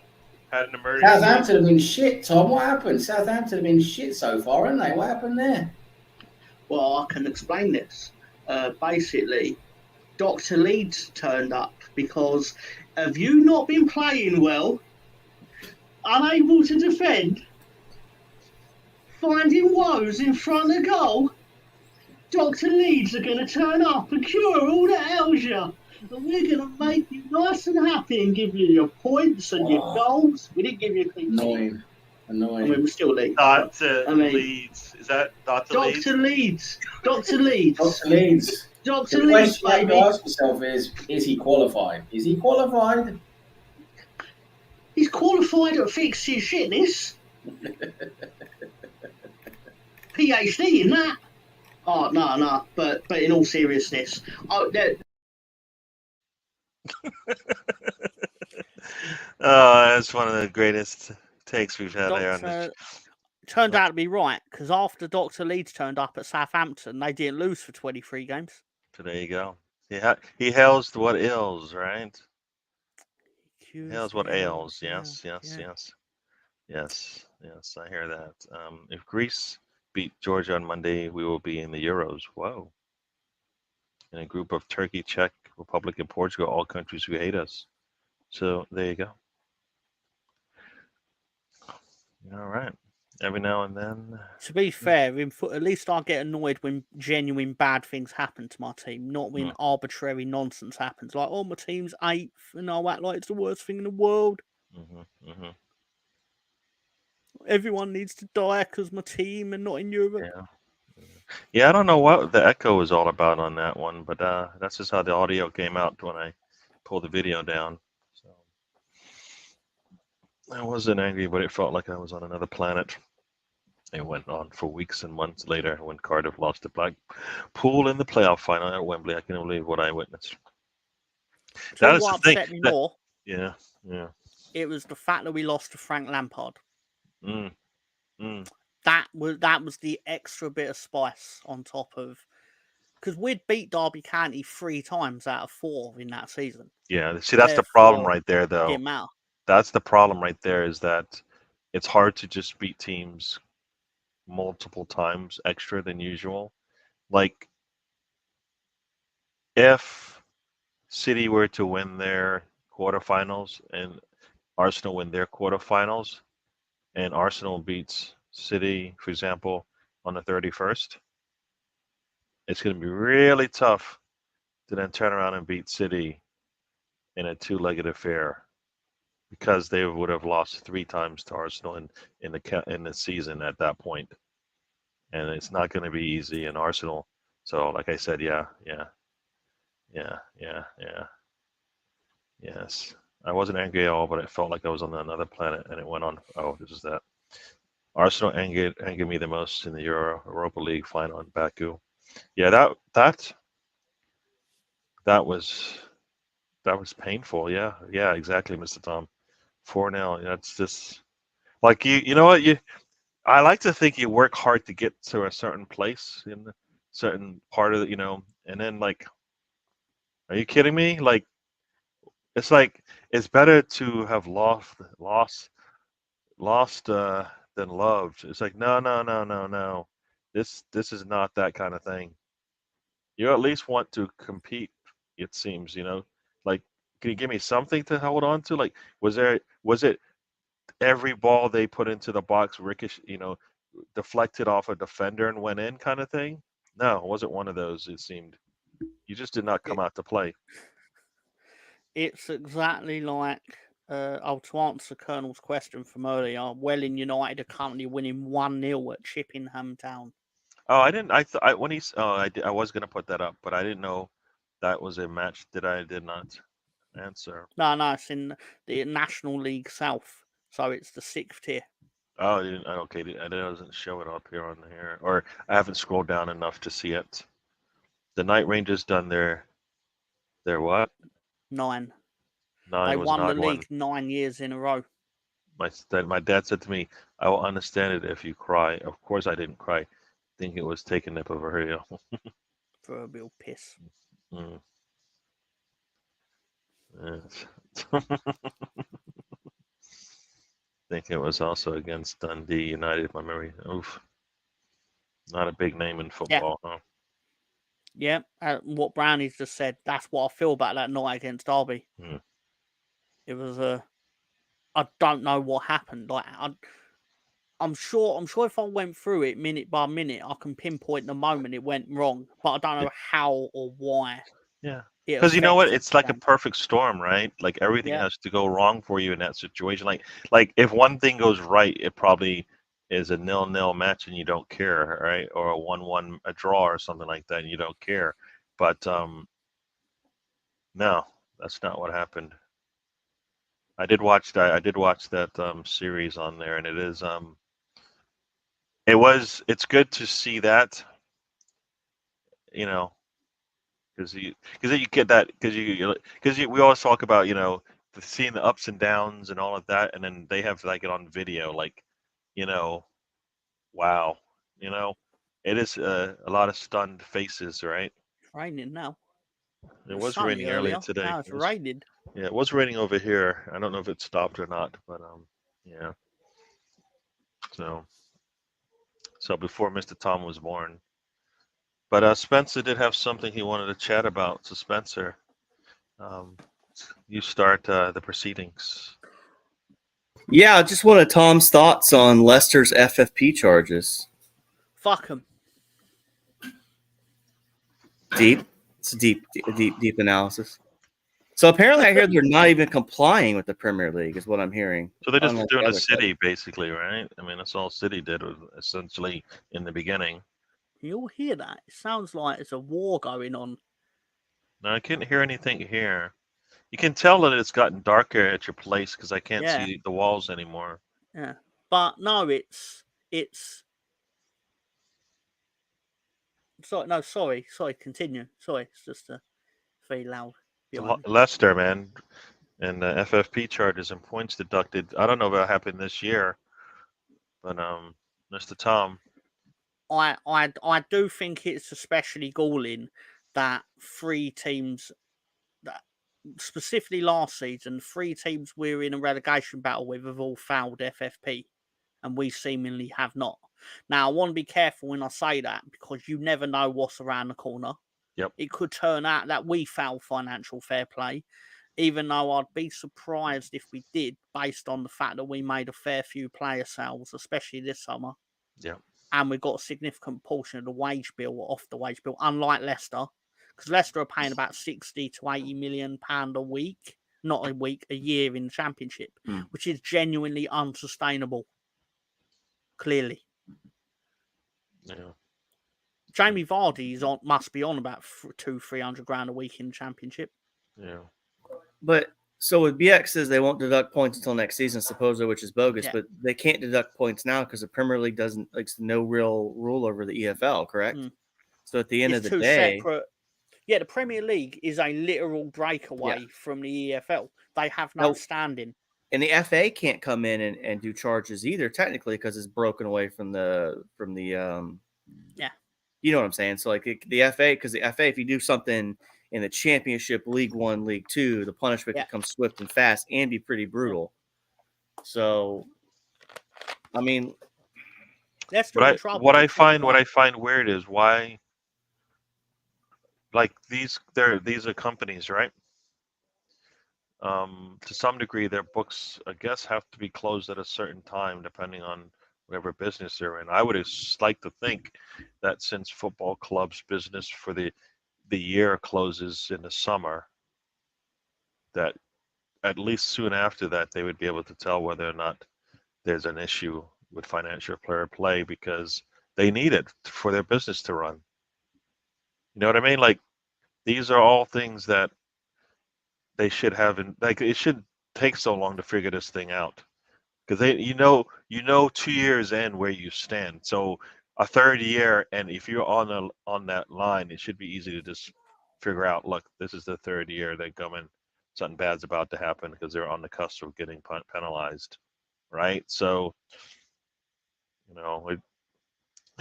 S1: Had an emergency.
S4: Southampton have been shit. Tom, what happened? Southampton have been shit so far, haven't they? What happened there?
S2: Well, I can explain this. Basically, Dr. Leeds turned up because have you not been playing well? Unable to defend? Finding woes in front of goal? Dr. Leeds are going to turn up and cure all that ails you. And we're going to make you nice and happy and give you your points and your goals. We didn't give you a clean sheet.
S4: Annoying.
S2: I mean, we still Leeds.
S1: Dr. Leeds. Is that Dr. Leeds?
S2: Dr. Leeds. Dr. Leeds.
S4: Dr. Leeds.
S2: Dr.
S4: The
S2: Leeds,
S4: question you have
S2: baby.
S4: to ask yourself is he qualified? Is he qualified?
S2: He's qualified at fixing shitness. PhD in that. Oh, no. But in all seriousness,
S1: That's one of the greatest takes we've had there on this.
S2: Turned out to be right because after Dr. Leeds turned up at Southampton, they didn't lose for 23 games.
S1: So there you go. He hails what ills, right? He hails what ails. Yes. I hear that. If Greece beat Georgia on Monday, we will be in the Euros. Whoa. In a group of Turkey, Czech Republic, and Portugal, all countries who hate us. So there you go. All right. Every now and then.
S2: To be fair, at least I get annoyed when genuine bad things happen to my team, not when arbitrary nonsense happens. Like, oh, my team's 8th, and I'll act like it's the worst thing in the world. Everyone needs to die because my team and not in Europe.
S1: Yeah, I don't know what the echo was all about on that one, but that's just how the audio came out when I pulled the video down. So I wasn't angry, but it felt like I was on another planet. It went on for weeks and months later when Cardiff lost to Blackpool in the playoff final at Wembley. I can't believe what I witnessed.
S2: That is what upset me more.
S1: Yeah.
S2: It was the fact that we lost to Frank Lampard. That was the extra bit of spice on top of, because we'd beat Derby County 3 times out of 4 in that season.
S1: Yeah, see, that's the problem right there, though.
S2: Didn't matter.
S1: That's the problem right there, is that it's hard to just beat teams multiple times extra than usual. Like, if City were to win their quarterfinals and Arsenal win their quarterfinals, and Arsenal beats City, for example, on the 31st, it's going to be really tough to then turn around and beat City in a two-legged affair because they would have lost 3 times to Arsenal in the season at that point, and it's not going to be easy in Arsenal. So, like I said, yeah, yes. I wasn't angry at all, but it felt like I was on another planet, and it went on. Oh, this is that. Arsenal angered me the most in the Europa League final in Baku. Yeah, that was painful. Yeah, exactly, Mr. Tom. 4-0. That's just like you know what you I like to think you work hard to get to a certain place in a certain part of it, and then like, are you kidding me? Like it's better to have lost than loved. It's like no. This is not that kind of thing. You at least want to compete, it seems, Like, can you give me something to hold on to? Like, was it every ball they put into the box deflected off a defender and went in kind of thing? No, it wasn't one of those, it seemed. You just did not come out to play.
S2: It's exactly like, to answer Colonel's question from earlier, Welling United are currently winning 1-0 at Chippenham Town.
S1: Oh, I didn't. When he's. Oh, I was gonna put that up, but I didn't know that was a match. Did not answer.
S2: No, it's in the National League South, so it's the 6th tier.
S1: Oh, I didn't. Okay, it doesn't show it up here on here, or I haven't scrolled down enough to see it. The Night Rangers done their what?
S2: 9.
S1: 9
S2: They
S1: was
S2: won the
S1: not one.
S2: league 9 years in a row.
S1: My dad said to me, "I will understand it if you cry." Of course, I didn't cry. I think it was taking nip over here.
S2: Proverbial piss.
S1: Mm. Yes. I think it was also against Dundee United. My memory. Oof. Not a big name in football, huh?
S2: Yeah, what Brownie's just said, that's what I feel about that night against Derby.
S1: Hmm.
S2: It was I don't know what happened. Like, I'm sure if I went through it minute by minute, I can pinpoint the moment it went wrong, but I don't know how or why.
S1: Yeah.
S2: It
S1: Because you know what?
S2: affected
S1: It's like a
S2: them.
S1: perfect storm, right? Like everything
S2: Yeah.
S1: has to go wrong for you in that situation. Like if one thing goes right, it probably is a 0-0 match and you don't care, right? Or a 1-1, a draw or something like that, and you don't care. But no, that's not what happened. I did watch that series on there, and it's good to see that, you know, because you get that because we always talk about seeing the ups and downs and all of that, and then they have like it on video, like, you know, wow, you know, it is a lot of stunned faces, right?
S2: It's raining now.
S1: It
S2: was
S1: was
S2: sunny
S1: raining earlier
S2: earlier.
S1: today.
S2: Now it's raining.
S1: Yeah, it was raining over here. I don't know if it stopped or not, but yeah. So before Mr. Tom was born. But Spencer did have something he wanted to chat about. So Spencer, um, you start the proceedings.
S3: Yeah, I just wanted Tom's thoughts on Leicester's FFP charges.
S2: Fuck them.
S3: Deep. It's a deep analysis. So apparently, I hear they're not even complying with the Premier League, is what I'm hearing.
S1: So they're just
S3: Unlike
S1: doing
S3: the
S1: a
S3: other
S1: city, basically, right? I mean, that's all City did was essentially in the beginning.
S2: You all hear that? It sounds like there's a war going on.
S1: Now I can't hear anything here. You can tell that it's gotten darker at your place because I can't
S2: Yeah.
S1: see the walls anymore.
S2: Yeah, but no, it's. Sorry. Continue. Sorry, it's just very loud behind me.
S1: Leicester, man, and FFP charges and points deducted. I don't know if it'll happen this year, but Mr. Tom.
S2: I do think it's especially galling that 3 teams, that specifically last season, 3 teams we're in a relegation battle with have all failed FFP, and we seemingly have not. Now, I want to be careful when I say that because you never know what's around the corner.
S1: Yep.
S2: It could turn out that we fail financial fair play, even though I'd be surprised if we did, based on the fact that we made a fair few player sales, especially this summer.
S1: Yeah.
S2: And we got a significant portion of the wage bill off the wage bill, unlike Leicester, because Leicester are paying about 60 to 80 million pound a week, not a week, a year in the Championship, which is genuinely unsustainable. Clearly,
S1: Yeah.
S2: Jamie Vardy must be on about 200-300 grand a week in the Championship.
S1: Yeah.
S3: But so with BX says they won't deduct points until next season, supposedly, which is bogus.
S2: Yeah.
S3: But they can't deduct points now because the Premier League doesn't no real rule over the EFL, correct? So at the end of the day,
S2: separate. Yeah, the Premier League is a literal breakaway from the EFL. They have no standing.
S3: And the FA can't come in and do charges either, technically, because it's broken away from the you know what I'm saying? So like the FA, because the FA, if you do something in the Championship, League 1, League 2, the punishment can come swift and fast and be pretty brutal. So, I mean,
S1: what I find weird is why, like these are companies, right? To some degree, their books, I guess, have to be closed at a certain time, depending on whatever business they're in. I would like to think that since football clubs' business for the year closes in the summer, that at least soon after that they would be able to tell whether or not there's an issue with financial fair play, because they need it for their business to run. You know what I mean? Like, these are all things that they should have, like, it shouldn't take so long to figure this thing out, because you know 2 years in where you stand. So a third year, and if you're on that line, it should be easy to just figure out, look, this is the third year they come in, something bad's about to happen because they're on the cusp of getting penalized, right? So, you know, it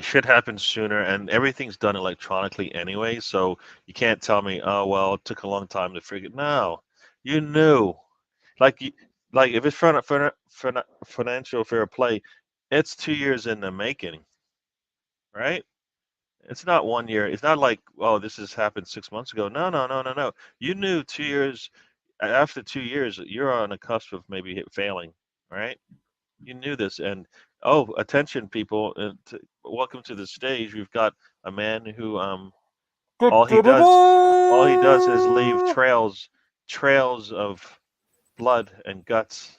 S1: should happen sooner, and everything's done electronically anyway, so you can't tell me, oh, well, it took a long time to figure it. No, you knew. Like if it's financial fair play, it's 2 years in the making, right? It's not 1 year. It's not like, oh, this has happened 6 months ago. No. You knew 2 years. After 2 years, you're on the cusp of maybe failing, right? You knew this, and attention, people! Welcome to the stage. We've got a man who all he does is leave trails of blood and guts.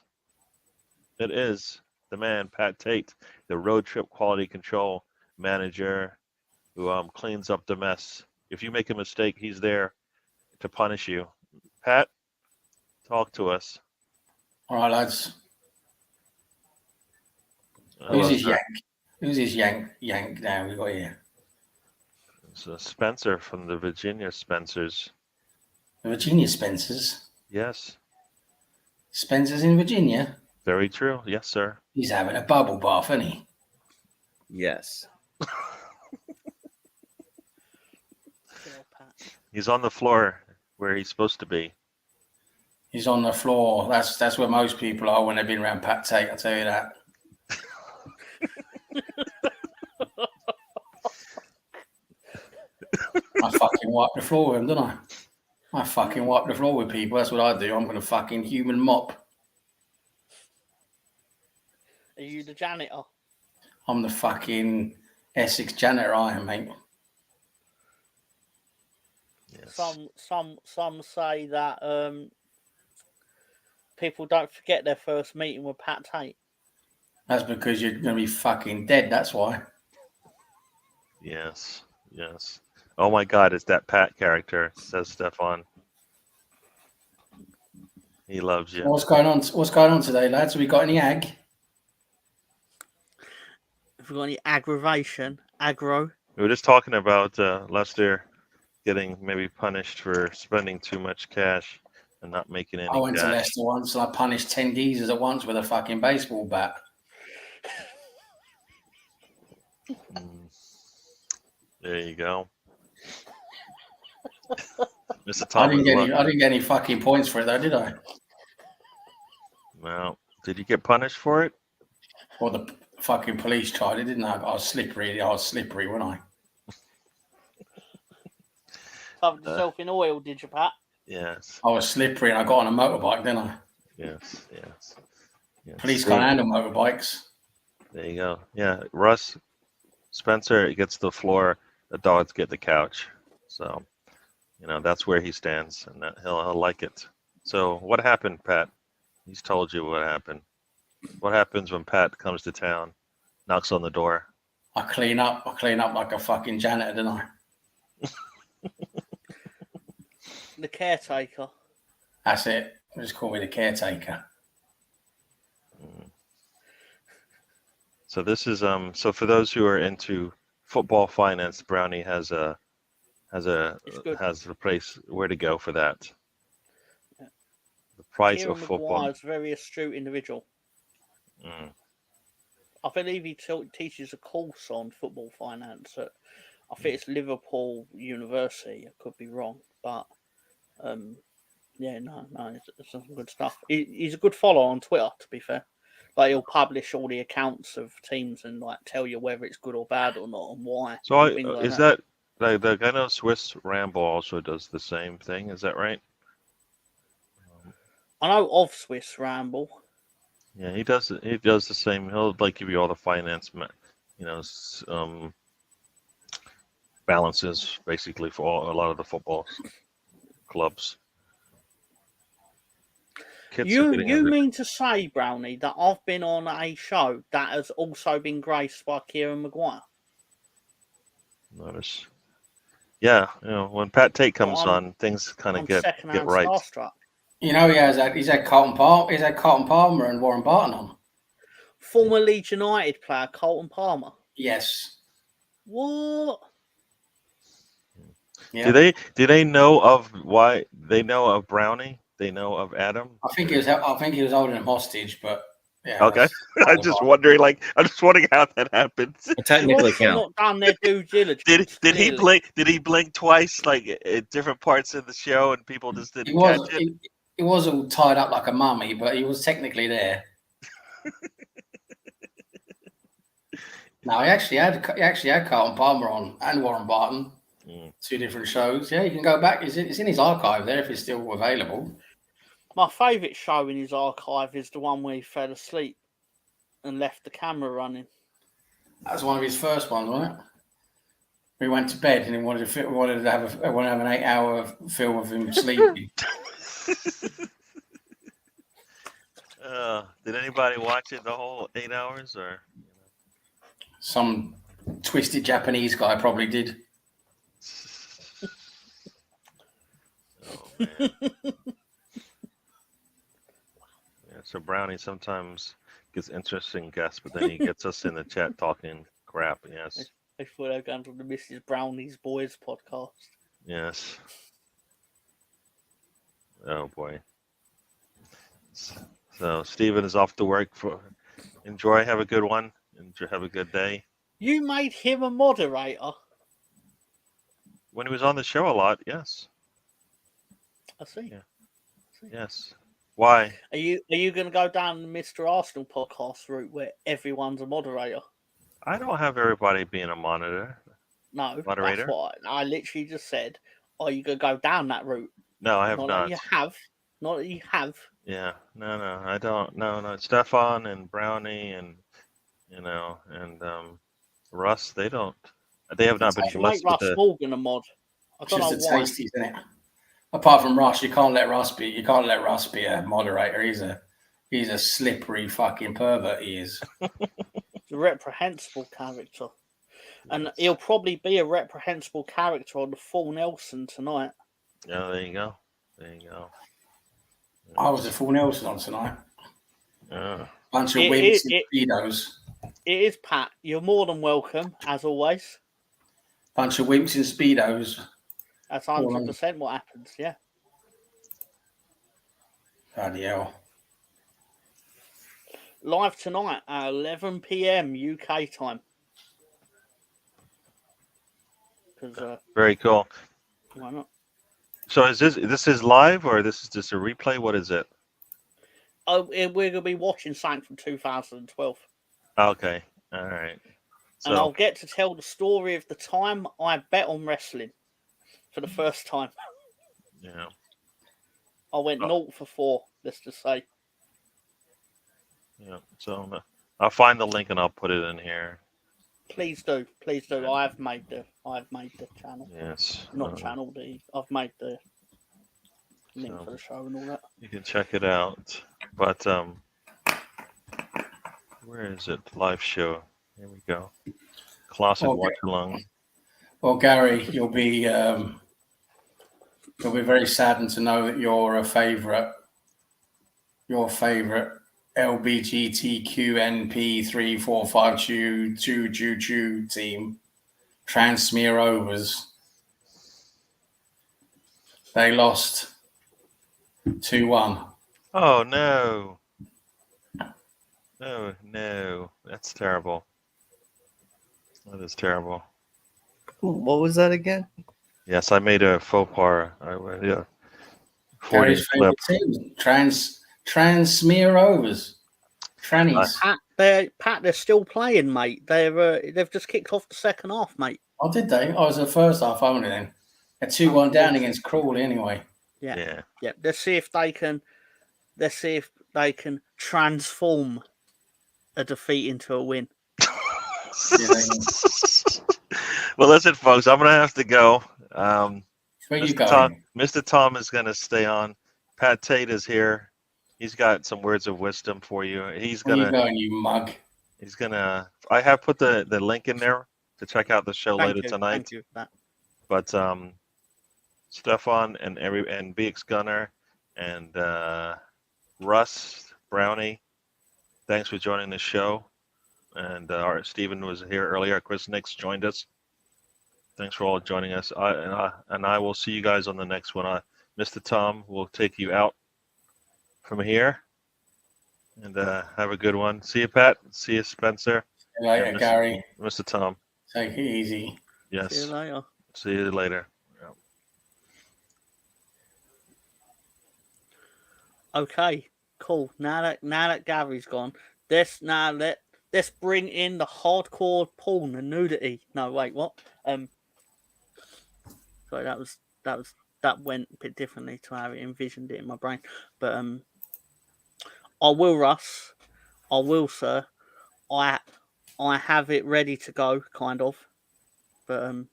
S1: It is the man, Pat Tate, the road trip quality control manager, who cleans up the mess. If you make a mistake, he's there to punish you. Pat, talk to us.
S4: All right, lads.
S1: Hello,
S4: Who's this
S1: sir.
S4: Yank? Who's this Yank now we got here?
S1: It's Spencer from the Virginia Spencers.
S4: The Virginia Spencers?
S1: Yes.
S4: Spencers in Virginia?
S1: Very true. Yes, sir.
S4: He's having a bubble bath, isn't he?
S3: yes.
S1: He's on the floor where he's supposed to be.
S4: He's on the floor. That's where most people are when they've been around Pat Tate, I'll tell you that. I fucking wipe the floor with him, don't I? I fucking wipe the floor with people. That's what I do. I'm going to fucking human mop.
S2: Are you the janitor?
S4: I'm the fucking Essex janitor, I am, mate.
S1: Yes.
S2: Some say that people don't forget their first meeting with Pat Tate.
S4: That's because you're going to be fucking dead. That's why.
S1: Yes. Oh my God, it's that Pat character, says Stefan. He loves you.
S4: What's going on? What's going on today, lads? Have we got any ag?
S2: Have we got any aggro?
S1: We were just talking about Leicester getting maybe punished for spending too much cash and not making any
S4: I went
S1: cash.
S4: to Leicester once and I punished 10 geezers at once with a fucking baseball bat.
S1: There you go. Mr.
S4: I
S1: Thomas,
S4: didn't get any fucking points for it though, did I?
S1: well, did you get punished for it?
S4: Well, the fucking police tried it, didn't I? I was slippery, wasn't I?
S2: Covered yourself in oil, did you, Pat?
S1: Yes.
S4: I was slippery and I got on a motorbike, didn't I?
S1: Yes. Yes. Yes.
S4: Police can't handle motorbikes.
S1: There you go. Yeah, Russ Spencer gets the floor. The dogs get the couch. So, that's where he stands, and he'll like it. So, what happened, Pat? He's told you what happened. What happens when Pat comes to town, knocks on the door?
S4: I clean up like a fucking janitor, didn't I?
S2: The caretaker.
S4: That's it. Just call me the caretaker.
S1: So this is so for those who are into football finance, Brownie has a place where to go for that.
S2: Yeah.
S1: The price
S2: Kieran
S1: of football.
S2: Maguire is a very astute individual. I believe he teaches a course on football finance at, I think it's Liverpool University. I could be wrong, but it's some good stuff. He's a good follower on Twitter, to be fair. Like, he'll publish all the accounts of teams and like tell you whether it's good or bad or not and why.
S1: So
S2: and things like
S1: is that like the guy know Swiss Ramble also does the same thing? Is that right?
S2: I know of Swiss Ramble.
S1: Yeah, he does. He does the same. He'll like give you all the finance, balances basically for a lot of the football clubs.
S2: You mean to say, Brownie, that I've been on a show that has also been graced by Kieran Maguire?
S1: Notice. Yeah, when Pat Tate comes on, things kind of get right.
S2: Starstruck.
S4: He's had Carlton Palmer and Warren Barton on.
S2: Former Leeds United player Carlton Palmer.
S4: Yes.
S2: What?
S4: Yeah.
S1: Do they know of why they know of Brownie? They know of Adam?
S4: I think he was holding him hostage, but yeah.
S1: Okay. I'm just wondering how that happened.
S3: It technically counts.
S2: Not done their due diligence.
S1: Did he blink twice, like at different parts of the show, and people just didn't catch it?
S4: He was all tied up like a mummy, but he was technically there. No, he actually had Carlton Palmer on and Warren Barton. 2 different shows. Yeah, you can go back. It's in his archive there if it's still available.
S2: My favourite show in his archive is the one where he fell asleep and left the camera running.
S4: That was one of his first ones, wasn't it? We went to bed and he wanted to have an 8-hour film of him sleeping.
S1: Did anybody watch it the whole 8 hours, or
S4: some twisted Japanese guy probably did?
S1: Oh man. Yeah, so Brownie sometimes gets interesting guests, but then he gets us in the chat talking crap. Yes.
S2: I thought I'd gone to the Mrs. Brownie's Boys podcast.
S1: Yes. Oh boy. So Stephen is off to work. Enjoy. Have a good one. Have a good day.
S2: You made him a moderator.
S1: When he was on the show a lot, yes.
S2: I see.
S1: Yeah. Yes. Why?
S2: Are you going to go down the Mr. Arsenal podcast route where everyone's a moderator?
S1: I don't have everybody being a moderator.
S2: No,
S1: moderator.
S2: That's what I literally just said. Are you going to go down that route?
S1: No, I have not.
S2: That you have. Not that you have.
S1: Yeah. No, I don't. No. Stefan and Brownie and Russ. They don't. They have not been blessed with
S2: Russ Morgan a mod. I don't know why.
S4: Tasty, isn't it? Apart from Russ, you can't let Russ be a moderator. He's a slippery fucking pervert. He is.
S2: He's a reprehensible character, and he'll probably be a reprehensible character on the Full Nelson tonight.
S1: Yeah, there you go.
S4: I was a Full Nelson on tonight.
S1: Yeah.
S4: Bunch of wimps and speedos.
S2: It is, Pat. You're more than welcome, as always.
S4: Bunch of wimps and speedos.
S2: That's 100% what happens, yeah.
S4: Bloody hell.
S2: Live tonight at 11 p.m. UK time.
S1: Very cool.
S2: Why not?
S1: So is this is live or this is just a replay? What is it?
S2: Oh, we're going to be watching something from 2012.
S1: Okay. All right. So,
S2: and I'll get to tell the story of the time I bet on wrestling for the first time.
S1: Yeah.
S2: I went 0 for 4. Let's just say.
S1: Yeah. So I'll find the link and I'll put it in here.
S2: Please do. I've made the channel.
S1: Yes.
S2: Not channel. I've made the link
S1: So
S2: for the show and all that.
S1: you can check it out. But where is it? Live show. Here we go. Classic
S4: Okay.
S1: Watch Along.
S4: Well, Gary, you'll be very saddened to know that your favorite LBGTQNP345 team, Transmere Rovers, they lost 2-1.
S1: Oh no. No. That's terrible. That is terrible.
S3: What was that again?
S1: Yes, I made a faux pas. Yeah. 40
S4: Gary's
S1: clip.
S4: favorite team, Transmere Rovers. Trannies.
S2: Pat, they're still playing, mate. They've just kicked off the second half, mate.
S4: Oh, did they? I was the first half only then. A 2-1 down against Crawley anyway.
S2: Yeah. Let's see if they can transform a defeat into a win.
S1: Well, listen, folks, I'm gonna have to go.
S4: Where you
S1: Mr.
S4: going?
S1: Mr. Tom is gonna stay on. Pat Tate is here. He's got some words of wisdom for you.
S4: Where you going, you mug?
S1: I have put the link in there to check out the show later tonight.
S2: Thank you for that.
S1: But Stefan and BX Gunner and Russ Brownie, thanks for joining the show. And Stephen was here earlier. Chris Nix joined us. Thanks for all joining us. I will see you guys on the next one. Mr. Tom will take you out from here. And have a good one. See you, Pat. See you, Spencer.
S4: See you later, Gary.
S1: Mr. Tom.
S4: Take it easy.
S1: Yes.
S2: See you later.
S1: See you later.
S2: Okay, cool. Now that Gary's gone, let's bring in the hardcore porn and nudity. No, wait, what? Sorry, that went a bit differently to how I envisioned it in my brain. But I will, Russ. I will, sir. I have it ready to go, kind of. But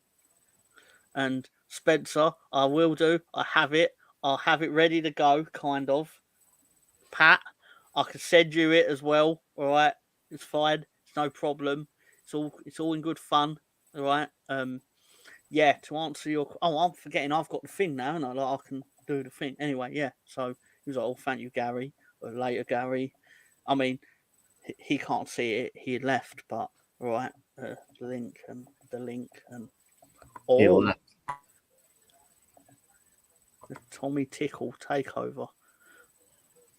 S2: and Spencer, I will do. I have it. I'll have it ready to go, kind of. Pat, I can send you it as well. All right, it's fine. It's no problem. It's all in good fun. All right. Yeah. To answer your, I'm forgetting. I've got the thing now, and I can do the thing anyway. Yeah. So he was like, "Oh, thank you, Gary." Or later, Gary. I mean, he can't see it. He had left, but all right. The link and
S3: He left.
S2: The Tommy Tickle takeover.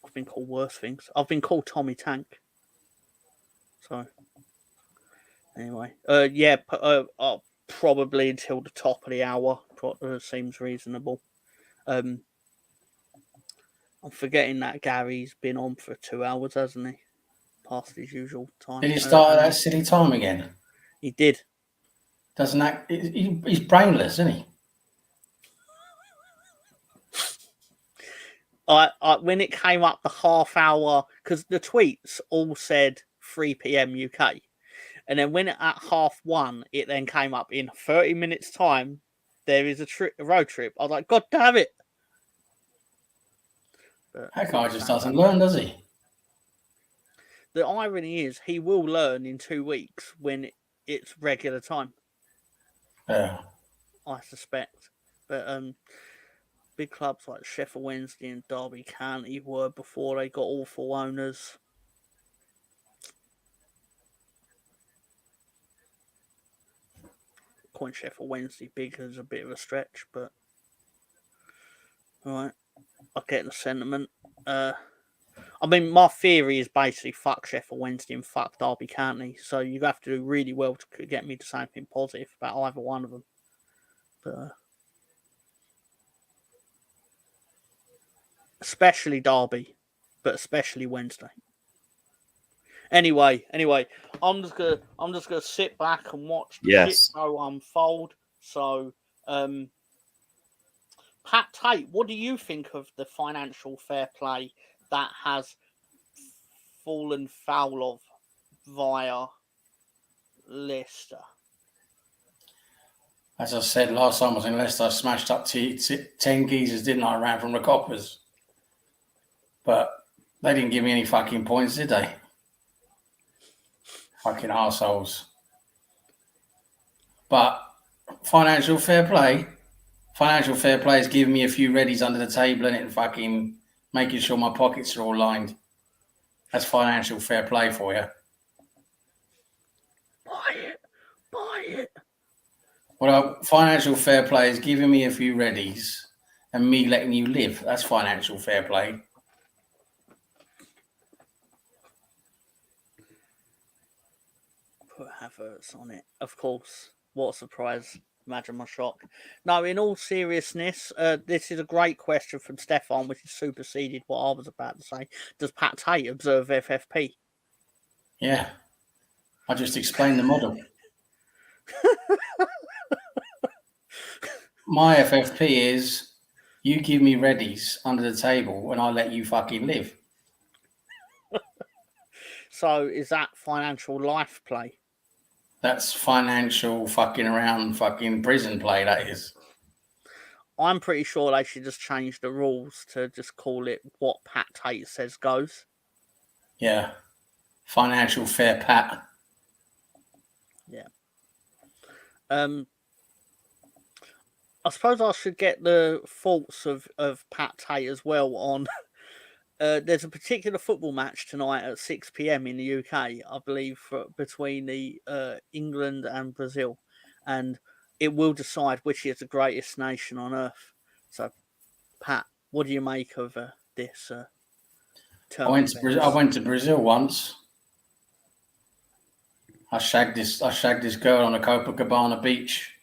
S2: I've been called worse things. I've been called Tommy Tank. So, anyway, probably until the top of the hour. Seems reasonable. I'm forgetting that Gary's been on for 2 hours, hasn't he? Past his usual time.
S4: Did he start at that silly time again?
S2: He did.
S4: Doesn't that? He's brainless, isn't he?
S2: When it came up the half hour, because the tweets all said 3 p.m. UK, and then when at 1:30, it then came up in 30 minutes time. There is a road trip. I was like, God damn it! But
S4: That guy just doesn't learn, does he?
S2: the irony is, he will learn in 2 weeks when it's regular time.
S4: Yeah.
S2: I suspect, but big clubs like Sheffield Wednesday and Derby County were before they got awful owners. Calling Sheffield Wednesday big is a bit of a stretch, but all right, I get the sentiment. I mean, my theory is basically fuck Sheffield Wednesday and fuck Derby County. So you have to do really well to get me to say something positive about either one of them. But especially Derby, but especially Wednesday. Anyway, I'm just gonna sit back and watch the shit show unfold. So, Pat Tate, what do you think of the financial fair play that has fallen foul of via Leicester?
S4: As I said last time I was in Leicester, I smashed up 10 geezers, didn't I, around from the coppers? But they didn't give me any fucking points, did they? Fucking arseholes. But financial fair play is giving me a few readies under the table and fucking making sure my pockets are all lined. That's financial fair play for you.
S2: Buy it.
S4: Well, financial fair play is giving me a few readies and me letting you live. That's financial fair play.
S2: Put Havertz on it, of course. What a surprise. Imagine my shock. No, in all seriousness, this is a great question from Stefan, which has superseded what I was about to say. Does Pat Tate observe FFP?
S4: Yeah. I just explained the model. My FFP is you give me readies under the table and I let you fucking live.
S2: So is that financial life play?
S4: That's financial fucking around fucking prison play, that is.
S2: I'm pretty sure they should just change the rules to just call it what Pat Tate says goes.
S4: Yeah. Financial fair pat.
S2: Yeah. I suppose I should get the thoughts of Pat Tate as well on. There's a particular football match tonight at 6 p.m. in the UK, I believe, between the England and Brazil, and it will decide which is the greatest nation on earth. So, Pat, what do you make of this?
S4: I went to Brazil once. I shagged this girl on a Copacabana beach.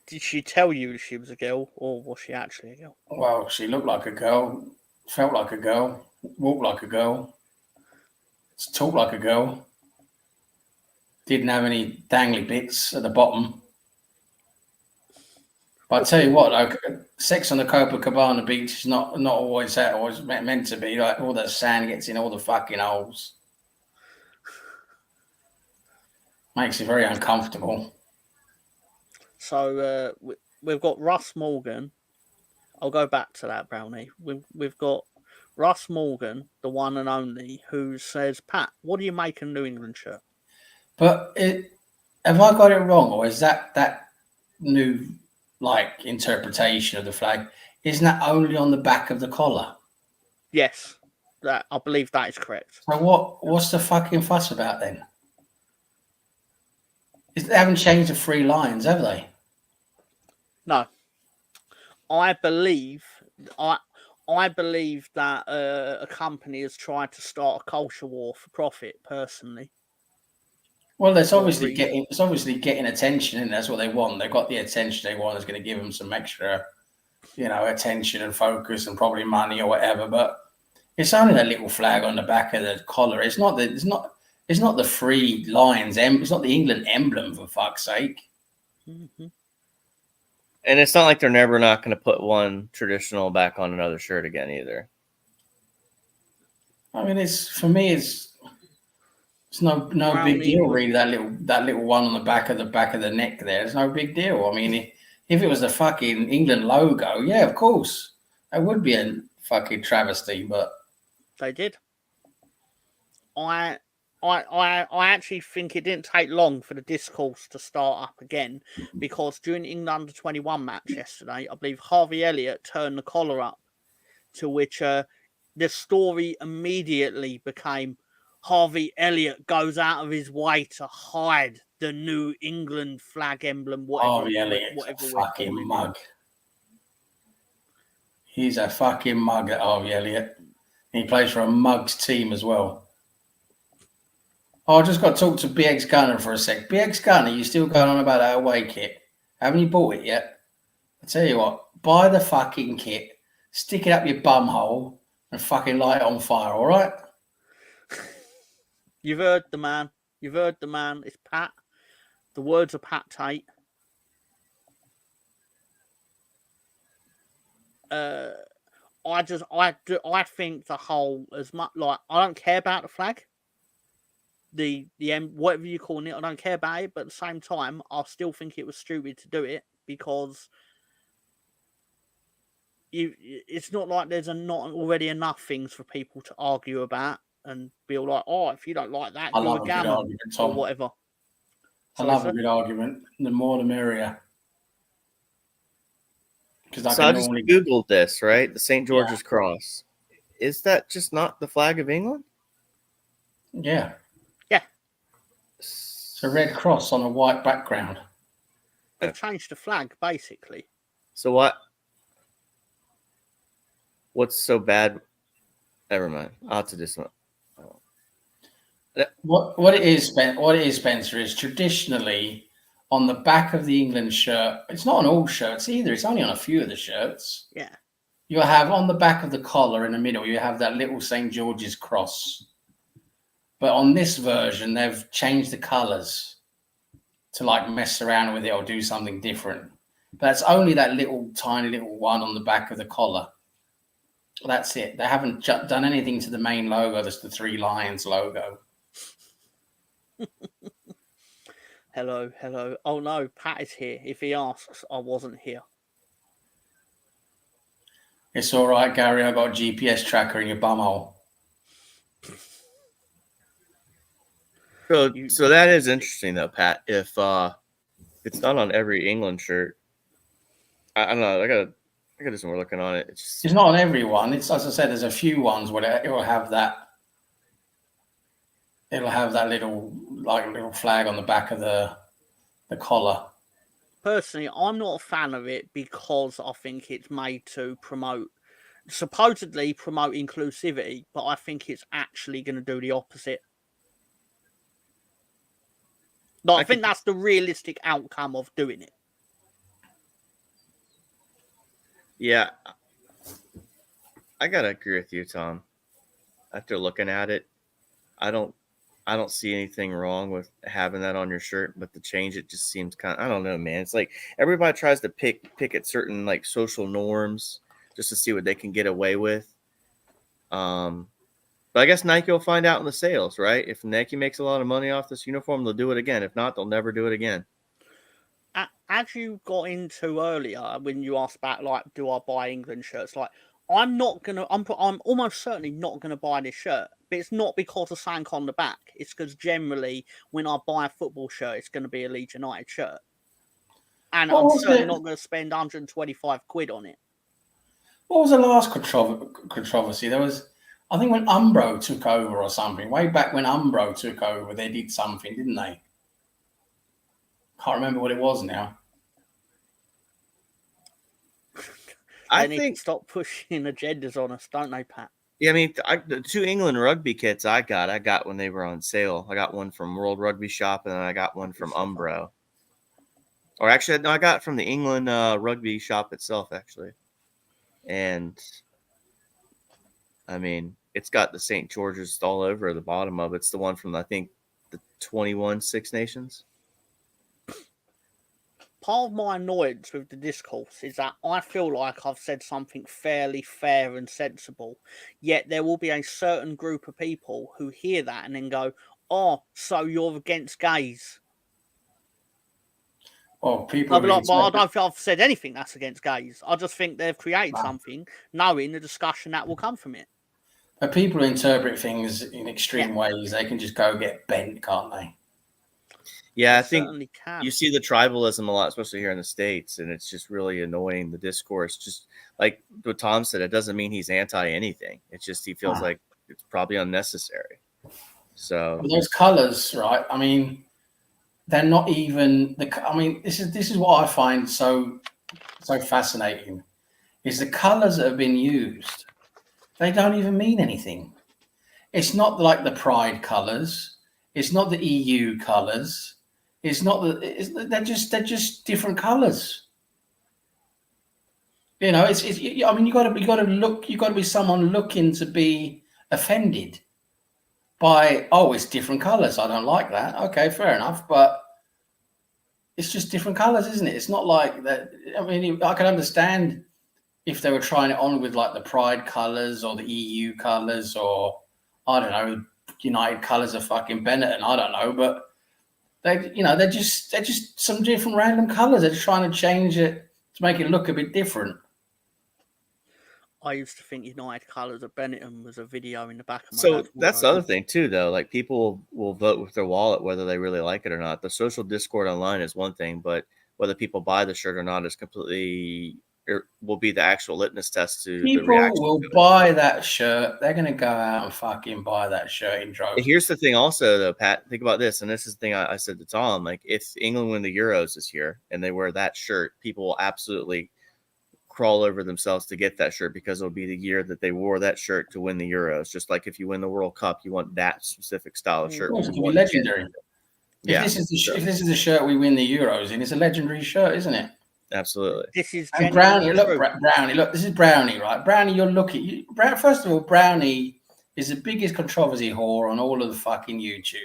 S2: Did she tell you she was a girl, or was she actually a girl?
S4: Well, she looked like a girl, felt like a girl, walked like a girl, talked like a girl. Didn't have any dangly bits at the bottom. But I tell you what, like, sex on the Copacabana beach is not always that, always meant to be. Like, all that sand gets in all the fucking holes. Makes it very uncomfortable.
S2: So we've got Russ Morgan. I'll go back to that, Brownie. We've got Russ Morgan, the one and only, who says, Pat, what do you make a New England shirt?
S4: But have I got it wrong, or is that new like interpretation of the flag? Isn't that only on the back of the collar?
S2: Yes, that I believe that is correct.
S4: So what's the fucking fuss about then? They haven't changed the 3 lines, have they?
S2: No, I believe that a company has tried to start a culture war for profit. Personally,
S4: well, it's obviously getting attention, and that's what they want. They've got the attention they want. It's going to give them some extra, attention and focus and probably money or whatever. But it's only that little flag on the back of the collar. It's not the 3 lines. It's not the England emblem, for fuck's sake.
S2: Mm-hmm.
S3: And it's not like they're never not going to put one traditional back on another shirt again either.
S4: I mean, it's no big deal really. That little one on the back of the neck there. It's no big deal. I mean, if it was the fucking England logo, yeah, of course, that would be a fucking travesty. But
S2: they did. I actually think it didn't take long for the discourse to start up again, because during the England under-21 match yesterday, I believe Harvey Elliott turned the collar up, to which the story immediately became Harvey Elliott goes out of his way to hide the New England flag emblem.
S4: Harvey Elliott's a fucking mug. He's a fucking mug at Harvey Elliott. He plays for a mugs team as well. Oh, I just got to talk to BX Gunner for a sec. BX Gunner, you still going on about that away kit? Haven't you bought it yet? I tell you what, buy the fucking kit, stick it up your bum hole, and fucking light it on fire, all right?
S2: You've heard the man. It's Pat. The words of Pat Tate. I think the whole, as much like, I don't care about the flag, the whatever you call it, I don't care about it. But at the same time, I still think it was stupid to do it, because it's not like there's not already enough things for people to argue about and be all like, oh, if you don't like that,
S4: I
S2: you're
S4: love
S2: a
S4: a good
S2: gammon
S4: argument,
S2: or
S4: Tom.
S2: whatever.
S4: I love a good argument. The more, the merrier. Because
S3: So I just Googled this, right? The St. George's Cross. Is that just not the flag of England?
S4: Yeah.
S2: Yeah.
S4: It's a red cross on a white background.
S2: They've changed the flag, basically.
S3: So what's so bad? Never mind. I'll have to do some.
S4: What it is, Spencer, is traditionally on the back of the England shirt. It's not on all shirts either. It's only on a few of the shirts.
S2: Yeah.
S4: You have on the back of the collar in the middle, you have that little St. George's cross. But on this version, they've changed the colours to like mess around with it or do something different. But it's only that little tiny little one on the back of the collar. That's it. They haven't done anything to the main logo. That's the Three Lions logo.
S2: Hello. Oh no, Pat is here. If he asks, I wasn't here.
S4: It's all right, Gary. I got a GPS tracker in your bumhole.
S3: So that is interesting, though, Pat. If it's not on every England shirt, I don't know. I gotta do some more looking on it.
S4: It's not on every one. It's, as I said, there's a few ones where it will have that. It'll have that little flag on the back of the collar.
S2: Personally, I'm not a fan of it, because I think it's made to supposedly promote inclusivity, but I think it's actually going to do the opposite. I think that's the realistic outcome of doing it.
S3: Yeah, I gotta agree with you, Tom. After looking at it, I don't see anything wrong with having that on your shirt, but to change it just seems kind of, I don't know, man. It's like everybody tries to pick at certain like social norms just to see what they can get away with. But I guess Nike will find out in the sales, right? If Nike makes a lot of money off this uniform, they'll do it again. If not, they'll never do it again.
S2: As you got into earlier, when you asked about like, do I buy England shirts? Like, I'm almost certainly not gonna buy this shirt. But it's not because of something on the back. It's because generally, when I buy a football shirt, it's going to be a Leeds United shirt, and I'm certainly not going to spend 125 quid on it.
S4: What was the last controversy? There was, I think, when Umbro took over or something. Way back when Umbro took over, they did something, didn't they? Can't remember what it was now.
S2: They need to stop pushing agendas on us, don't they, Pat?
S3: Yeah, I mean, the 2 England rugby kits I got when they were on sale. I got one from World Rugby Shop, and then I got one from Umbro. Or actually, no, I got it from the England Rugby Shop itself, actually. And, I mean, it's got the St. George's all over the bottom of it. It's the one from, I think, the 21 Six Nations.
S2: Part of my annoyance with the discourse is that I feel like I've said something fairly fair and sensible, yet there will be a certain group of people who hear that and then go, oh, so you're against gays.
S4: Well, people.
S2: I'll be like, well, I don't think I've said anything that's against gays. I just think they've created something, knowing the discussion that will come from it.
S4: But people interpret things in extreme ways. They can just go get bent, can't they?
S3: Yeah, I think you see the tribalism a lot, especially here in the States, and it's just really annoying, the discourse. Just like what Tom said, it doesn't mean he's anti anything. It's just he feels like it's probably unnecessary. So
S4: those colors, right? I mean, they're not even I mean, this is what I find so fascinating, is the colors that have been used. They don't even mean anything. It's not like the Pride colors. It's not the EU colors. It's not they're just different colors. You know, I mean, you got to be someone looking to be offended by, oh, it's different colors. I don't like that. Okay, fair enough, but it's just different colors, isn't it? It's not like that. I mean, I can understand if they were trying it on with like the Pride colours or the EU colours or I don't know, United colours of fucking Benetton, I don't know, but they're just some different random colours. They're just trying to change it to make it look a bit different.
S2: I used to think United Colours of Benetton was a video in the back of my
S3: So
S2: dad's
S3: that's the
S2: wardrobe.
S3: other thing too, though. Like people will vote with their wallet whether they really like it or not. The social discord online is one thing, but whether people buy the shirt or not is completely will be the actual litmus test to the
S4: People
S3: reaction.
S4: will buy that shirt. They're going to go out and fucking buy that shirt in droves.
S3: Here's the thing also, though, Pat. Think about this, and this is the thing I said to Tom. Like, if England win the Euros this year and they wear that shirt, people will absolutely crawl over themselves to get that shirt because it'll be the year that they wore that shirt to win the Euros. Just like if you win the World Cup, you want that specific style of shirt.
S4: Of course, it can be legendary.
S3: Yeah.
S4: If this is the shirt we win the Euros in, it's a legendary shirt, isn't it?
S3: Absolutely.
S2: This is
S4: and Brownie. Look, Brownie. Look, this is Brownie, right? Brownie, you're looking. First of all, Brownie is the biggest controversy whore on all of the fucking YouTube.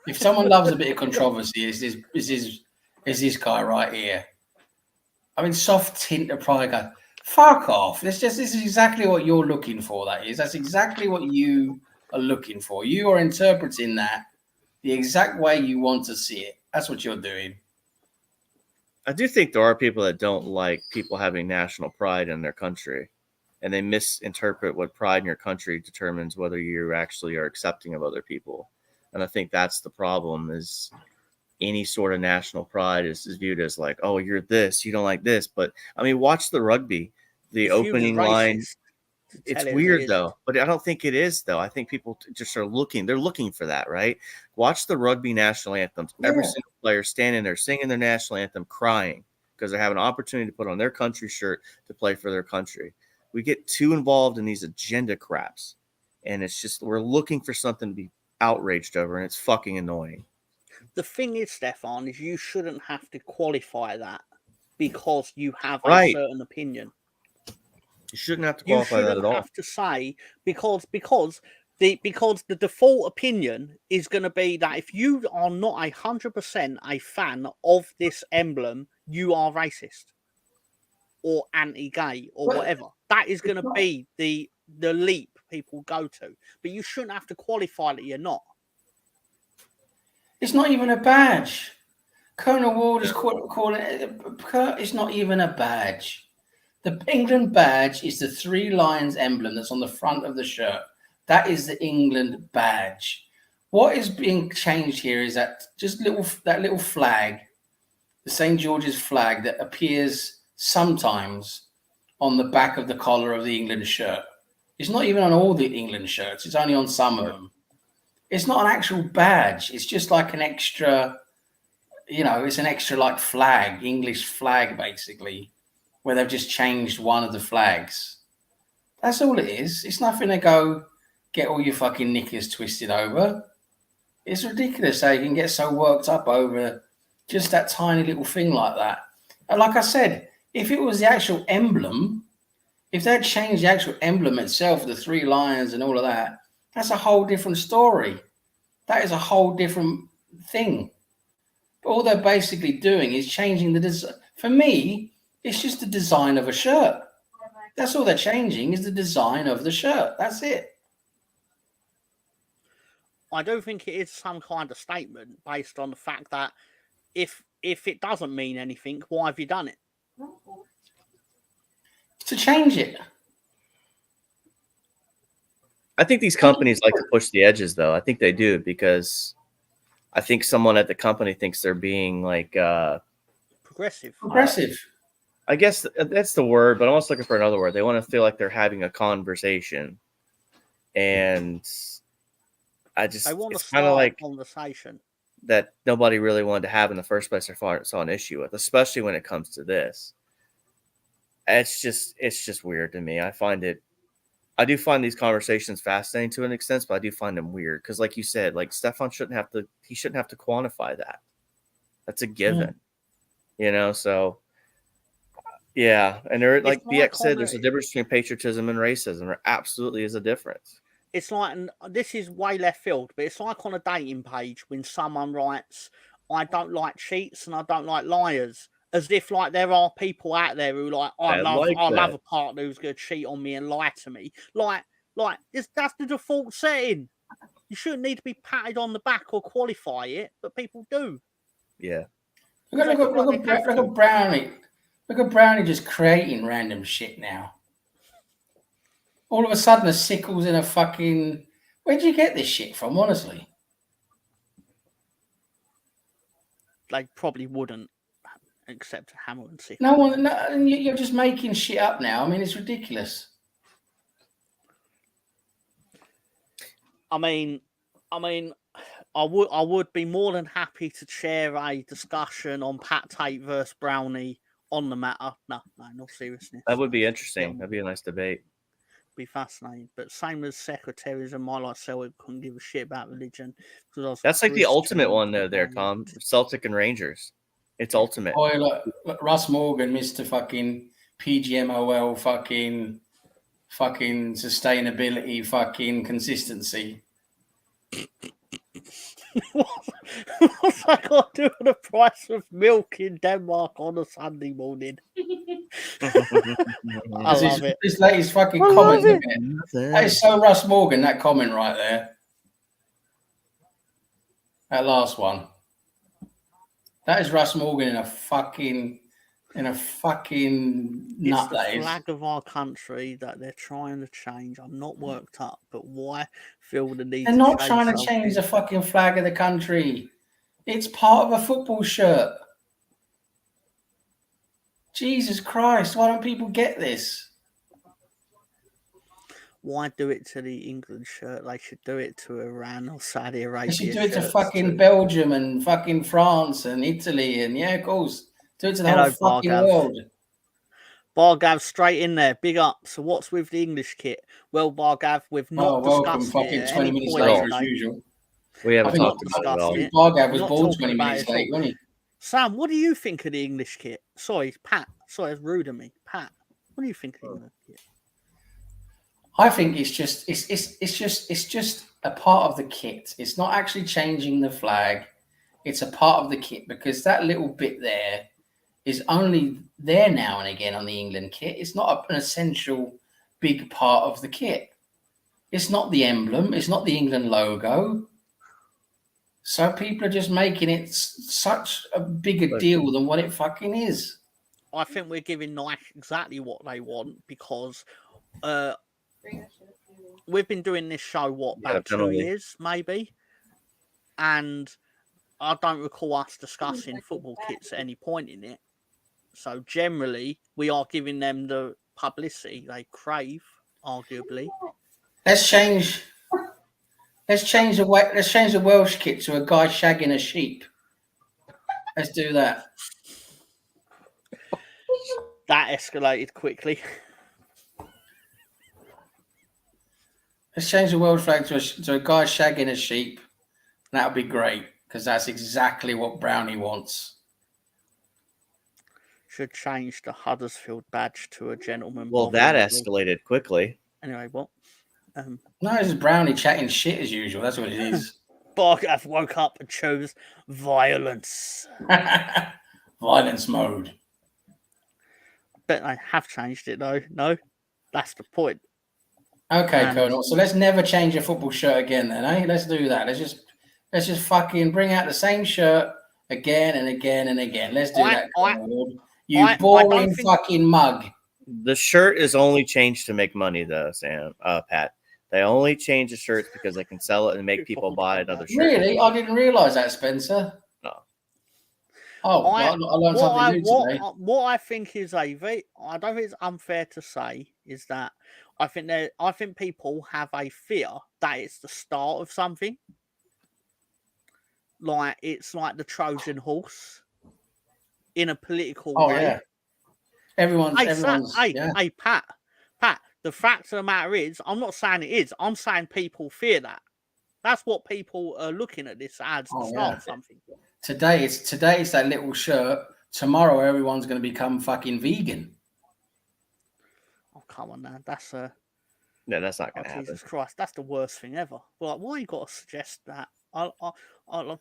S4: If someone loves a bit of controversy, is this guy right here? I mean, soft tint of pride. Guy, fuck off. This is exactly what you're looking for. That's exactly what you are looking for. You are interpreting that the exact way you want to see it. That's what you're doing.
S3: I do think there are people that don't like people having national pride in their country, and they misinterpret what pride in your country determines whether you actually are accepting of other people. And I think that's the problem, is any sort of national pride is viewed as like, oh, you're this, you don't like this. But I mean, watch the rugby, the opening line. It's weird though, but I don't think it is though. I think people just are looking. They're looking for that, right? Watch the rugby national anthems. Yeah. Every single player standing there singing their national anthem, crying because they have an opportunity to put on their country shirt to play for their country. We get too involved in these agenda craps, and it's just we're looking for something to be outraged over, and it's fucking annoying.
S2: The thing is, Stefan, is you shouldn't have to qualify that because you have
S3: right.
S2: a certain opinion.
S3: You shouldn't have to qualify that at all.
S2: You shouldn't have to say because the default opinion is going to be that if you are not 100% a fan of this emblem, you are racist or anti-gay or whatever. That is going to be the leap people go to. But you shouldn't have to qualify that you're not.
S4: It's not even a badge. Colonel Ward is calling it. It's not even a badge. The England badge is the 3 lions emblem that's on the front of the shirt. That is the England badge. What is being changed here is that that little flag, the St. George's flag that appears sometimes on the back of the collar of the England shirt. It's not even on all the England shirts. It's only on some of them. It's not an actual badge. It's just like an extra, it's an extra like flag, English flag basically, where they've just changed one of the flags. That's all it is. It's nothing to go get all your fucking knickers twisted over. It's ridiculous how you can get so worked up over just that tiny little thing like that. And like I said, if it was the actual emblem, if they'd changed the actual emblem itself, the 3 lions and all of that, that's a whole different story. That is a whole different thing. But all they're basically doing is changing the design. For me, it's just the design of a shirt. That's all they're changing is the design of the shirt. That's it.
S2: I don't think it is some kind of statement based on the fact that if it doesn't mean anything, why have you done it?
S4: To change it.
S3: I think these companies like to push the edges, though. I think they do because I think someone at the company thinks they're being like
S2: progressive.
S3: I guess that's the word, but I'm also looking for another word. They want to feel like they're having a conversation, and it's kind of like
S2: a conversation
S3: that nobody really wanted to have in the first place or saw an issue with, especially when it comes to this. It's just weird to me. I do find these conversations fascinating to an extent, but I do find them weird because, like you said, like Stefan shouldn't have to quantify that. That's a given, So yeah, and there, like BX said, there's a difference between patriotism and racism. There absolutely is a difference.
S2: It's like, and this is way left field, but it's like on a dating page when someone writes, "I don't like cheats and I don't like liars," as if like there are people out there who like I love
S3: that.
S2: a partner who's going to cheat on me and lie to me. Like that's the default setting. You shouldn't need to be patted on the back or qualify it, but people do.
S3: Yeah.
S4: Look at Brownie. Look at Brownie just creating random shit now. All of a sudden, a sickle's in a fucking. Where'd you get this shit from? Honestly,
S2: They probably wouldn't accept a hammer and sickle.
S4: no one. No, you're just making shit up now. I mean, it's ridiculous.
S2: I mean, I would be more than happy to chair a discussion on Pat Tate versus Brownie on the matter. No, no seriousness.
S3: That would be interesting. That'd be a nice debate.
S2: Be fascinating, but same as secretaries and my like Celtic couldn't give a shit about religion.
S3: That's like the ultimate one there, Tom. Celtic and Rangers. It's ultimate.
S4: Boy, look, Russ Morgan, Mr. fucking PGMOL, fucking sustainability, fucking consistency.
S2: What's that got to do with the price of milk in Denmark on a Sunday morning? I love it.
S4: This latest fucking comment. That is so Russ Morgan, that comment right there. That last one. That is Russ Morgan in a fucking nut.
S2: It's the flag of our country that they're trying to change. I'm not worked up, but why feel the need?
S4: They're not trying to change the fucking flag of the country. It's part of a football shirt. Jesus Christ, why don't people get this?
S2: Why do it to the England shirt? They should do it to Iran or Saudi Arabia.
S4: They should do it to fucking Belgium and fucking France and Italy and yeah, of course. Do it to the whole fucking world.
S2: Bargav straight in there, big up. So what's with the English kit? Well, Bargav, we've not discussed
S4: fucking
S2: it.
S4: 20 minutes later as usual.
S3: We haven't talked about it.
S4: Bargav was born 20 minutes late, wasn't he?
S2: Sam, what do you think of the English kit? Sorry, Pat. Sorry, it's rude of me. Pat, what do you think of the English kit?
S4: I think it's just a part of the kit. It's not actually changing the flag. It's a part of the kit because that little bit there is only there now and again on the England kit. It's not an essential big part of the kit. It's not the emblem. It's not the England logo. So people are just making it such a bigger deal than what it fucking is.
S2: I think we're giving Nike exactly what they want because we've been doing this show, about 2 years, maybe? And I don't recall us discussing football kits at any point in it. So generally, we are giving them the publicity they crave, arguably.
S4: Let's change the Welsh kit to a guy shagging a sheep. Let's do that.
S2: That escalated quickly.
S4: Let's change the Welsh flag to a guy shagging a sheep. That would be great because that's exactly what Brownie wants.
S2: Should change the Huddersfield badge to a gentleman.
S3: Well, that escalated quickly.
S2: Anyway, what?
S4: No, it's just Brownie chatting shit as usual. That's what it is.
S2: Bargav woke up and chose violence.
S4: Violence mode.
S2: But I have changed it though. No, that's the point.
S4: Okay, Colonel. So let's never change a football shirt again, then, eh? Let's do that. Let's just fucking bring out the same shirt again and again and again. Let's do that, Colonel. You boring fucking mug.
S3: The shirt is only changed to make money, though, Sam. Pat. They only change the shirts because they can sell it and make people buy another shirt.
S4: Really? I didn't realise that, Spencer.
S3: No.
S4: Oh, I learned something new today.
S2: What I think is I don't think it's unfair to say is that I think people have a fear that it's the start of something. Like it's like the Trojan horse in a political way.
S4: Yeah. Everyone's
S2: Hey, Pat. The fact of the matter is, I'm not saying it is. I'm saying people fear that. That's what people are looking at this as to start something.
S4: Today it's that little shirt. Tomorrow everyone's going to become fucking vegan.
S2: Oh come on, now that's
S3: No, that's not going to happen.
S2: Jesus Christ, that's the worst thing ever. Well, why you got to suggest that? I've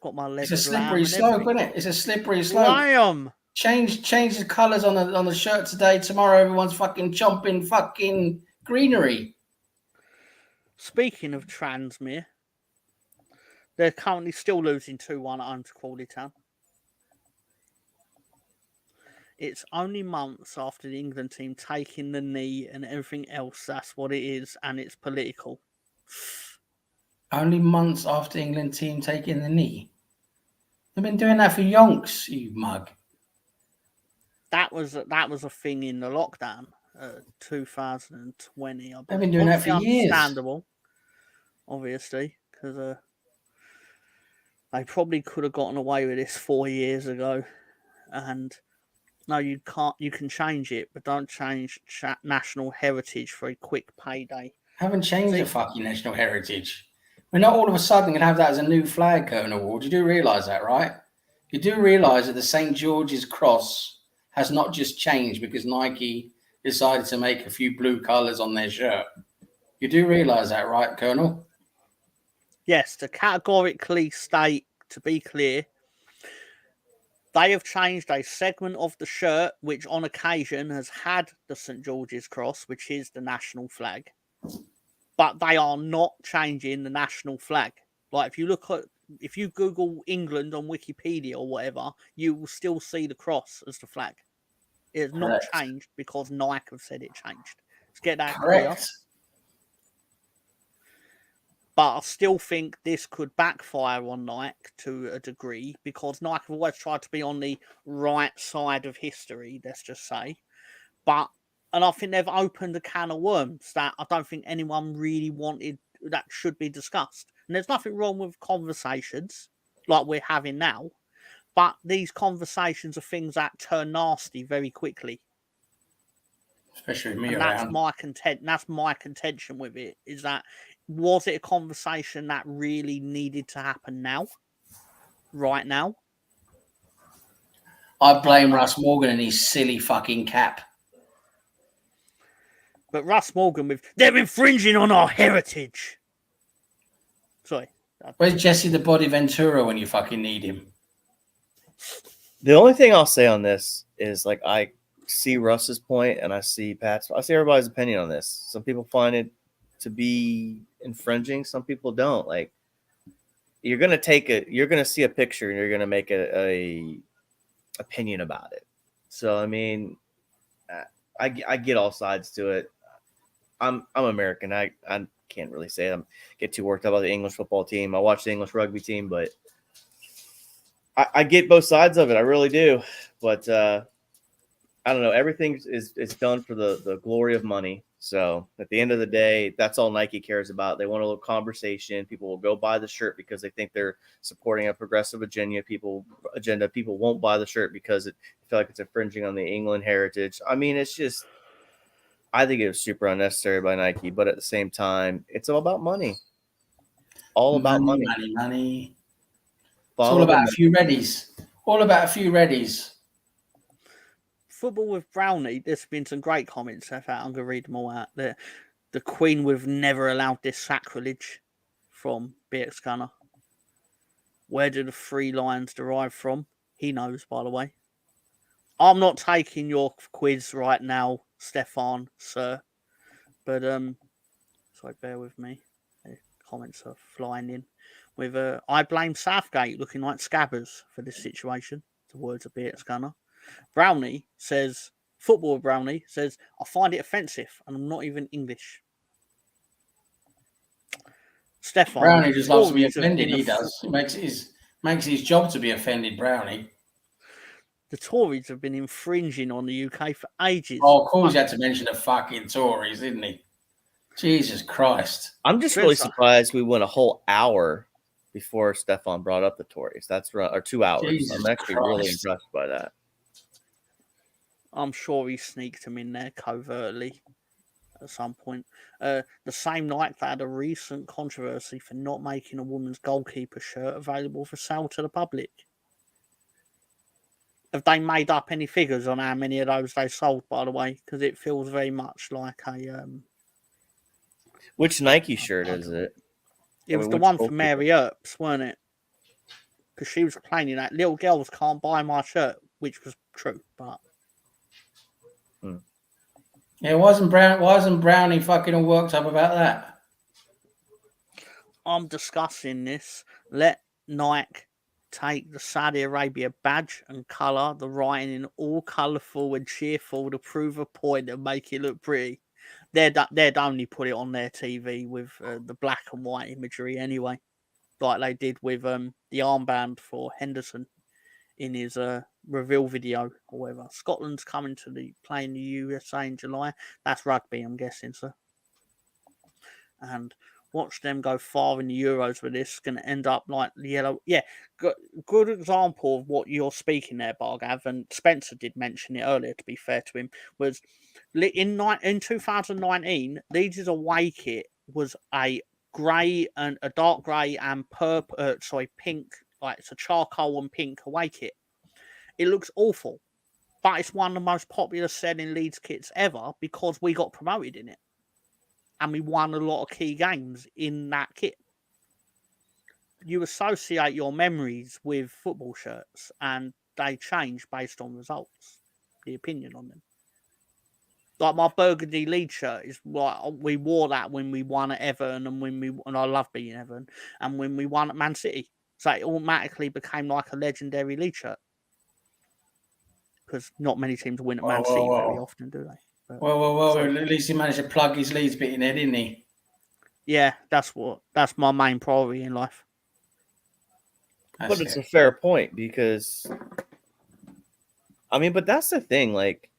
S2: got my legs.
S4: It's a slippery slope, isn't it? It's a slippery slope.
S2: Liam,
S4: Change the colours on the shirt today. Tomorrow, everyone's fucking chomping fucking greenery.
S2: Speaking of Transmere, they're currently still losing 2-1 at home to Crawley Town. It's only months after the England team taking the knee and everything else. That's what it is, and it's political.
S4: Only months after England team taking the knee. They've been doing that for yonks, you mug.
S2: That was a thing in the lockdown, 2020. I
S4: They've been doing that for years.
S2: Understandable, obviously, because they probably could have gotten away with this 4 years ago. And no, you can't. You can change it, but don't change national heritage for a quick payday.
S4: Haven't changed the fucking national heritage. We're not all of a sudden going to have that as a new flag, Colonel Ward. You do realise that, right? You do realise that the St. George's Cross has not just changed because Nike decided to make a few blue colours on their shirt. You do realise that, right, Colonel?
S2: Yes, to categorically state, to be clear, they have changed a segment of the shirt which on occasion has had the St. George's Cross, which is the national flag. But they are not changing the national flag. Like if you Google England on Wikipedia or whatever, you will still see the cross as the flag. It has not changed because Nike have said it changed. Let's get that clear. But I still think this could backfire on Nike to a degree because Nike have always tried to be on the right side of history, let's just say. And I think they've opened a can of worms that I don't think anyone really wanted that should be discussed. And there's nothing wrong with conversations like we're having now. But these conversations are things that turn nasty very quickly.
S4: Especially with me
S2: and
S4: around.
S2: That's my contention with it, is that was it a conversation that really needed to happen now? Right now?
S4: I blame Russ Morgan and his silly fucking cap.
S2: But Russ Morgan they're infringing on our heritage. Sorry.
S4: Where's Jesse the Body Ventura when you fucking need him?
S3: The only thing I'll say on this is, like, I see Russ's point and I see Pat's. I see everybody's opinion on this. Some people find it to be infringing. Some people don't. Like, you're gonna see a picture and you're gonna make a opinion about it. So I mean, I get all sides to it. I'm American. I can't really say I get too worked up about the English football team. I watch the English rugby team, but I get both sides of it. I really do. But I don't know. Everything is done for the glory of money. So at the end of the day, that's all Nike cares about. They want a little conversation. People will go buy the shirt because they think they're supporting a progressive agenda. People won't buy the shirt because they feel like it's infringing on the England heritage. I mean, it's just, I think it was super unnecessary by Nike. But at the same time, it's all about money. All about money.
S4: Money. It's all about a few readies. All about a few readies.
S2: Football with Brownie, there's been some great comments. I'm going to read them all out. The Queen would have never allowed this sacrilege from BX Gunner. Where do the 3 lines derive from? He knows, by the way. I'm not taking your quiz right now, Stefan, sir. But, sorry, bear with me. The comments are flying in. With I blame Southgate looking like scabbers for this situation. The words of BX Gunner. Brownie says, Football Brownie says, I find it offensive and I'm not even English. Stefan.
S4: Brownie just loves to be offended. He does. It makes his job to be offended, Brownie.
S2: The Tories have been infringing on the UK for ages.
S4: Oh, of course, you had to mention the fucking Tories, didn't he? Jesus Christ.
S3: I'm just really surprised we went a whole hour before Stefan brought up the Tories. That's right, or 2 hours.
S4: Jesus
S3: I'm actually really impressed by that.
S2: I'm sure he sneaked him in there covertly at some point. The same night they had a recent controversy for not making a woman's goalkeeper shirt available for sale to the public. Have they made up any figures on how many of those they sold, by the way? Because it feels very much like a...
S3: Which Nike shirt is it?
S2: It was the one for Mary Earps, weren't it? Because she was complaining that little girls can't buy my shirt, which was true, but
S4: Yeah, why isn't Brownie fucking all worked up about that?
S2: I'm discussing this. Let Nike take the Saudi Arabia badge and colour the writing in all colourful and cheerful to prove a point and make it look pretty. They'd only put it on their TV with the black and white imagery anyway, like they did with the armband for Henderson in his reveal video or whatever. Scotland's coming to playing the USA in July. That's rugby, I'm guessing, sir. And watch them go far in the Euros with this. Going to end up like the yellow. Yeah, good example of what you're speaking there, Bargav. And Spencer did mention it earlier, to be fair to him, was in 2019, Leeds' away kit was a grey and a dark grey and purple, pink, like it's a charcoal and pink away kit. It looks awful, but it's one of the most popular selling Leeds kits ever because we got promoted in it. And we won a lot of key games in that kit. You associate your memories with football shirts and they change based on results, the opinion on them. Like my burgundy Leeds shirt is like we wore that when we won at Everton and I love beating Everton and when we won at Man City. So it automatically became like a legendary Leeds shirt. Because not many teams win at Man City very often, do they? But,
S4: Well. At least he managed to plug his Leeds bit in there, didn't he?
S2: Yeah, that's my main priority in life.
S3: But it's a fair point because, but that's the thing. Like,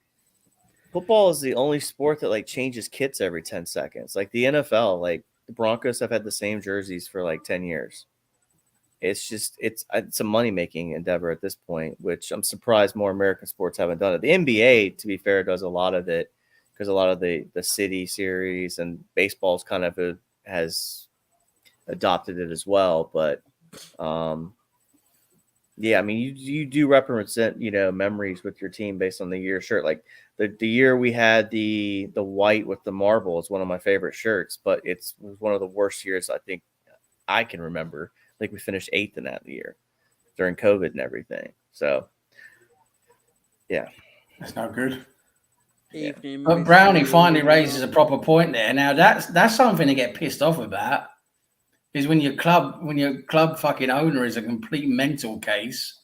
S3: football is the only sport that like changes kits every 10 seconds. Like the NFL, like the Broncos have had the same jerseys for like 10 years. It's a money-making endeavor at this point, which I'm surprised more American sports haven't done it. The NBA, to be fair, does a lot of it because a lot of the city series and baseball's kind of has adopted it as well. But you do represent memories with your team based on the year shirt. Like the year we had the white with the marble is one of my favorite shirts, but it was one of the worst years I think I can remember. Like we finished 8th in that year during COVID and everything. So, yeah,
S4: that's not good.
S2: Yeah.
S4: But Brownie finally raises a proper point there. Now that's something to get pissed off about. Is when your club fucking owner is a complete mental case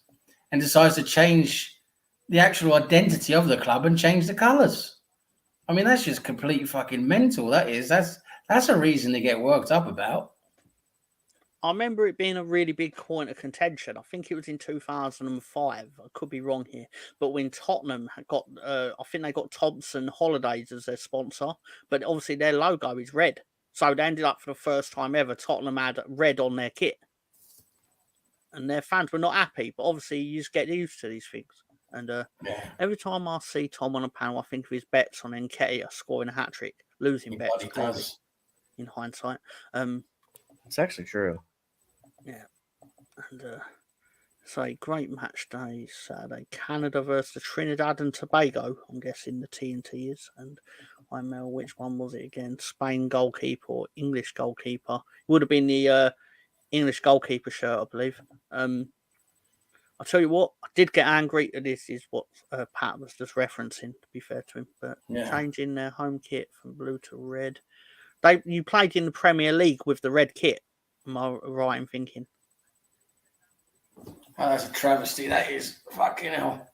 S4: and decides to change the actual identity of the club and change the colours. I mean, that's just complete fucking mental. That's a reason to get worked up about.
S2: I remember it being a really big point of contention. I think it was in 2005. I could be wrong here. But when Tottenham had got, I think they got Thompson Holidays as their sponsor. But obviously their logo is red. So they ended up for the first time ever, Tottenham had red on their kit. And their fans were not happy. But obviously you just get used to these things. And every time I see Tom on a panel, I think of his bets on Nketiah scoring a hat-trick. Losing bets, clearly, in hindsight.
S3: It's actually true.
S2: Yeah, and so a great match day Saturday. Canada versus Trinidad and Tobago. I'm guessing the TNT is. And which one was it again? Spain goalkeeper or English goalkeeper? It would have been the English goalkeeper shirt, I believe. I'll tell you what, I did get angry. This is what Pat was just referencing, to be fair to him. But changing their home kit from blue to red. You played in the Premier League with the red kit. Am I right in thinking?
S4: Oh, that's a travesty. That is fucking hell.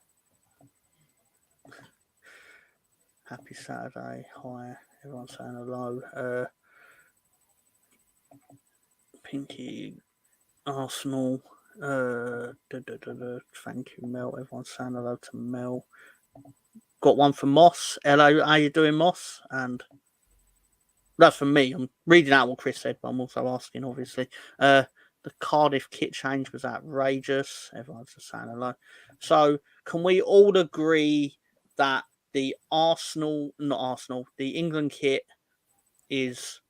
S2: Happy Saturday. Hi. Everyone's saying hello. Pinky. Arsenal. Thank you, Mel. Everyone's saying hello to Mel. Got one from Moss. Hello. How you doing, Moss? And that's for me. I'm reading out what Chris said, but I'm also asking, obviously. The Cardiff kit change was outrageous. Everyone's just saying hello. So, can we all agree that the England kit is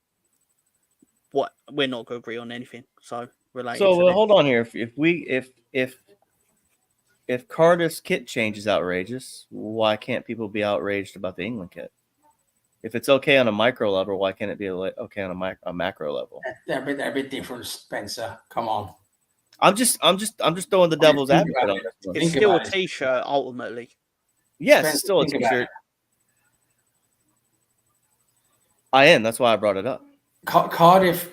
S2: what we're not going to agree on anything? So, related.
S3: So, hold on here. If Cardiff's kit change is outrageous, why can't people be outraged about the England kit? If it's okay on a micro level, why can't it be okay on a macro level?
S4: They're a bit different, Spencer. Come on.
S3: I'm just throwing the devil's advocate on this one.
S2: It's still a t-shirt ultimately.
S3: Yes,
S4: Spencer,
S3: still a
S4: think about
S3: t-shirt.
S4: it.
S3: I am. That's why I brought it up.
S4: Cardiff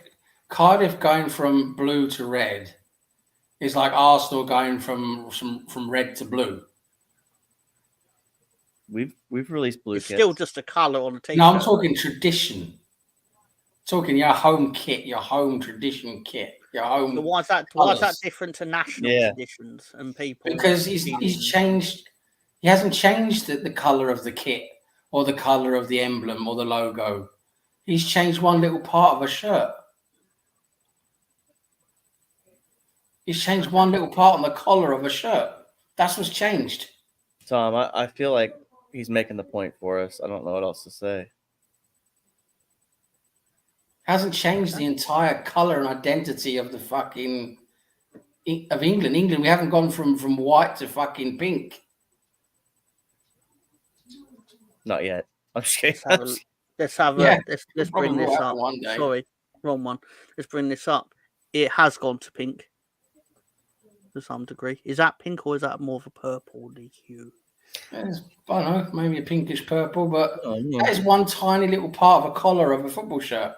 S4: going from blue to red is like Arsenal going from red to blue.
S3: We've released blue
S2: It's
S3: kits.
S2: still just a colour on a t-shirt.
S4: No, I'm talking tradition. Talking your home kit, your home tradition kit, your home.
S2: So why is that
S4: colours.
S2: different to national
S3: Yeah.
S2: traditions and people?
S4: Because he's changed. He hasn't changed the colour of the kit or the colour of the emblem or the logo. He's changed one little part of a shirt. He's changed one little part on the collar of a shirt. That's what's changed.
S3: Tom, I feel like he's making the point for us. I don't know what else to say.
S4: Hasn't changed the entire colour and identity of the fucking of England. England, we haven't gone from white to fucking pink.
S3: Not yet. I'm just kidding.
S2: Let's bring this up.
S4: One day.
S2: Sorry, wrong one. Let's bring this up. It has gone to pink to some degree. Is that pink or is that more of a purple hue?
S4: It's, I don't know, maybe a pinkish purple, but
S3: yeah.
S4: that is one tiny little part of a collar of a football shirt.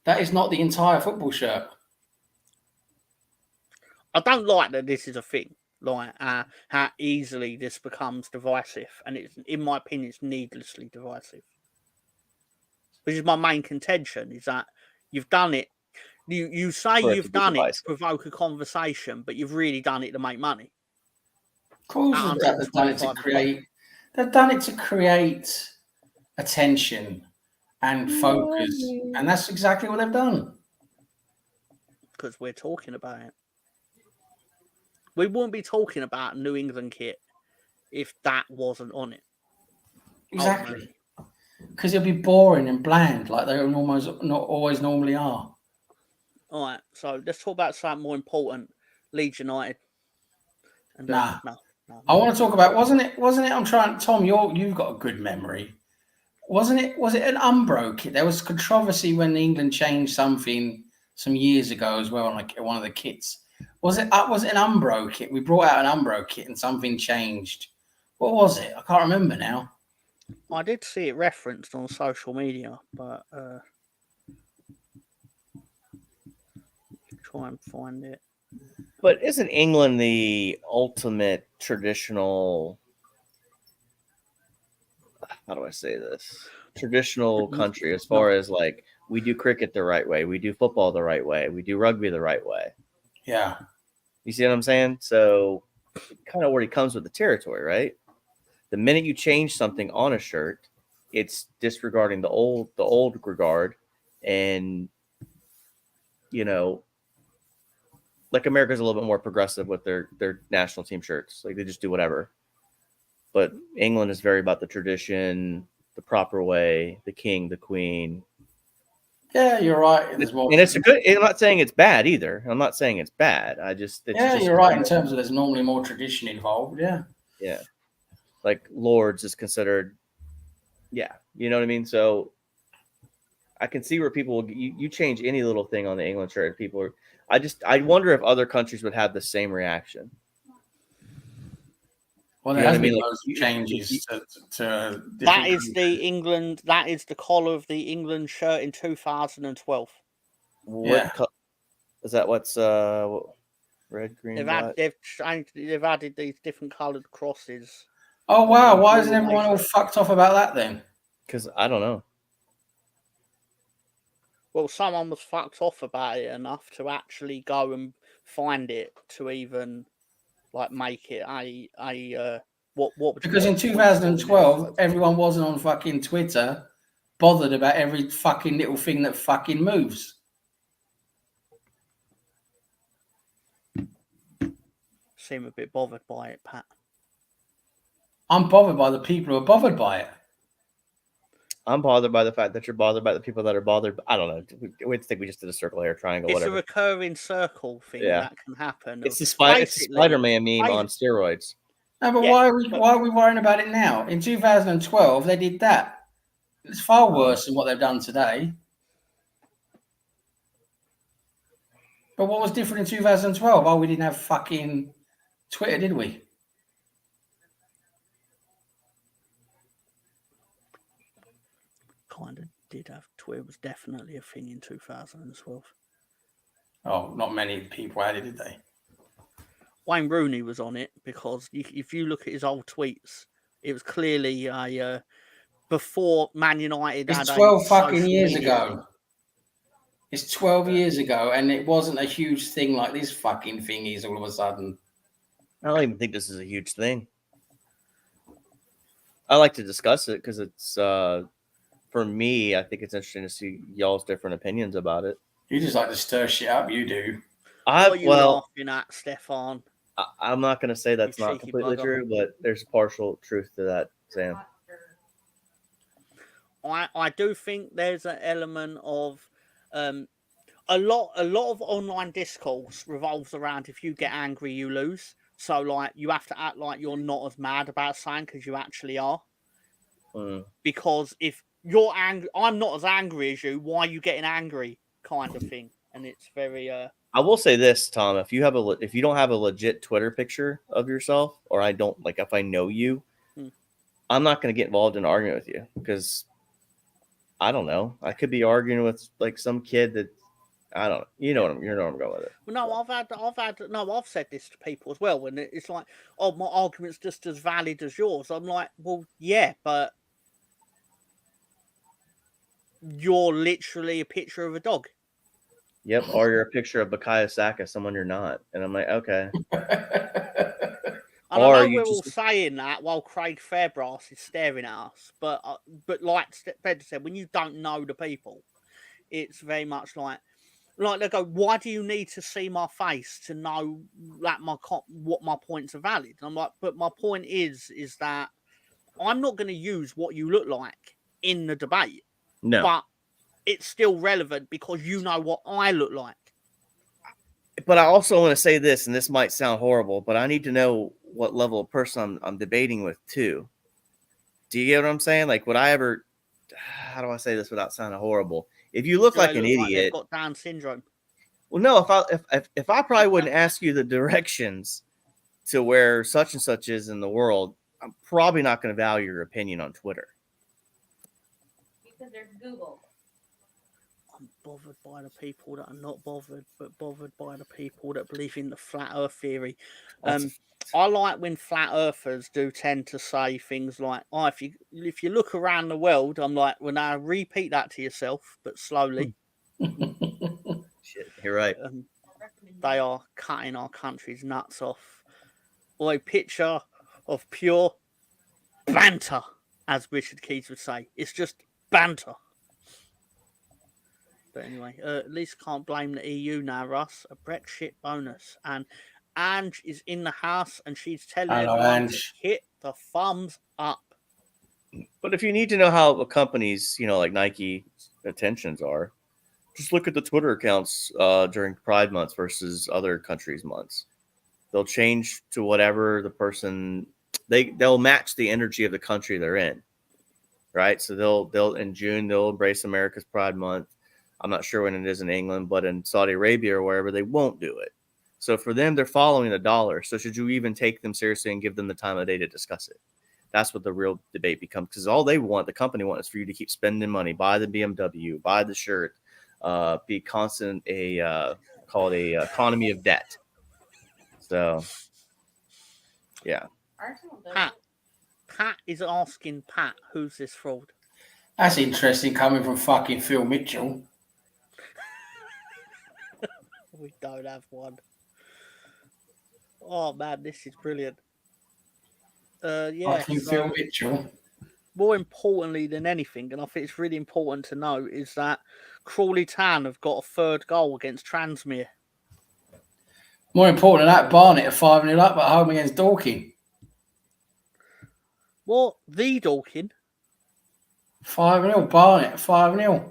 S4: That is not the entire football shirt.
S2: I don't like that this is a thing. Like how easily this becomes divisive, and it's, in my opinion, it's needlessly divisive. Which is my main contention: is that you've done it. You say you've done it to provoke a conversation, but you've really done it to make money.
S4: Of course, they've done it to create. They've done it to create attention and focus, and that's exactly what they've done.
S2: Because we're talking about it. We wouldn't be talking about New England kit if that wasn't on it.
S4: Exactly. Because it'll be boring and bland, like they almost not always normally are.
S2: All right, so let's talk about something more important. Leeds United. And,
S4: no.
S2: I
S4: want to talk about wasn't it? I'm trying. Tom, you've got a good memory. Wasn't it? Was it an Umbro kit? There was controversy when England changed something some years ago as well, like one of the kits. Was it an Umbro kit? We brought out an Umbro kit and something changed. What was it? I can't remember now.
S2: I did see it referenced on social media, but try and find it.
S3: But isn't England the ultimate traditional? How do I say this? Traditional country as far as like we do cricket the right way, we do football the right way, we do rugby the right way.
S4: Yeah.
S3: You see what I'm saying? So it kind of already comes with the territory, right? The minute you change something on a shirt, it's disregarding the old regard, and you know, like America's a little bit more progressive with their national team shirts. Like they just do whatever. But England is very about the tradition, the proper way, the king, the queen.
S4: Yeah, you're right.
S3: And it's a good. I'm not saying it's bad either. I'm not saying it's bad.
S4: You're right in terms of there's normally more tradition involved. Yeah.
S3: Yeah. Like Lords is considered. Yeah, you know what I mean. So I can see where people you change any little thing on the England shirt, people are. I wonder if other countries would have the same reaction.
S4: Well, there has been those changes to
S2: that is the England. That is the collar of the England shirt in 2012.
S3: What is that? What's red, green?
S2: They've added these different coloured crosses.
S4: Oh wow! Why isn't everyone all fucked off about that then?
S3: Because I don't know.
S2: Well, someone was fucked off about it enough to actually go and find it to even like make it what
S4: because in 2012 everyone wasn't on fucking Twitter bothered about every fucking little thing that fucking moves.
S2: Seem a bit bothered by it, Pat.
S4: I'm bothered by the people who are bothered by it.
S3: I'm bothered by the fact that you're bothered by the people that are bothered. I don't know. We think we just did a circle here, triangle,
S2: it's
S3: whatever.
S2: It's a recurring circle thing that can happen.
S3: It's the Spider-Man meme on steroids.
S4: No, but why are we worrying about it now? In 2012, they did that. It's far worse than what they've done today. But what was different in 2012? Oh, we didn't have fucking Twitter, did we?
S2: kind of did have Twitter was definitely a thing in 2012.
S4: Oh, not many people had it, did they?
S2: Wayne Rooney was on it because if you look at his old tweets, it was clearly a before Man United had
S4: It's
S2: a
S4: 12 fucking
S2: social
S4: years
S2: media
S4: ago.
S2: thing.
S4: It's 12 years ago, and it wasn't a huge thing like this fucking thing is all of a sudden.
S3: I don't even think this is a huge thing. I like to discuss it because it's for me. I think it's interesting to see y'all's different opinions about it.
S4: You just like to stir shit up, you do.
S2: What are you laughing at, Stefan?
S3: I'm not going to say that's
S2: You
S3: not
S2: cheeky
S3: completely
S2: bugger.
S3: true, but there's partial truth to that, Sam.
S2: I do think there's an element of a lot of online discourse revolves around if you get angry you lose. So like you have to act like you're not as mad about something because you actually are. Because if you're angry, I'm not as angry as you. Why are you getting angry? Kind of thing, and it's very.
S3: I will say this, Tom. If you don't have a legit Twitter picture of yourself, or I don't like, if I know you, I'm not going to get involved in arguing with you because I don't know. I could be arguing with like some kid that I don't know. You know what I'm going with it.
S2: Well, no, I've said this to people as well. When it's like, oh, my argument's just as valid as yours. I'm like, well, yeah, but you're literally a picture of a dog.
S3: Yep, or you're a picture of Bukayo Saka, someone you're not, and I'm like, okay.
S2: And I know we're all saying that while Craig Fairbrass is staring at us, but like Pedro said, when you don't know the people, it's very much like they go, why do you need to see my face to know that what my points are valid? And I'm like, but my point is that I'm not going to use what you look like in the debate.
S3: No.
S2: But it's still relevant because you know what I look like.
S3: But I also want to say this, and this might sound horrible, but I need to know what level of person I'm debating with too. Do you get what I'm saying? Like, would I ever? How do I say this without sounding horrible? If you look like an idiot,
S2: like they've got Down syndrome.
S3: Well, no. If I probably wouldn't ask you the directions to where such and such is in the world, I'm probably not going to value your opinion on Twitter.
S5: Because there's Google.
S2: I'm bothered by the people that are not bothered, but bothered by the people that believe in the flat earth theory. I like when flat earthers do tend to say things like, oh, if you look around the world, I'm like, well, now repeat that to yourself, but slowly.
S3: Shit, you're right.
S2: They are cutting our country's nuts off. Or a picture of pure banter, as Richard Keys would say. It's just banter. But anyway, at least can't blame the EU now, Russ. A Brexit bonus. And Ange is in the house and she's telling everyone to hit the thumbs up.
S3: But if you need to know how a company's, like Nike intentions are, just look at the Twitter accounts during Pride months versus other countries' months. They'll change to whatever the person they'll match the energy of the country they're in, right? So they'll in June they'll embrace America's Pride Month. I'm not sure when it is in England, but in Saudi Arabia or wherever they won't do it. So for them, they're following the dollar. So should you even take them seriously and give them the time of day to discuss it? That's what the real debate becomes, because all they want, the company wants, is for you to keep spending money, buy the BMW, buy the shirt, be constant called a economy of debt. So, yeah.
S2: Pat is asking Pat, who's this fraud?
S4: That's interesting coming from fucking Phil Mitchell.
S2: We don't have one. Oh man, this is brilliant. Yeah.
S4: Phil Mitchell.
S2: More importantly than anything, and I think it's really important to know, is that Crawley Town have got a third goal against Transmere.
S4: More important than that, Barnet are 5-0 up at home against Dorking.
S2: What? The Dorking?
S4: 5-0, Barnet, 5-0.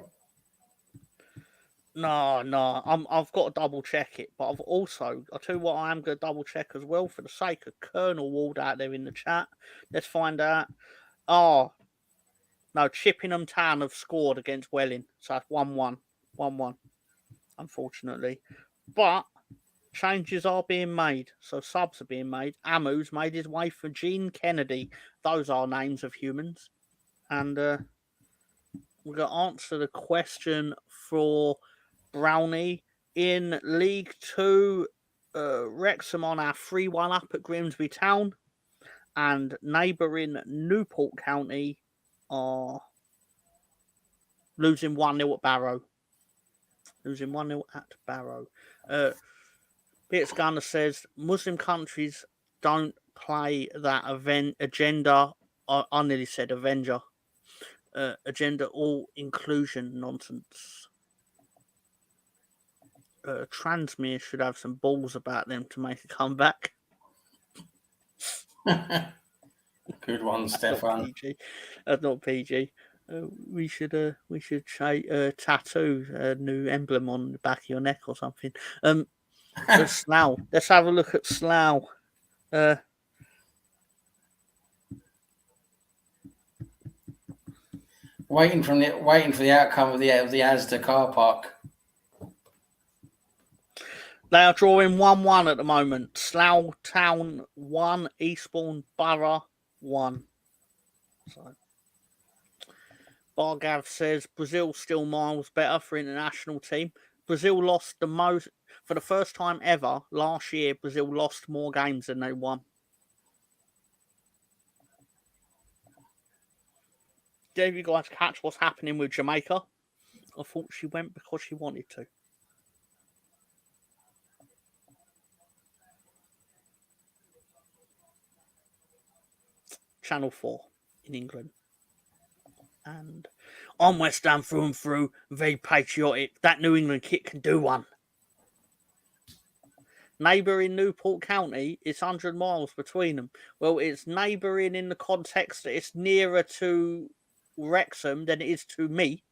S2: No, I've got to double check it, but I'll tell you what, I am going to double check as well for the sake of Colonel Ward out there in the chat. Let's find out. Oh, no, Chippenham Town have scored against Welling, so that's 1-1, unfortunately. But changes are being made, so subs are being made. Amu's made his way for Gene Kennedy. Those are names of humans, and we're going to answer the question for Brownie. In League 2, Wrexham on our 3-1 up at Grimsby Town, and neighbouring Newport County are losing 1-0 at Barrow. Losing 1-0 at Barrow. Beats Gunner says Muslim countries don't play that agenda. I nearly said Avenger. Agenda all inclusion nonsense. Transmere should have some balls about them to make a comeback.
S4: Good one, Stefan.
S2: That's not PG. We should tattoo a new emblem on the back of your neck or something. Slough. Let's have a look at Slough.
S4: Waiting for the outcome of the Asda car park.
S2: They are drawing 1-1 at the moment. Slough Town 1, Eastbourne Borough 1. So, Bargav says Brazil still miles better for international team. Brazil lost the most for the first time ever last year. Brazil lost more games than they won. Did you guys catch what's happening with Jamaica? I thought she went because she wanted to. Channel 4 in England. And I'm West Ham through and through, very patriotic. That New England kit can do one. Neighbouring Newport County, it's 100 miles between them. Well, it's neighbouring in the context that it's nearer to Wrexham than it is to me.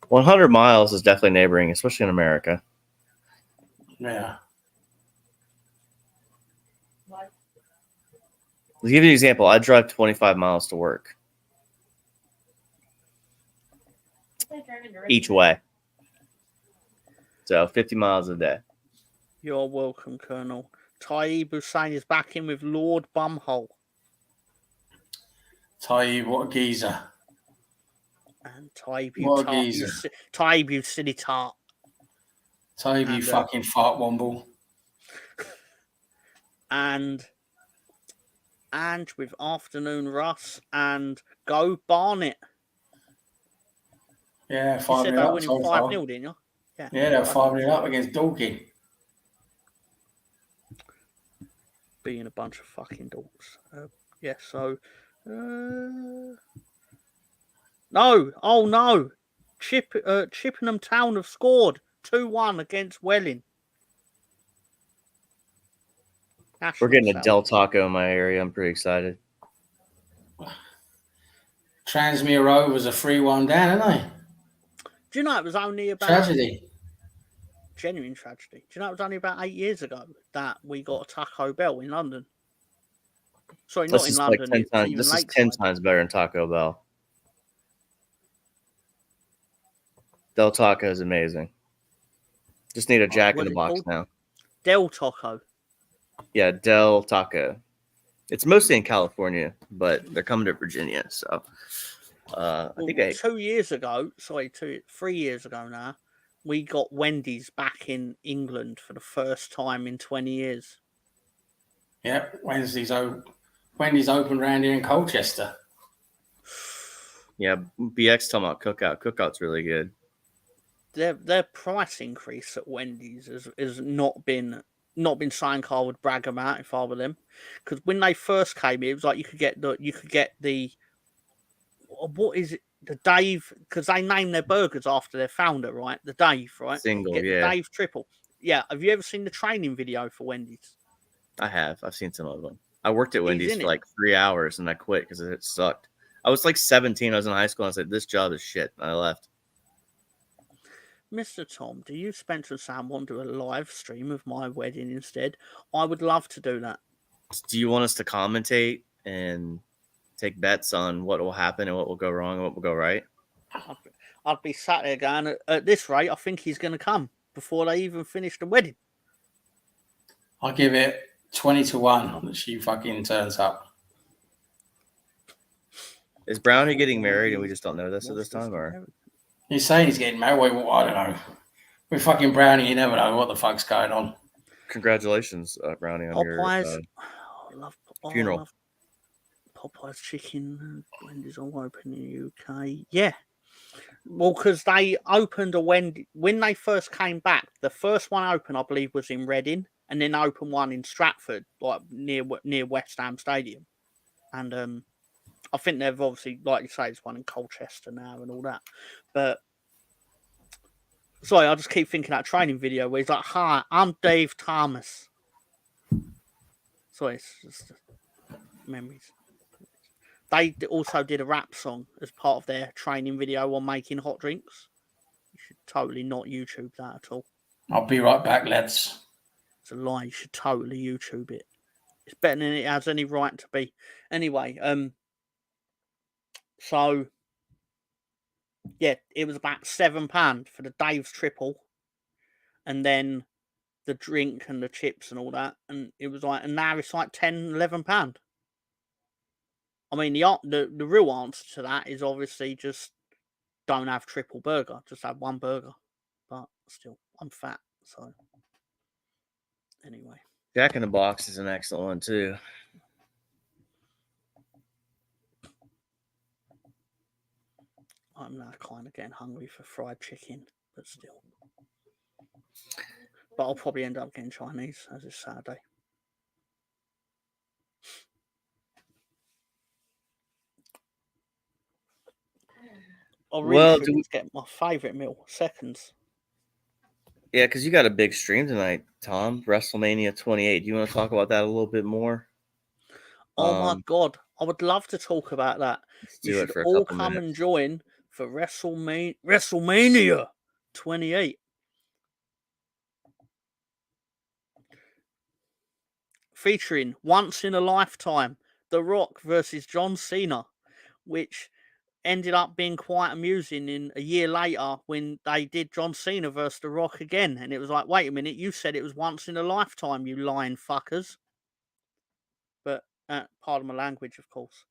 S3: 100 miles is definitely neighboring, especially in America.
S4: Yeah.
S5: What?
S3: To give you an example, I drive 25 miles to work each way. So 50 miles a day.
S2: You're welcome, Colonel. Taib Hussein is back in with Lord Bumhole.
S4: Taib, what a geezer.
S2: And Taib,
S4: What a geezer.
S2: Taib, you silly tart.
S4: Taib, you fucking fart womble.
S2: And with Afternoon Russ and Go Barnet.
S4: Yeah,
S2: You
S4: 5
S2: said they
S4: 0
S2: were
S4: up
S2: winning
S4: so far.
S2: 5-0, didn't you?
S4: Yeah, they're 5 0 up against Dorking.
S2: Being a bunch of fucking dogs. So... no! Oh, no! Chippenham Town have scored 2-1 against Welling.
S3: We're getting a
S2: National
S3: Del Taco in my area. I'm pretty excited.
S4: Transmere Rovers are 3-1 down, aren't they?
S2: Do you know it was only about...
S4: Tragedy.
S2: Genuine tragedy. Do you know it was only about 8 years ago that we got a Taco Bell in London? Sorry, not in London.
S3: Like 10 times, this is 10 times better than Taco Bell. Del Taco is amazing. Just need a Jack in the Box now.
S2: Del Taco.
S3: Yeah, Del Taco. It's mostly in California, but they're coming to Virginia. So I think
S2: 3 years ago now, we got Wendy's back in England for the first time in 20 years.
S4: Yeah, Wendy's open round here in Colchester.
S3: Yeah, BX talking about Cookout. Cookout's really good.
S2: Their price increase at Wendy's has not been something I would brag about if I were them, because when they first came, it was like you could get the what is it, the Dave, because they named their burgers after their founder, right? The Dave, right?
S3: Single,
S2: the Dave triple. Yeah, have you ever seen the training video for Wendy's?
S3: I have. I've seen some of them. I worked at Wendy's for like 3 hours and I quit because it sucked. I was like 17. I was in high school and I said, this job is shit. And I left.
S2: Mr. Tom, do you, Spencer and Sam, want to do a live stream of my wedding instead? I would love to do that.
S3: Do you want us to commentate and take bets on what will happen and what will go wrong and what will go right?
S2: I'd be sat there going, at this rate, I think he's going to come before they even finish the wedding.
S4: I'll give it 20-1 that she fucking turns up.
S3: Is Brownie getting married and we just don't know this at this time? Or
S4: He's saying he's getting married. Well, I don't know. With fucking Brownie, you never know what the fuck's going on.
S3: congratulations, Brownie, on your
S2: Popeyes. I love
S3: funeral.
S2: I love Popeyes chicken. Wendy's all open in the UK. Yeah. Well, because they opened a when they first came back, the first one opened, I believe, was in Reading, and then opened one in Stratford, like near West Ham Stadium. And I think they've obviously, like you say, there's one in Colchester now and all that. But sorry, I just keep thinking that training video where he's like, "Hi, I'm Dave Thomas." Sorry, it's just memories. They also did a rap song as part of their training video on making hot drinks. You should totally not YouTube that at all.
S4: I'll be right back, lads.
S2: It's a lie. You should totally YouTube it. It's better than it has any right to be. Anyway, so yeah, it was about £7 for the Dave's triple, and then the drink and the chips and all that, and it was like, and now it's like £10-11. I mean, the real answer to that is obviously just don't have triple burger, just have one burger. But still, I'm fat, so anyway.
S3: Jack in the Box is an excellent one too.
S2: I'm now kind of getting hungry for fried chicken, but still. But I'll probably end up getting Chinese as it's Saturday. I really should get my favourite meal, seconds.
S3: Yeah, because you got a big stream tonight, Tom. WrestleMania 28. Do you want to talk about that a little bit more?
S2: Oh my God. I would love to talk about that. You should all come and join for WrestleMania 28. Featuring Once in a Lifetime, The Rock versus John Cena, which ended up being quite amusing in a year later when they did John Cena versus The Rock again. And it was like, wait a minute, you said it was once in a lifetime, you lying fuckers. But, pardon my language, of course.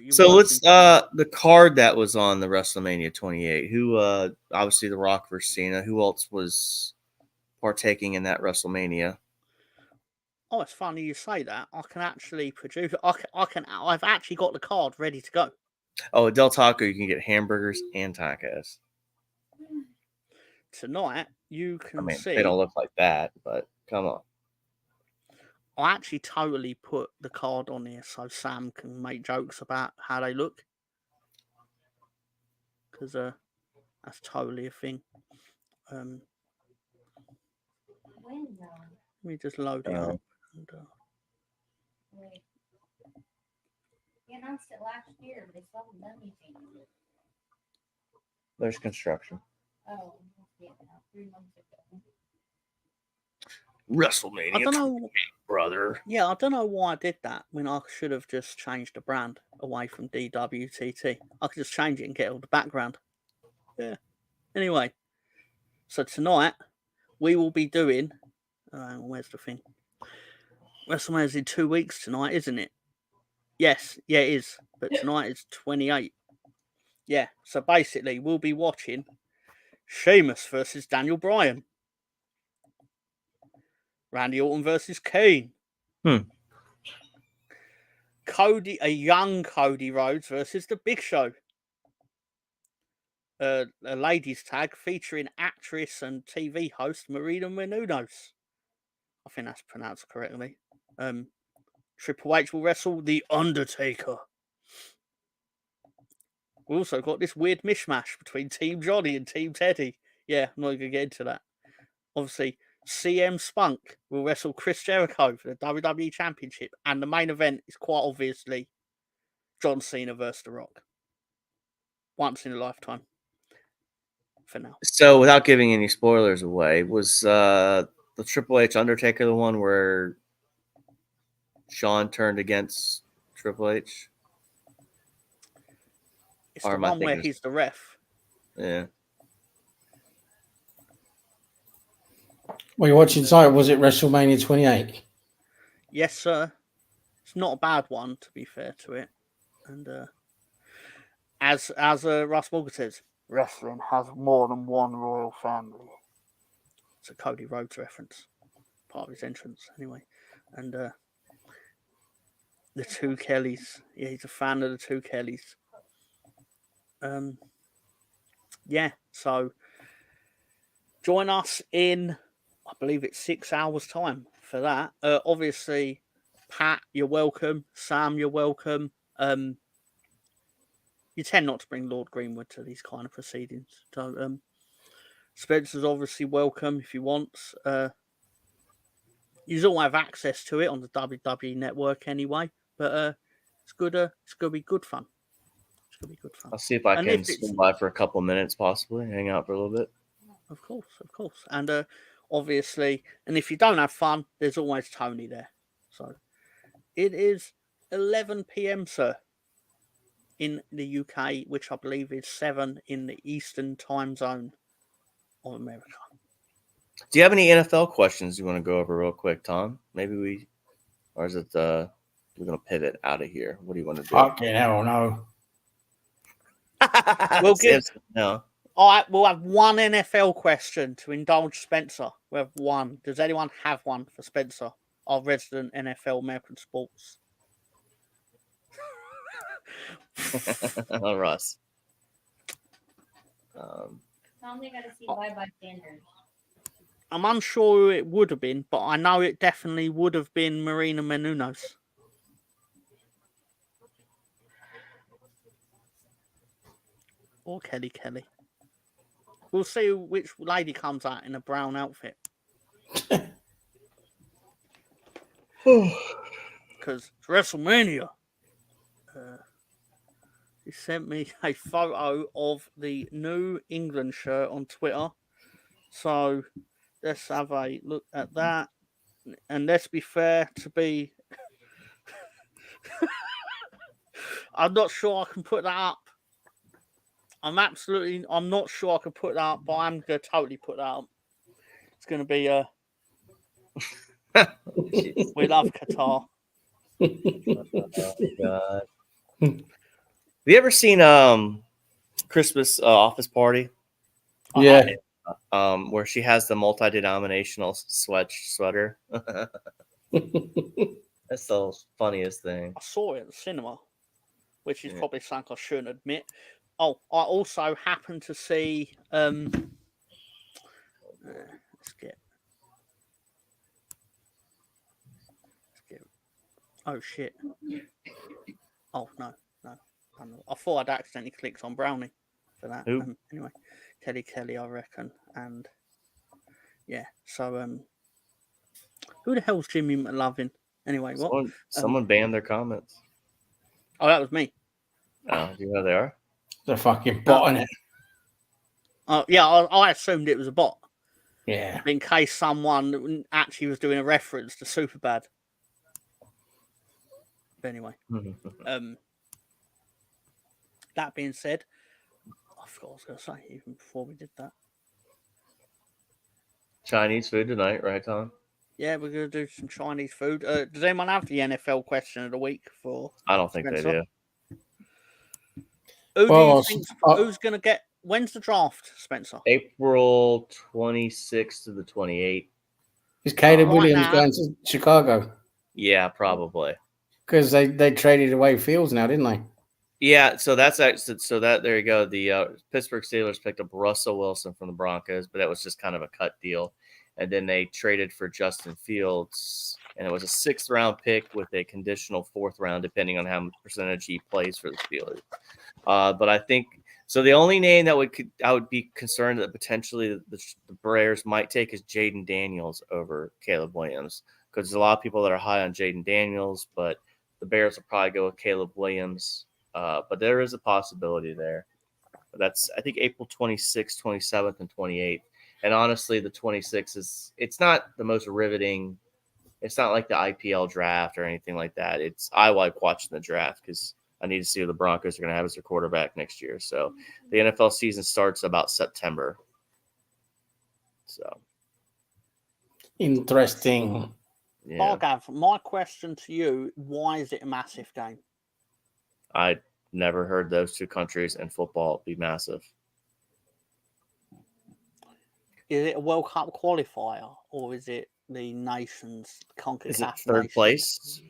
S3: So let's the card that was on the WrestleMania 28. Who obviously The Rock versus Cena. Who else was partaking in that WrestleMania?
S2: Oh, it's funny you say that. I can actually produce. I've actually got the card ready to go.
S3: Oh, at Del Taco, you can get hamburgers and tacos.
S2: Tonight, you can see.
S3: They don't look like that, but come on.
S2: I actually totally put the card on here so Sam can make jokes about how they look. Because that's totally a thing. Let me just load it up. And,
S5: wait. He announced it last year, but they still haven't done anything.
S3: There's construction.
S5: Oh, yeah, 3 months ago.
S3: WrestleMania.
S2: I don't know,
S3: brother.
S2: Yeah, I don't know why I did that when I should have just changed the brand away from DWTT. I could just change it and get all the background. Yeah. Anyway, so tonight we will be doing. Where's the thing? WrestleMania's in 2 weeks tonight, isn't it? Yes, yeah, it is. But tonight is 28. Yeah, so basically we'll be watching Sheamus versus Daniel Bryan. Randy Orton versus Kane. A young Cody Rhodes versus The Big Show. A ladies tag featuring actress and TV host Marina Menounos. I think that's pronounced correctly. Triple H will wrestle The Undertaker. We also got this weird mishmash between Team Johnny and Team Teddy. Yeah, I'm not going to get into that. Obviously, CM Spunk will wrestle Chris Jericho for the WWE Championship. And the main event is quite obviously John Cena versus The Rock. Once in a lifetime. For now.
S3: So, without giving any spoilers away, was the Triple H Undertaker the one where Shawn turned against Triple H?
S2: It's the one where he's the ref.
S3: Yeah.
S4: What are you watching tonight? Was it WrestleMania 28?
S2: Yes, sir. It's not a bad one, to be fair to it. And as Russ Morgan says, wrestling has more than one royal family. It's a Cody Rhodes reference, part of his entrance, anyway. And the two Kellys, yeah, he's a fan of the two Kellys. Yeah, so join us in, I believe it's 6 hours' time for that. Obviously, Pat, you're welcome. Sam, you're welcome. You tend not to bring Lord Greenwood to these kind of proceedings. So Spencer's obviously welcome if he wants. You all have access to it on the WWE network anyway. But it's good. It's gonna be good fun. It's gonna be good fun.
S3: I'll see if I
S2: And
S3: can
S2: if it's-
S3: swing by for a couple minutes, possibly hang out for a little bit.
S2: Of course. And obviously, and if you don't have fun, there's always Tony there. So it is 11 p.m., sir, in the UK, which I believe is 7 in the Eastern time zone of America.
S3: Do you have any NFL questions you want to go over real quick, Tom? Or is it we're gonna pivot out of here? What do you want to do?
S4: Fucking hell, no.
S2: We'll give-
S3: no.
S2: All right, we'll have one NFL question to indulge Spencer. We'll have one. Does anyone have one for Spencer, our resident NFL American sports?
S3: Russ.
S5: Finally got to see Bye Bye Sanders.
S2: I'm unsure who it would have been, but I know it definitely would have been Marina Menounos. Or Kelly Kelly. We'll see which lady comes out in a brown outfit. Because it's WrestleMania. He sent me a photo of the New England shirt on Twitter. So let's have a look at that. And let's be fair to be... I'm not sure I can put that up. I'm not sure I can put that up, but I'm going to totally put that up. It's going to be we love Qatar.
S3: Oh, God. Have you ever seen Christmas Office Party?
S4: Yeah.
S3: Where she has the multi-denominational sweater. That's the funniest thing.
S2: I saw it at the cinema, which is probably something I shouldn't admit. Oh, I also happened to see. Let's get. Oh shit! Oh no. I thought I'd accidentally clicked on Brownie for that.
S3: Who?
S2: Anyway, Kelly, I reckon, and yeah. So who the hell's Jimmy McLovin? Anyway, what?
S3: Someone banned their comments.
S2: Oh, that was me.
S3: Oh, do you know who they are?
S4: The fucking bot on it.
S2: Oh yeah, I assumed it was a bot.
S4: Yeah.
S2: In case someone actually was doing a reference to Superbad. But anyway, that being said, I forgot what I was going to say even before we did that.
S3: Chinese food tonight, right, Tom?
S2: Yeah, we're going to do some Chinese food. Does anyone have the NFL question of the week for?
S3: I don't think they do.
S2: Who do you think? Who's going to get? When's the draft, Spencer?
S3: April 26th to the 28th.
S4: Is Caleb Williams going to Chicago?
S3: Yeah, probably.
S4: Because they traded away Fields now, didn't they?
S3: Yeah, so that's actually there you go. The Pittsburgh Steelers picked up Russell Wilson from the Broncos, but that was just kind of a cut deal. And then they traded for Justin Fields, and it was a 6th round pick with a conditional 4th round, depending on how much percentage he plays for the Steelers. But I think so. The only name that I would be concerned that potentially the Bears might take is Jaden Daniels over Caleb Williams, because there's a lot of people that are high on Jaden Daniels, but the Bears will probably go with Caleb Williams. But there is a possibility there. But that's, I think, April 26th, 27th, and 28th. And honestly, the 26th it's not the most riveting. It's not like the IPL draft or anything like that. I like watching the draft because I need to see who the Broncos are going to have as their quarterback next year. So the NFL season starts about Yeah,
S2: Bargav, my question to you: why is it a massive game?
S3: I never heard those two countries in football be massive.
S2: Is it a World Cup qualifier or is it the nations CONCACAF
S3: Is it third
S2: Nations?
S3: place?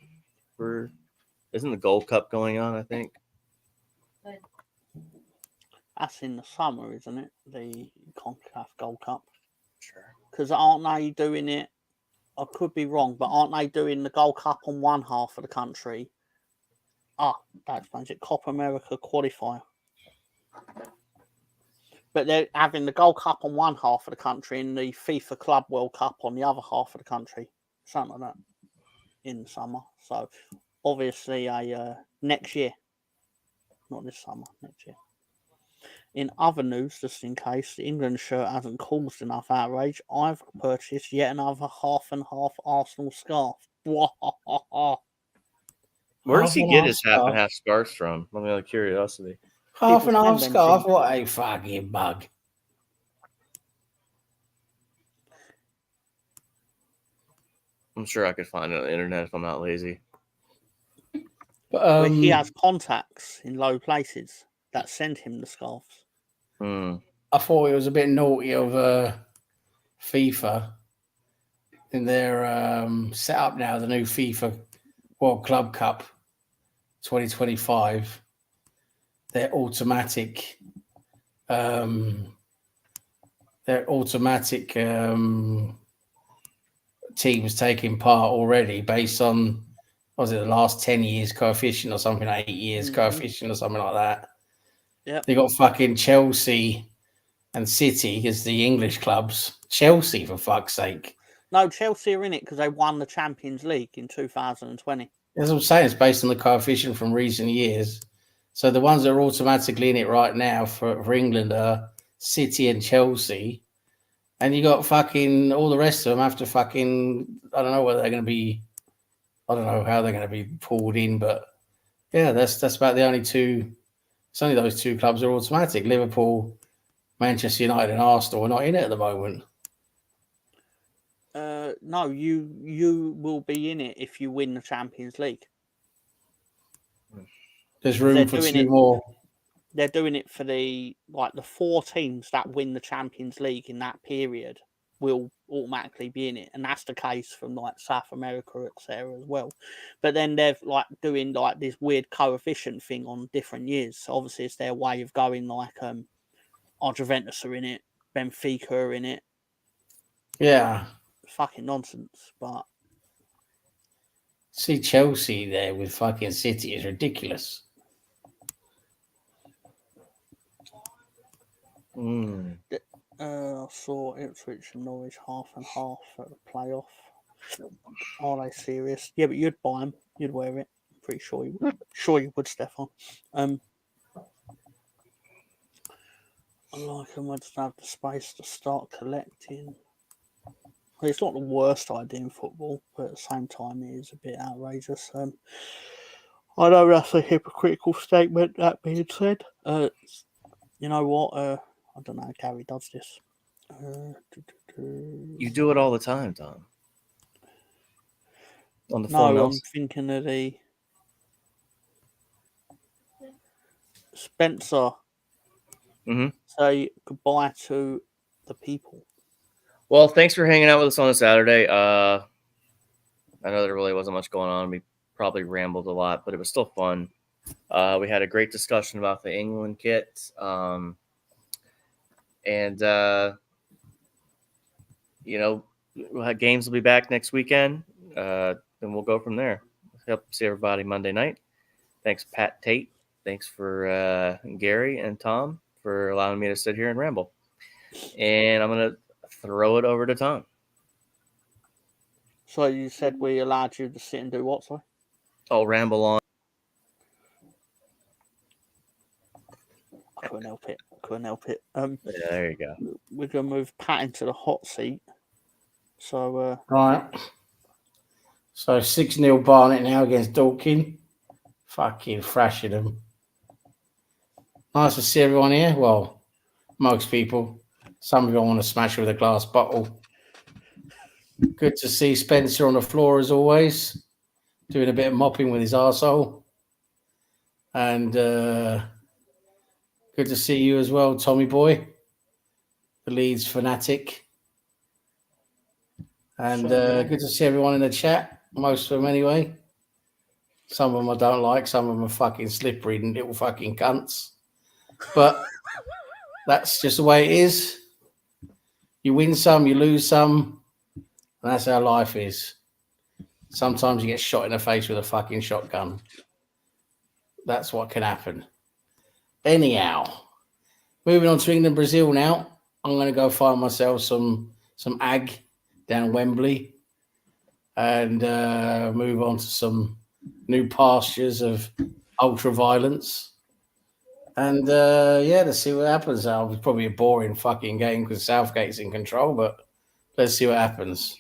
S3: Isn't the Gold Cup going on? I think.
S5: But
S2: That's in the summer, isn't it? The CONCACAF Gold Cup.
S3: Sure.
S2: Because aren't they doing it? I could be wrong, but aren't they doing the Gold Cup on one half of the country? That explains it. Copa America qualifier. But they're having the Gold Cup on one half of the country and the FIFA Club World Cup on the other half of the country. Something like that. In the summer. So obviously next year. Not this summer, next year. In other news, just in case the England shirt hasn't caused enough outrage, I've purchased yet another half and half Arsenal scarf.
S3: Where does he
S4: Half and
S3: get
S4: half
S3: his half and
S4: scarf.
S3: half scarves from? Let me out of curiosity.
S4: Half
S2: People
S4: and half
S2: send them
S4: scarf.
S2: to you.
S4: What a fucking bug.
S3: I'm sure I could find it on the internet if I'm not lazy.
S4: But
S2: But he has contacts in low places that send him the scarves.
S3: Hmm.
S4: I thought it was a bit naughty of FIFA in their set up now, the new FIFA World Club Cup 2025. Their automatic teams taking part already based on, what was it, the last 10 years coefficient or something, 8 years coefficient or something like that.
S2: Yep.
S4: They got fucking Chelsea and City as the English clubs. Chelsea, for fuck's sake.
S2: No, Chelsea are in it because they won the Champions League in 2020.
S4: As I'm saying, it's based on the coefficient from recent years. So the ones that are automatically in it right now for England are City and Chelsea. And you got fucking all the rest of them have to fucking, I don't know whether they're going to be, I don't know how they're going to be pulled in, but yeah, that's about the only two. It's only those two clubs are automatic. Liverpool, Manchester United, and Arsenal are not in it at the moment.
S2: No, you will be in it if you win the Champions League.
S4: There's room for two more.
S2: They're doing it for the 4 teams that win the Champions League in that period will automatically be in it, and that's the case from South America, etc. as well. But then they're doing this weird coefficient thing on different years. So obviously, it's their way of going Juventus are in it, Benfica are in it.
S4: Yeah.
S2: Fucking nonsense, but
S4: see Chelsea there with fucking City is ridiculous.
S2: I saw Ipswich and Norwich half and half at the playoff. Are they serious? Yeah, but you'd buy them. You'd wear it. I'm pretty sure you would. Sure you would, Stefan. I like them. I just have the space to start collecting. Well, it's not the worst idea in football, but at the same time, it is a bit outrageous. I know that's a hypocritical statement. That being said, you know what? I don't know how Gary does this.
S3: You do it all the time, Tom. On the phone.
S2: No, I'm thinking of the Spencer. Say goodbye to the people.
S3: Well, thanks for hanging out with us on a Saturday. I know there really wasn't much going on. We probably rambled a lot, but it was still fun. We had a great discussion about the England kit. Games will be back next weekend, and we'll go from there. Hope to see everybody Monday night. Thanks, Pat Tate. Thanks for Gary and Tom for allowing me to sit here and ramble. And I'm going to throw it over to Tom.
S2: So you said we allowed you to sit and do what, sorry?
S3: I'll ramble on.
S2: I couldn't help it.
S3: Yeah, there you go.
S2: We're going to move Pat into the hot seat. So,
S4: right. So 6-0 Barnet now against Dorking. Fucking thrashing them. Nice to see everyone here. Well, most people. Some of you want to smash with a glass bottle. Good to see Spencer on the floor as always, doing a bit of mopping with his arsehole. And good to see you as well, Tommy Boy, the Leeds fanatic. And good to see everyone in the chat, most of them anyway. Some of them I don't like, some of them are fucking slippery and little fucking cunts. But that's just the way it is. You win some, you lose some, and that's how life is. Sometimes you get shot in the face with a fucking shotgun. That's what can happen. Anyhow, moving on to England, Brazil now. I'm going to go find myself some ag down Wembley and move on to some new pastures of ultra violence. And let's see what happens. It'll be probably a boring fucking game because Southgate's in control, but let's see what happens.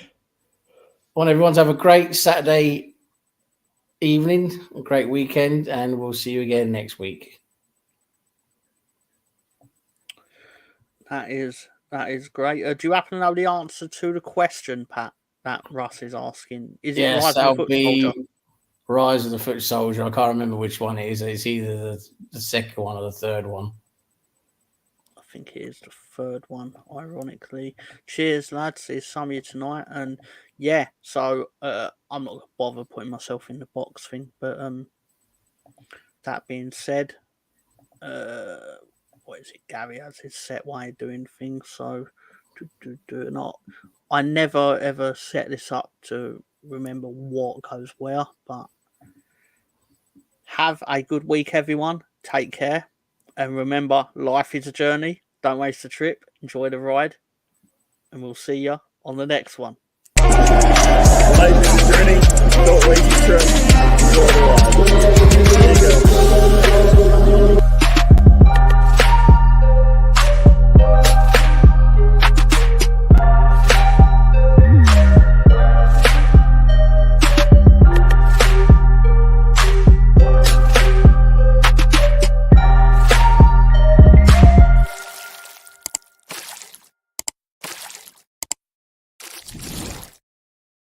S4: I want everyone to have a great Saturday evening, a great weekend, and we'll see you again next week.
S2: That is great. Do you happen to know the answer to the question, Pat, that Russ is asking? Is it
S4: Yes,
S2: Rise of the Foot Soldier?
S4: Rise of the Foot Soldier. I can't remember which one it is. It's either the second one or the third one.
S2: I think it is the third one, ironically. Cheers, lads. See some of you tonight. And yeah, so I'm not going to bother putting myself in the box thing. But that being said, what is it? Gary has his set way of doing things. So I never ever set this up to remember what goes where, but have a good week, everyone. Take care. And remember, life is a journey. Don't waste the trip. Enjoy the ride. And we'll see you on the next one.
S6: Life is a journey. Don't waste the trip. Enjoy the ride.